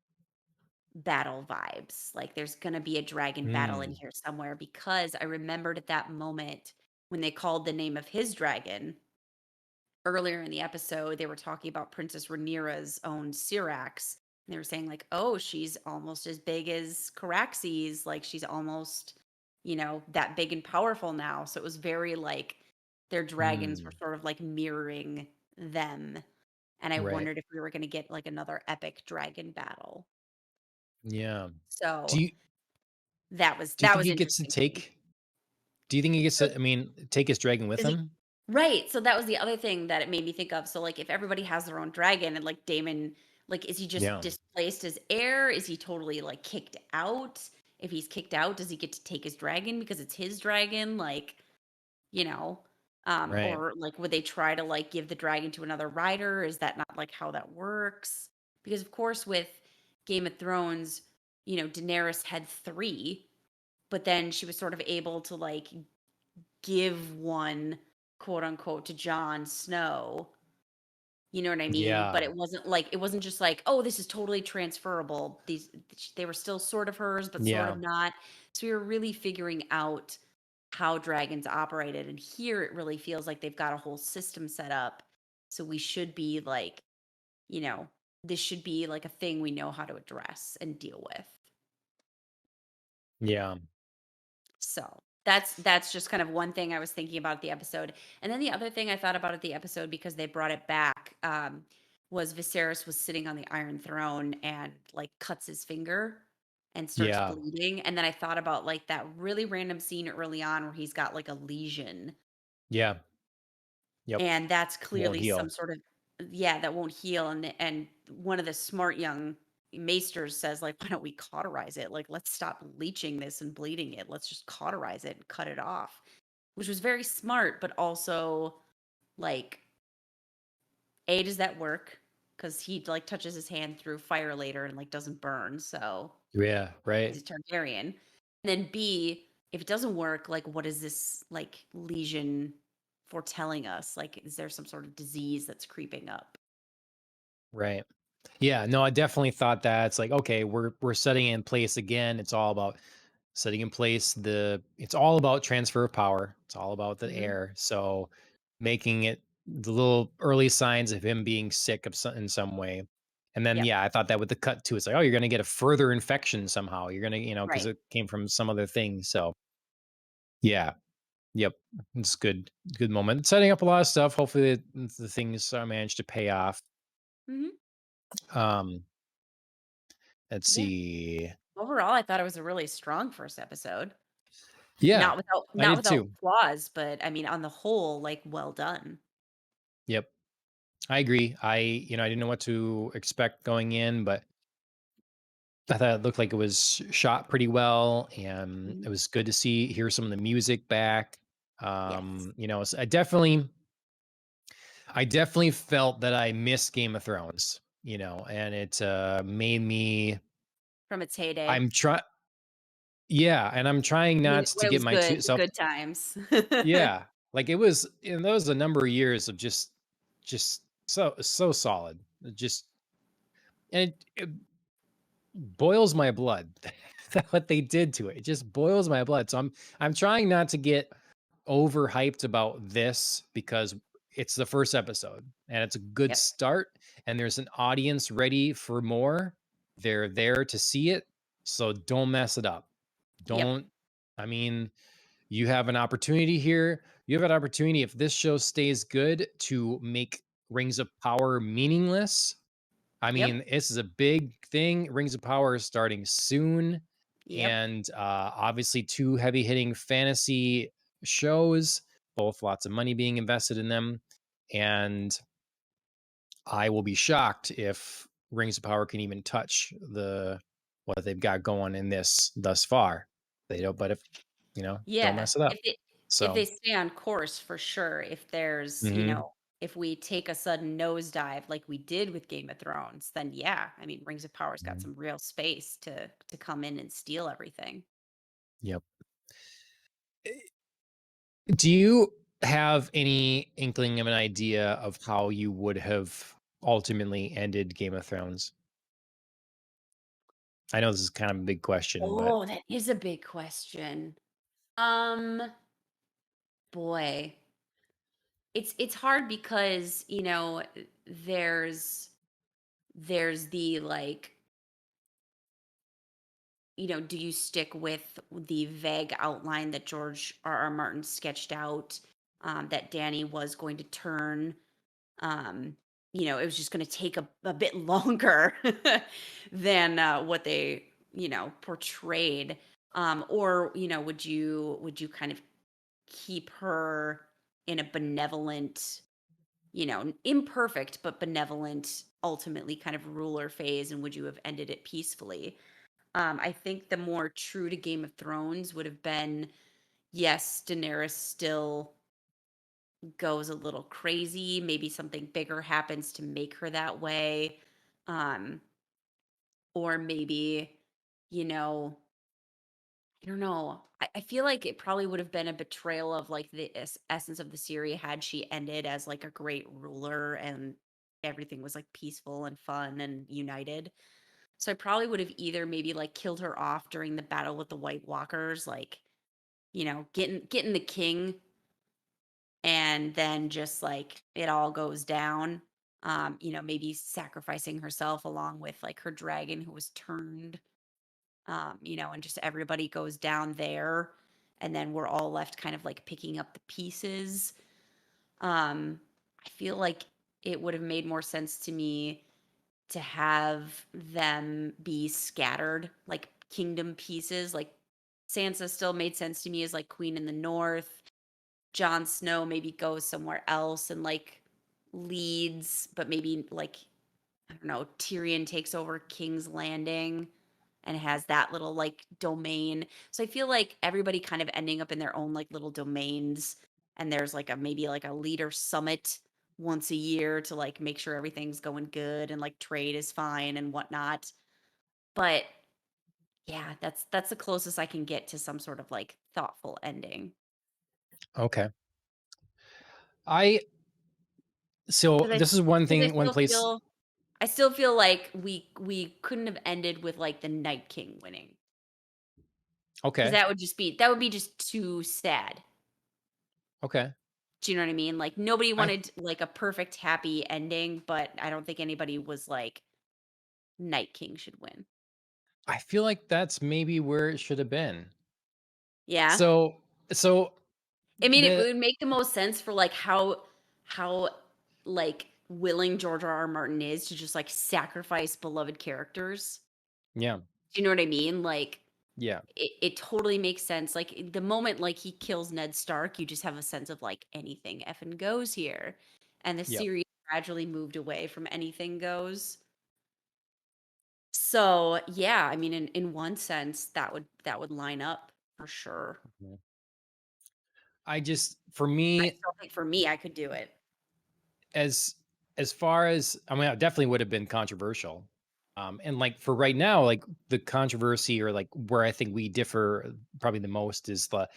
Speaker 2: battle vibes. Like there's going to be a dragon battle in
Speaker 1: Hmm.
Speaker 2: here somewhere because I remembered at that moment when they called the name of his dragon earlier in the episode, they were talking about Princess Rhaenyra's own Syrax. And they were saying like, "Oh, she's almost as big as Caraxes. Like she's almost, that big and powerful now." So it was very like their dragons were
Speaker 1: Hmm.
Speaker 2: sort of like mirroring them. And I
Speaker 1: Right.
Speaker 2: wondered if we were going to get like another epic dragon battle.
Speaker 1: Yeah. Do
Speaker 2: So
Speaker 1: you
Speaker 2: that was
Speaker 1: do you
Speaker 2: that
Speaker 1: think
Speaker 2: was
Speaker 1: he gets to
Speaker 2: interesting to me.
Speaker 1: take? Do you think he gets
Speaker 2: So
Speaker 1: to? I mean, take his dragon with
Speaker 2: is he
Speaker 1: him?
Speaker 2: right, so that was the other thing that it made me think of. So, like, if everybody has their own dragon and, like, Damon, like, is he just
Speaker 1: Yeah.
Speaker 2: displaced as heir? Is he totally, like, kicked out? If he's kicked out, does he get to take his dragon because it's his dragon? Like, you know?
Speaker 1: Right.
Speaker 2: Or, like, would they try to, like, give the dragon to another rider? Is that not, like, how that works? Because, of course, with Game of Thrones, Daenerys had 3, but then she was sort of able to, like, give one, quote unquote, to Jon Snow. You know what I mean?
Speaker 1: Yeah.
Speaker 2: But it wasn't just like, "Oh, this is totally transferable." They were still sort of hers, but sort of
Speaker 1: Yeah.
Speaker 2: not. So we were really figuring out how dragons operated, and here it really feels like they've got a whole system set up. So we should be like, you know, this should be like a thing we know how to address and deal with.
Speaker 1: Yeah.
Speaker 2: So, that's just kind of one thing I was thinking about the episode. And then the other thing I thought about at the episode because they brought it back, was Viserys was sitting on the Iron Throne and, like, cuts his finger and starts
Speaker 1: Yeah.
Speaker 2: bleeding, and then I thought about, like, that really random scene early on where he's got, like, a lesion,
Speaker 1: Yeah. Yep.
Speaker 2: and that's
Speaker 1: Won't
Speaker 2: clearly some
Speaker 1: heal.
Speaker 2: sort of, yeah, that won't heal, and one of the smart young maesters says, like, "Why don't we cauterize it? Like, let's stop leeching this and bleeding it. Let's just cauterize it and cut it off." Which was very smart, but also, like, A, does that work? Because he, like, touches his hand through fire later and, like, doesn't burn, so
Speaker 1: Yeah. Right.
Speaker 2: he's a Targaryen. And then B, if it doesn't work, like, what is this, like, lesion foretelling us? Like, is there some sort of disease that's creeping up?
Speaker 1: Right. Yeah, no, I definitely thought that. It's like, okay, we're setting it in place again. It's all about setting in place it's all about transfer of power. It's all about the
Speaker 2: Mhm.
Speaker 1: heir. So making it the little early signs of him being sick in some way. And then
Speaker 2: Yep.
Speaker 1: yeah, I thought that with the cut too. It's like, oh, you're gonna get a further infection somehow. You're gonna, because
Speaker 2: Right.
Speaker 1: it came from some other thing. So yeah. Yep. It's good moment. Setting up a lot of stuff. Hopefully the things manage to pay off.
Speaker 2: Mhm.
Speaker 1: Um, let's
Speaker 2: Yeah.
Speaker 1: see.
Speaker 2: Overall, I thought it was a really strong first episode.
Speaker 1: Yeah,
Speaker 2: Not without
Speaker 1: I
Speaker 2: not
Speaker 1: did
Speaker 2: without
Speaker 1: too.
Speaker 2: flaws, but I mean, on the whole, like, well done.
Speaker 1: Yep. I agree. I didn't know what to expect going in, but I thought it looked like it was shot pretty well, and
Speaker 2: Mhm.
Speaker 1: it was good to hear some of the music back.
Speaker 2: Yes.
Speaker 1: I definitely felt that I missed Game of Thrones, and it made me.
Speaker 2: From its heyday.
Speaker 1: I'm trying, yeah, and I'm trying not to
Speaker 2: When it
Speaker 1: get
Speaker 2: was
Speaker 1: my two
Speaker 2: good, the
Speaker 1: self.
Speaker 2: good times.
Speaker 1: Yeah, like it was, and that was a number of years of just so solid. Just and it boils my blood that what they did to it. It just boils my blood. So I'm trying not to get overhyped about this because it's the first episode and it's a good
Speaker 2: Yep.
Speaker 1: start and there's an audience ready for more. They're there to see it. So don't mess it up.
Speaker 2: Yep.
Speaker 1: Don't I mean, you have an opportunity here. You have an opportunity if this show stays good to make Rings of Power meaningless. I
Speaker 2: Yep.
Speaker 1: mean, this is a big thing. Rings of Power is starting soon,
Speaker 2: Yep.
Speaker 1: and obviously, two heavy hitting fantasy shows, both lots of money being invested in them. And I will be shocked if Rings of Power can even touch what they've got going in this thus far. They don't, but if don't
Speaker 2: Yeah.
Speaker 1: mess it up.
Speaker 2: If they
Speaker 1: So,
Speaker 2: stay on course for sure, if there's,
Speaker 1: mhm,
Speaker 2: if we take a sudden nosedive like we did with Game of Thrones, then yeah, I mean, Rings of Power's got
Speaker 1: mhm,
Speaker 2: some real space to come in and steal everything.
Speaker 1: yep. Do you have any inkling of an idea of how you would have ultimately ended Game of Thrones? I know this is kind of a big question, but
Speaker 2: Oh, that is a big question. Um, boy. It's hard because, there's the, like, do you stick with the vague outline that George R. R. Martin sketched out, that Danny was going to turn, um, it was just gonna take a bit longer than, what they, portrayed, or, would you kind of keep her in a benevolent, imperfect but benevolent, ultimately kind of ruler phase, and would you have ended it peacefully? I think the more true to Game of Thrones would have been, yes, Daenerys still goes a little crazy. Maybe something bigger happens to make her that way. Um, or maybe, you know, I don't know. I feel like it probably would have been a betrayal of like the essence of the series had she ended as like a great ruler and everything was like peaceful and fun and united. So I probably would have either maybe like killed her off during the battle with the White Walkers, like, getting the king, and then just like it all goes down. Maybe sacrificing herself along with like her dragon who was turned, and just everybody goes down there, and then we're all left kind of like picking up the pieces. I feel like it would have made more sense to me to have them be scattered like kingdom pieces. Like Sansa still made sense to me as like queen in the north. Jon Snow maybe goes somewhere else and like leads, but maybe like, I don't know, Tyrion takes over King's Landing and has that little like domain. So I feel like everybody kind of ending up in their own like little domains, and there's like a maybe like a leader summit once a year to like make sure everything's going good and like trade is fine and whatnot. But yeah, that's the closest I can get to some sort of like thoughtful ending.
Speaker 1: okay. I so
Speaker 2: Because
Speaker 1: this is one
Speaker 2: I
Speaker 1: thing, one
Speaker 2: still
Speaker 1: place.
Speaker 2: feel I still feel like we couldn't have ended with like the Night King winning. Because
Speaker 1: Okay,
Speaker 2: that would be just too sad.
Speaker 1: okay.
Speaker 2: Do you know what I mean? Like, nobody
Speaker 1: I
Speaker 2: wanted, like, a perfect happy ending, but I don't think anybody was like, Night King should win.
Speaker 1: I feel like that's maybe where it should have been.
Speaker 2: Yeah?
Speaker 1: So
Speaker 2: I mean, it
Speaker 1: the
Speaker 2: would make the most sense for, like, how, like, willing George R. R. Martin is to just, like, sacrifice beloved characters.
Speaker 1: yeah,
Speaker 2: Do you know what I mean? Like,
Speaker 1: yeah,
Speaker 2: it totally makes sense. Like, the moment, like, he kills Ned Stark, you just have a sense of, like, anything effing goes here, and the
Speaker 1: yep.
Speaker 2: series gradually moved away from anything goes. So, yeah, I mean, in one sense, that would line up for sure.
Speaker 1: Mhm. I just, for
Speaker 2: I
Speaker 1: me,
Speaker 2: still think for me, I could do it.
Speaker 1: as as far as, I mean, it definitely would have been controversial. And like for right now, like the controversy or like where I think we differ probably the most is the,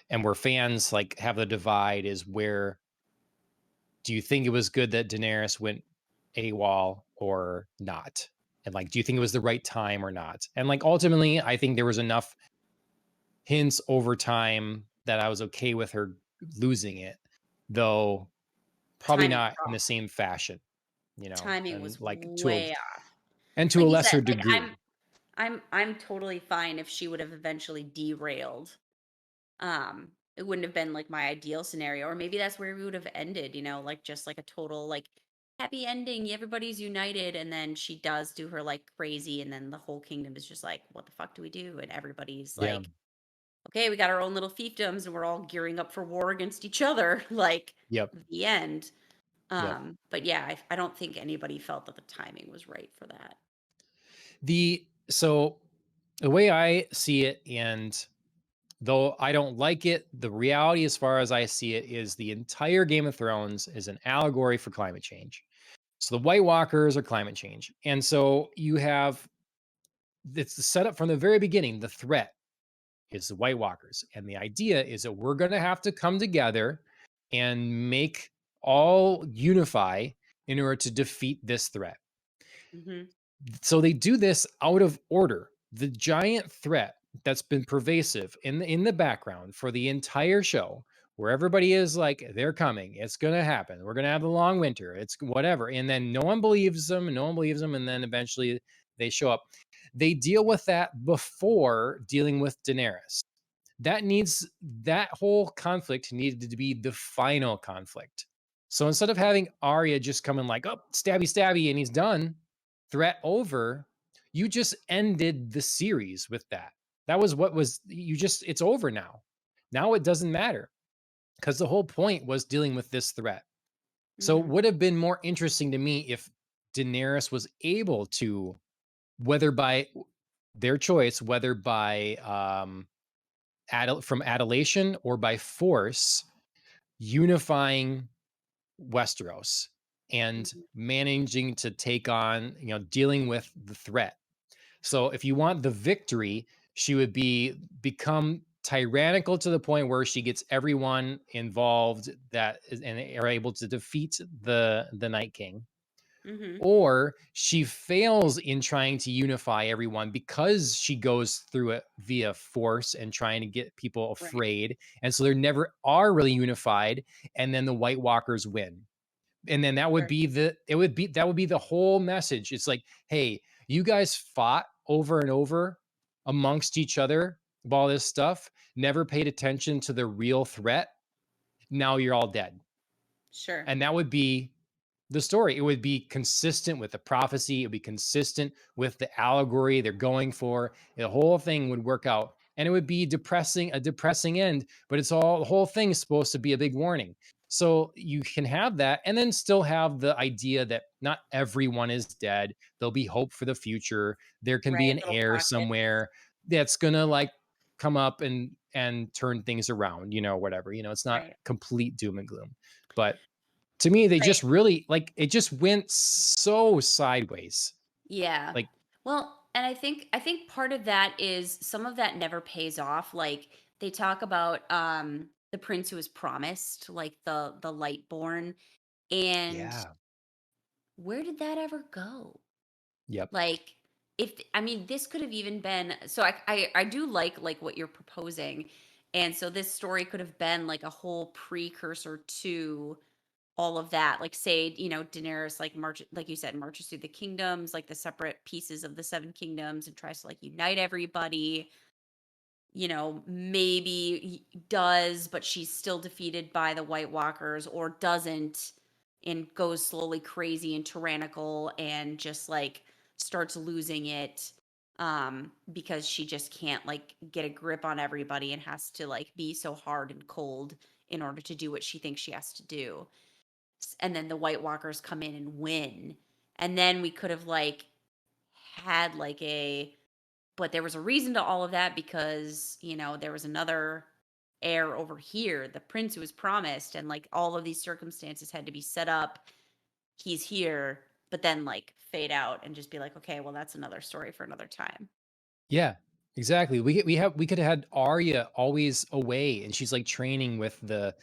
Speaker 1: and where fans like have the divide is where do you think it was good that Daenerys went AWOL or not? And like, do you think it was the right time or not? And like, ultimately, I think there was enough hints over time that I was okay with her losing it, though probably
Speaker 2: Timing
Speaker 1: not
Speaker 2: was
Speaker 1: in the
Speaker 2: off.
Speaker 1: same fashion,
Speaker 2: Timing
Speaker 1: and
Speaker 2: was
Speaker 1: like
Speaker 2: way off.
Speaker 1: to a
Speaker 2: Like you said,
Speaker 1: lesser
Speaker 2: like, I'm
Speaker 1: degree.
Speaker 2: I'm I'm totally fine if she would have eventually derailed. It wouldn't have been, like, my ideal scenario, or maybe that's where we would have ended, like, just, like, a total, like, happy ending, everybody's united, and then she does do her, like, crazy, and then the whole kingdom is just like, "What the fuck do we do?" And everybody's
Speaker 1: Yeah.
Speaker 2: like, "Okay, we got our own little fiefdoms, and we're all gearing up for war against each other," like,
Speaker 1: Yep.
Speaker 2: the end.
Speaker 1: Yep.
Speaker 2: But yeah, I don't think anybody felt that the timing was right for that.
Speaker 1: So the way I see it, and though I don't like it, the reality as far as I see it is the entire Game of Thrones is an allegory for climate change. So the White Walkers are climate change. And so you have, it's the setup from the very beginning. The threat is the White Walkers. And the idea is that we're going to have to come together and make all unify in order to defeat this threat.
Speaker 2: Mhm.
Speaker 1: So they do this out of order. The giant threat that's been pervasive in the background for the entire show, where everybody is like, they're coming, it's gonna happen, we're gonna have the long winter, it's whatever, and then no one believes them, no one believes them, and then eventually they show up. They deal with that before dealing with Daenerys. That whole conflict needed to be the final conflict. So instead of having Arya just coming like, oh, stabby, stabby, and he's done, threat over, you just ended the series with that. That was what was, you just, it's over now. Now it doesn't matter because the whole point was dealing with this threat. So it
Speaker 2: Mhm.
Speaker 1: would have been more interesting to me if Daenerys was able to, whether by their choice, whether by from adulation or by force, unifying Westeros and
Speaker 2: Mhm.
Speaker 1: managing to take on, dealing with the threat. So if you want the victory, she would become tyrannical to the point where she gets everyone involved and are able to defeat the Night King,
Speaker 2: Mhm.
Speaker 1: or she fails in trying to unify everyone because she goes through it via force and trying to get people
Speaker 2: Right.
Speaker 1: afraid, and so they never are really unified, and then the White Walkers win. And then
Speaker 2: Sure.
Speaker 1: that would be the whole message. It's like, hey, you guys fought over and over amongst each other about all this stuff, never paid attention to the real threat, now you're all dead.
Speaker 2: Sure.
Speaker 1: And that would be the story. It would be consistent with the prophecy. It would be consistent with the allegory they're going for. The whole thing would work out. And it would be a depressing end, but the whole thing is supposed to be a big warning. So you can have that and then still have the idea that not everyone is dead. There'll be hope for the future. There can be
Speaker 2: Right,
Speaker 1: an
Speaker 2: little
Speaker 1: heir
Speaker 2: pockets.
Speaker 1: somewhere that's gonna like come up and turn things around, whatever. It's not
Speaker 2: Right.
Speaker 1: complete doom and gloom. But to me, they
Speaker 2: Right.
Speaker 1: just really like it just went so sideways.
Speaker 2: Yeah.
Speaker 1: Like,
Speaker 2: Well, and I think part of that is some of that never pays off. Like, they talk about the prince who was promised, like the lightborn, and
Speaker 1: yeah.
Speaker 2: where did that ever go?
Speaker 1: Yep.
Speaker 2: Like, if I mean, this could have even been, so I do like what you're proposing. And so this story could have been like a whole precursor to all of that. Like, say, Daenerys, like, like you said, marches through the kingdoms, like the separate pieces of the seven kingdoms, and tries to, like, unite everybody. maybe does, but she's still defeated by the White Walkers, or doesn't and goes slowly crazy and tyrannical and just like starts losing it because she just can't like get a grip on everybody and has to like be so hard and cold in order to do what she thinks she has to do. And then the White Walkers come in and win. And then we could have like had like a but there was a reason to all of that because, there was another heir over here, the prince who was promised, and like all of these circumstances had to be set up. He's here, but then like fade out and just be like, okay, well, that's another story for another time.
Speaker 1: Yeah, exactly. We could have had Arya always away, and she's like training with the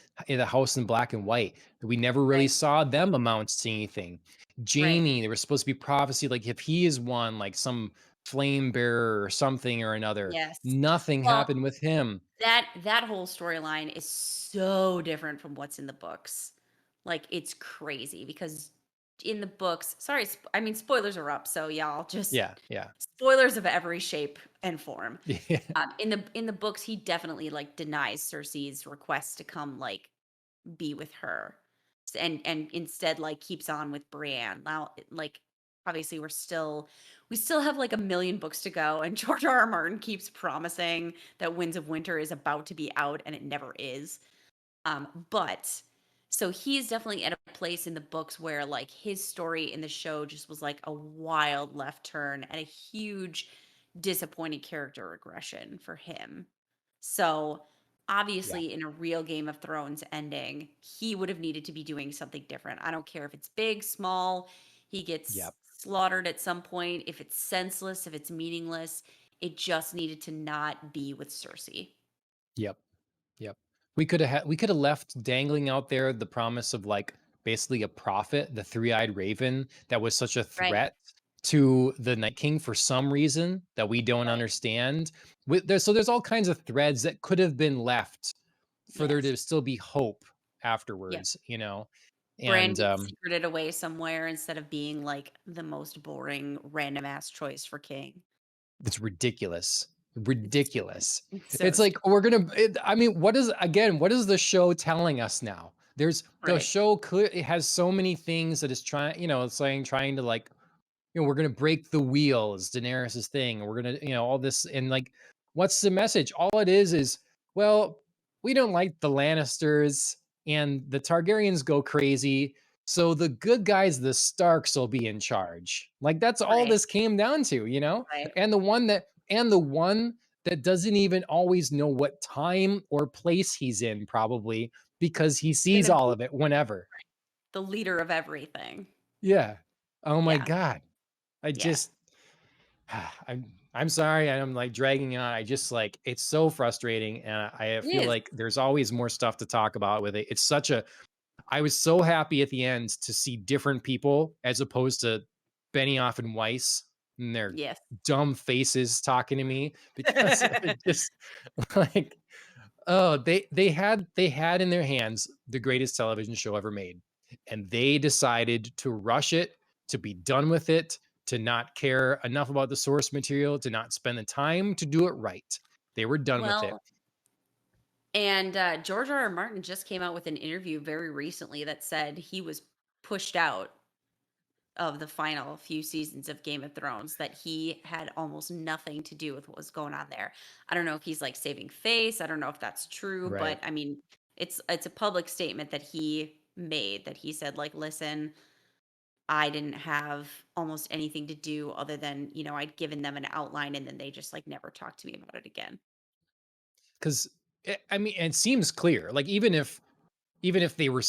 Speaker 1: house in black and white. We never really
Speaker 2: Right.
Speaker 1: saw them amount to anything.
Speaker 2: Right.
Speaker 1: Jamie, there was supposed to be prophecy, like if he is one, like some flame bearer or something or another.
Speaker 2: Yes.
Speaker 1: Nothing
Speaker 2: Well,
Speaker 1: happened with him.
Speaker 2: that whole storyline is so different from what's in the books. Like it's crazy because in the books, sorry, I mean spoilers are up, so y'all just
Speaker 1: Yeah, yeah,
Speaker 2: spoilers of every shape and form.
Speaker 1: yeah,
Speaker 2: In the books, he definitely like denies Cersei's request to come like be with her, and instead like keeps on with Brienne. Now, like obviously we still have like a million books to go, and George R. R. Martin keeps promising that Winds of Winter is about to be out, and it never is. But so he's definitely at a place in the books where like his story in the show just was like a wild left turn and a huge disappointing character regression for him. So
Speaker 1: yeah,
Speaker 2: obviously in a real Game of Thrones ending, he would have needed to be doing something different. I don't care if it's big, small, he gets
Speaker 1: yep,
Speaker 2: slaughtered at some point, if it's senseless, if it's meaningless, it just needed to not be with Cersei.
Speaker 1: yep. Yep. We could have left dangling out there the promise of like basically a prophet, the three-eyed raven that was such a
Speaker 2: Right,
Speaker 1: threat to the Night King for some reason that we don't
Speaker 2: right.
Speaker 1: understand. There's all kinds of threads that could have been left for there
Speaker 2: Yes.
Speaker 1: to still be hope
Speaker 2: Yep.
Speaker 1: afterwards, you know?
Speaker 2: Bran
Speaker 1: And
Speaker 2: gets secreted away somewhere instead of being like the most boring random ass choice for king.
Speaker 1: it's ridiculous.
Speaker 2: It's stupid.
Speaker 1: Ridiculous.
Speaker 2: It's so
Speaker 1: It's like
Speaker 2: stupid.
Speaker 1: I mean, what is the show telling us now? The
Speaker 2: Right.
Speaker 1: show clear it has so many things that is trying, it's saying trying to like, we're gonna break the wheel is Daenerys's thing. And we're gonna, all this and like, what's the message? All it is, well, we don't like the Lannisters and the Targaryens go crazy. So the good guys, the Starks, will be in charge. Like that's all
Speaker 2: Right.
Speaker 1: this came down to,
Speaker 2: Right.
Speaker 1: And the one that doesn't even always know what time or place he's in, probably because he sees
Speaker 2: Gonna
Speaker 1: all
Speaker 2: be
Speaker 1: of it whenever.
Speaker 2: the leader of everything.
Speaker 1: Yeah. Oh my
Speaker 2: Yeah.
Speaker 1: God. I
Speaker 2: Yeah.
Speaker 1: just I'm sorry, I'm like dragging on. I just like it's so frustrating, and I
Speaker 2: It
Speaker 1: feel
Speaker 2: is.
Speaker 1: like there's always more stuff to talk about with it. It's such a I was so happy at the end to see different people as opposed to Benioff and Weiss and their
Speaker 2: Yes.
Speaker 1: dumb faces talking to me because it just like oh they had in their hands the greatest television show ever made, and they decided to rush it, to be done with it, to not care enough about the source material, to not spend the time to do it right. They were done with it.
Speaker 2: Well, and George R. R. Martin just came out with an interview very recently that said he was pushed out of the final few seasons of Game of Thrones, that he had almost nothing to do with what was going on there. I don't know if he's like saving face. I don't know if that's true,
Speaker 1: Right.
Speaker 2: but I mean, it's a public statement that he made, that he said like, "Listen, I didn't have almost anything to do other than, I'd given them an outline and then they just like never talked to me about it again."
Speaker 1: Because I mean, it seems clear. Like even if they were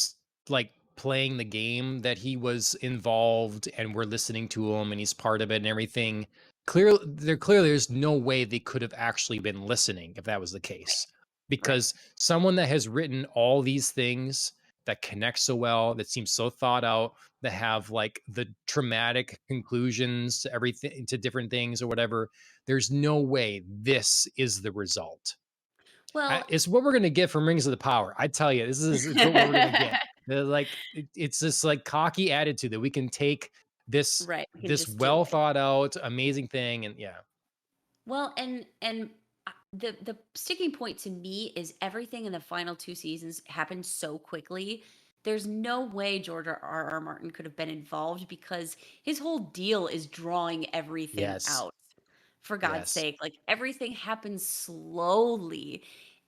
Speaker 1: like playing the game that he was involved and we're listening to him and he's part of it and everything, clearly there's no way they could have actually been listening if that was the case.
Speaker 2: Right.
Speaker 1: Because someone that has written all these things that connect so well, that seems so thought out, that have like the traumatic conclusions to everything, to different things or whatever, there's no way this is the result.
Speaker 2: Well,
Speaker 1: It's what we're gonna get from Rings of the Power. I tell you, this is it's what we're gonna get. Like it's this like cocky attitude that we can take this
Speaker 2: right, we can
Speaker 1: this
Speaker 2: just do
Speaker 1: well
Speaker 2: it.
Speaker 1: thought out amazing thing, and yeah,
Speaker 2: Well, and the sticking point to me is everything in the final 2 seasons happened so quickly. There's no way George R. Martin could have been involved because his whole deal is drawing everything
Speaker 1: Yes.
Speaker 2: out. For God's
Speaker 1: Yes.
Speaker 2: sake, like, everything happens slowly,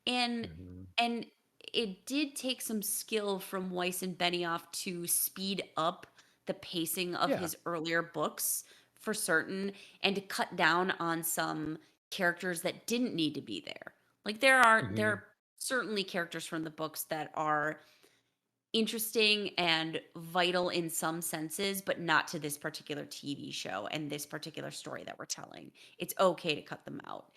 Speaker 2: and
Speaker 1: Mhm.
Speaker 2: and it did take some skill from Weiss and Benioff to speed up the pacing of
Speaker 1: Yeah.
Speaker 2: his earlier books for certain, and to cut down on some characters that didn't need to be there. Like, there
Speaker 1: Mhm.
Speaker 2: are certainly characters from the books that are interesting and vital in some senses, but not to this particular TV show and this particular story that we're telling. It's okay to cut them out.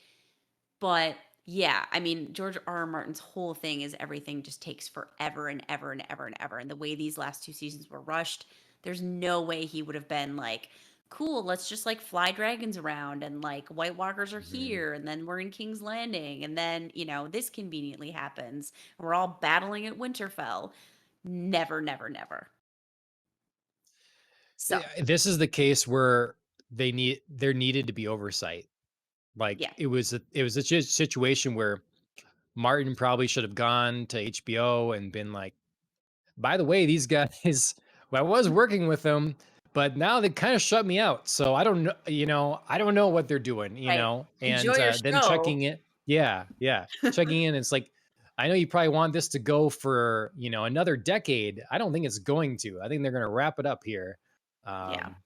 Speaker 2: But yeah, I mean, George R. R. Martin's whole thing is everything just takes forever and ever and ever and ever. And the way these last 2 seasons were rushed, there's no way he would have been like, cool, let's just like fly dragons around and like White Walkers are
Speaker 1: Mhm.
Speaker 2: here and then we're in King's Landing and then, this conveniently happens. And we're all battling at Winterfell. Never, never, never. So,
Speaker 1: Yeah, this is the case where there needed to be oversight. Like,
Speaker 2: yeah,
Speaker 1: it was a situation where Martin probably should have gone to HBO and been like, by the way, these guys, well, I was working with them, but now they kind of shut me out. So I don't know, I don't know what they're doing,
Speaker 2: right. Enjoy
Speaker 1: and
Speaker 2: your
Speaker 1: then
Speaker 2: show.
Speaker 1: checking it. Yeah. Yeah. Checking in. It's like, I know you probably want this to go for, another decade. I don't think it's going to. I think they're going to wrap it up here.
Speaker 2: Yeah.
Speaker 1: Um,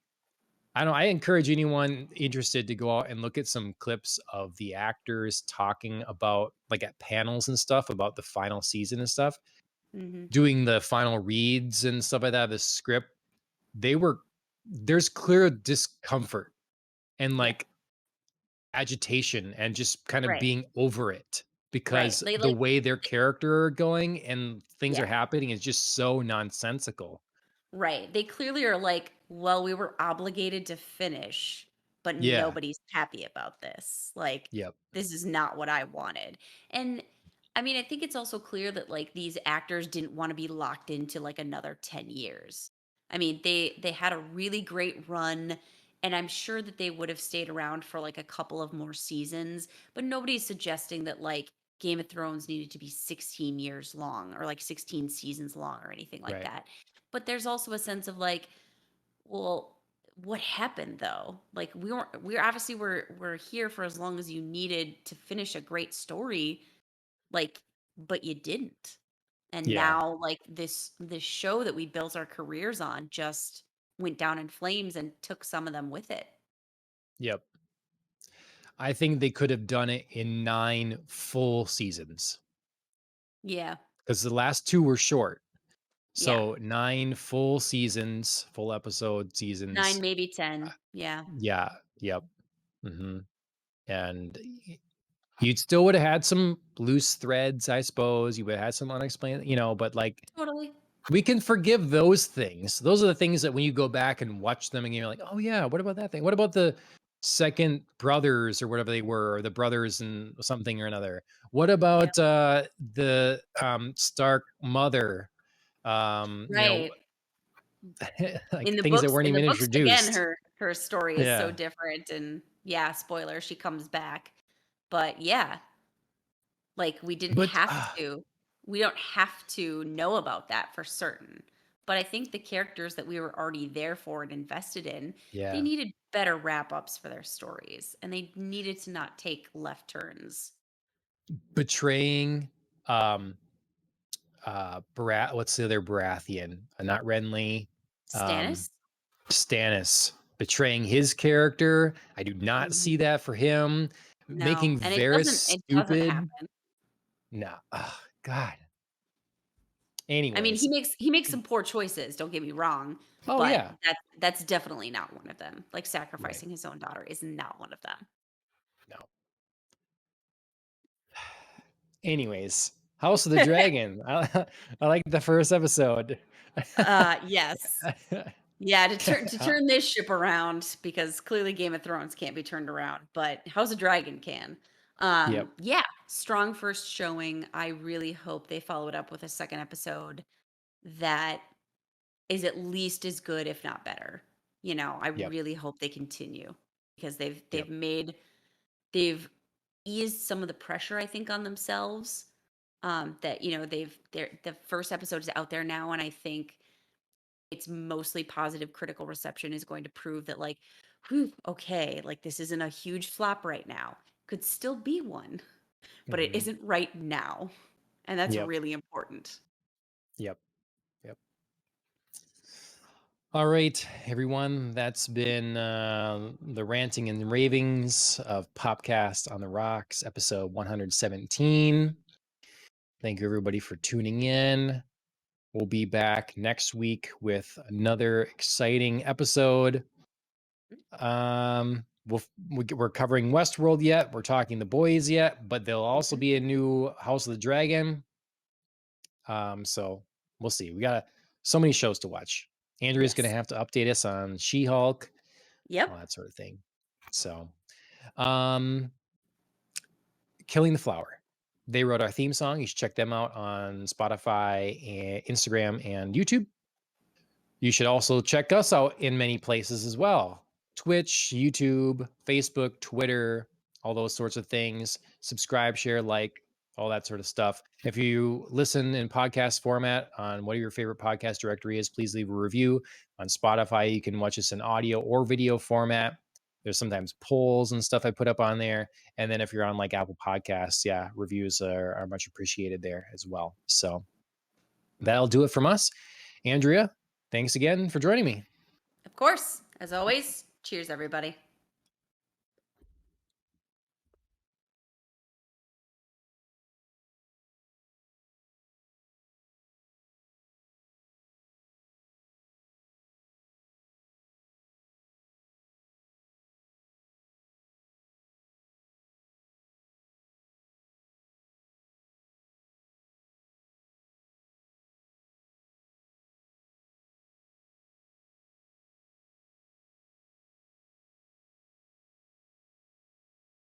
Speaker 1: I don't. I encourage anyone interested to go out and look at some clips of the actors talking about, like, at panels and stuff about the final season and stuff,
Speaker 2: Hmm.
Speaker 1: doing the final reads and stuff like that, the script. They were There's clear discomfort and,
Speaker 2: Yeah.
Speaker 1: like, agitation and just kind of
Speaker 2: Right.
Speaker 1: being over it
Speaker 2: Right.
Speaker 1: because
Speaker 2: They
Speaker 1: the
Speaker 2: like,
Speaker 1: way their character are going and things are
Speaker 2: yeah.
Speaker 1: happening is just so nonsensical.
Speaker 2: Right. They clearly are like, well, we were obligated to finish, but
Speaker 1: Yeah.
Speaker 2: nobody's happy about this. Like,
Speaker 1: Yep.
Speaker 2: this is not what I wanted. And I mean, I think it's also clear that like these actors didn't want to be locked into like another 10 years. I mean, they had a really great run, and I'm sure that they would have stayed around for like a couple of more seasons, but nobody's suggesting that like Game of Thrones needed to be 16 years long or like 16 seasons long or anything like
Speaker 1: Right.
Speaker 2: that. But there's also a sense of like, well, what happened though? Like, we're obviously we're here for as long as you needed to finish a great story, like, but you didn't. And
Speaker 1: Yeah.
Speaker 2: now like this show that we built our careers on just went down in flames and took some of them with it.
Speaker 1: Yep. I think they could have done it in 9 full seasons
Speaker 2: Yeah.
Speaker 1: because the last 2 were short.
Speaker 2: Yeah.
Speaker 1: So 9 full seasons, full episode
Speaker 2: 9,
Speaker 1: seasons.
Speaker 2: maybe
Speaker 1: Uh,
Speaker 2: 10. Yeah.
Speaker 1: yeah, yep. Mhm. And you'd still would have had some loose threads, I suppose. You would have had some unexplained, but, like,
Speaker 2: Totally.
Speaker 1: we can forgive those things. Those are the things that when you go back and watch them and you're like, "Oh, yeah, what about that thing? What about the second brothers or whatever they were, or the brothers and something or another? What
Speaker 2: Yeah.
Speaker 1: about, the, Stark mother?" Um, you know,
Speaker 2: Right.
Speaker 1: like, things that weren't
Speaker 2: In the
Speaker 1: even
Speaker 2: books, again,
Speaker 1: introduced.
Speaker 2: her story is so
Speaker 1: Yeah.
Speaker 2: different, and yeah, spoiler, she comes back. But yeah, like,
Speaker 1: But,
Speaker 2: we don't have to know about that for certain. But I think the characters that we were already there for and invested in, they
Speaker 1: yeah.
Speaker 2: needed better wrap-ups for their stories, and they needed to not take left turns.
Speaker 1: Betraying, um, what's the other Baratheon? Not Renly, um,
Speaker 2: Stannis?
Speaker 1: Stannis. Betraying his character. I do not see
Speaker 2: Mhm.
Speaker 1: that for him.
Speaker 2: No,
Speaker 1: Making
Speaker 2: and
Speaker 1: Varys
Speaker 2: it doesn't
Speaker 1: stupid.
Speaker 2: happen.
Speaker 1: No. Oh, God.
Speaker 2: I mean,
Speaker 1: Anyways.
Speaker 2: he makes some poor choices, don't get me wrong,
Speaker 1: Oh,
Speaker 2: but
Speaker 1: yeah.
Speaker 2: that's definitely not one of them. Like,
Speaker 1: Right.
Speaker 2: sacrificing his own daughter is not one of them.
Speaker 1: No. Anyways, House of the Dragon. I like the first episode.
Speaker 2: Yes. Yeah, to turn this ship around because clearly Game of Thrones can't be turned around, but House of Dragon can.
Speaker 1: Yep.
Speaker 2: Yeah, strong first showing. I really hope they follow it up with a second episode that is at least as good, if not better. I
Speaker 1: Yep.
Speaker 2: really hope they continue because
Speaker 1: Yep.
Speaker 2: they've eased some of the pressure, I think, on themselves. That the first episode is out there now, and I think it's mostly positive critical reception is going to prove that, like, whew, okay, like this isn't a huge flop right now. Could still be one, but it
Speaker 1: Mhm.
Speaker 2: isn't right now. And that's
Speaker 1: Yep.
Speaker 2: really important.
Speaker 1: Yep. Yep. All right, everyone. That's been the ranting and ravings of Popcast on the Rocks, episode 117. Thank you, everybody, for tuning in. We'll be back next week with another exciting episode. We're covering Westworld yet. We're talking The Boys yet, but there'll also
Speaker 2: Mhm.
Speaker 1: be a new House of the Dragon. So we'll see. We got so many shows to watch. Andrea's going to
Speaker 2: Yes.
Speaker 1: have to update us on She-Hulk, all
Speaker 2: Yep.
Speaker 1: that sort of thing. So, um, Killing the Flower. They wrote our theme song. You should check them out on Spotify and Instagram and YouTube. You should also check us out in many places as well: Twitch, YouTube, Facebook, Twitter, all those sorts of things. Subscribe, share, like, all that sort of stuff. If you listen in podcast format on what your favorite podcast directory is, please leave a review. On Spotify, you can watch us in audio or video format. There's sometimes polls and stuff I put up on there. And then if you're on like Apple Podcasts, yeah, reviews are much appreciated there as well. So that'll do it from us. Andrea, thanks again for joining me.
Speaker 2: Of course. As always, cheers, everybody.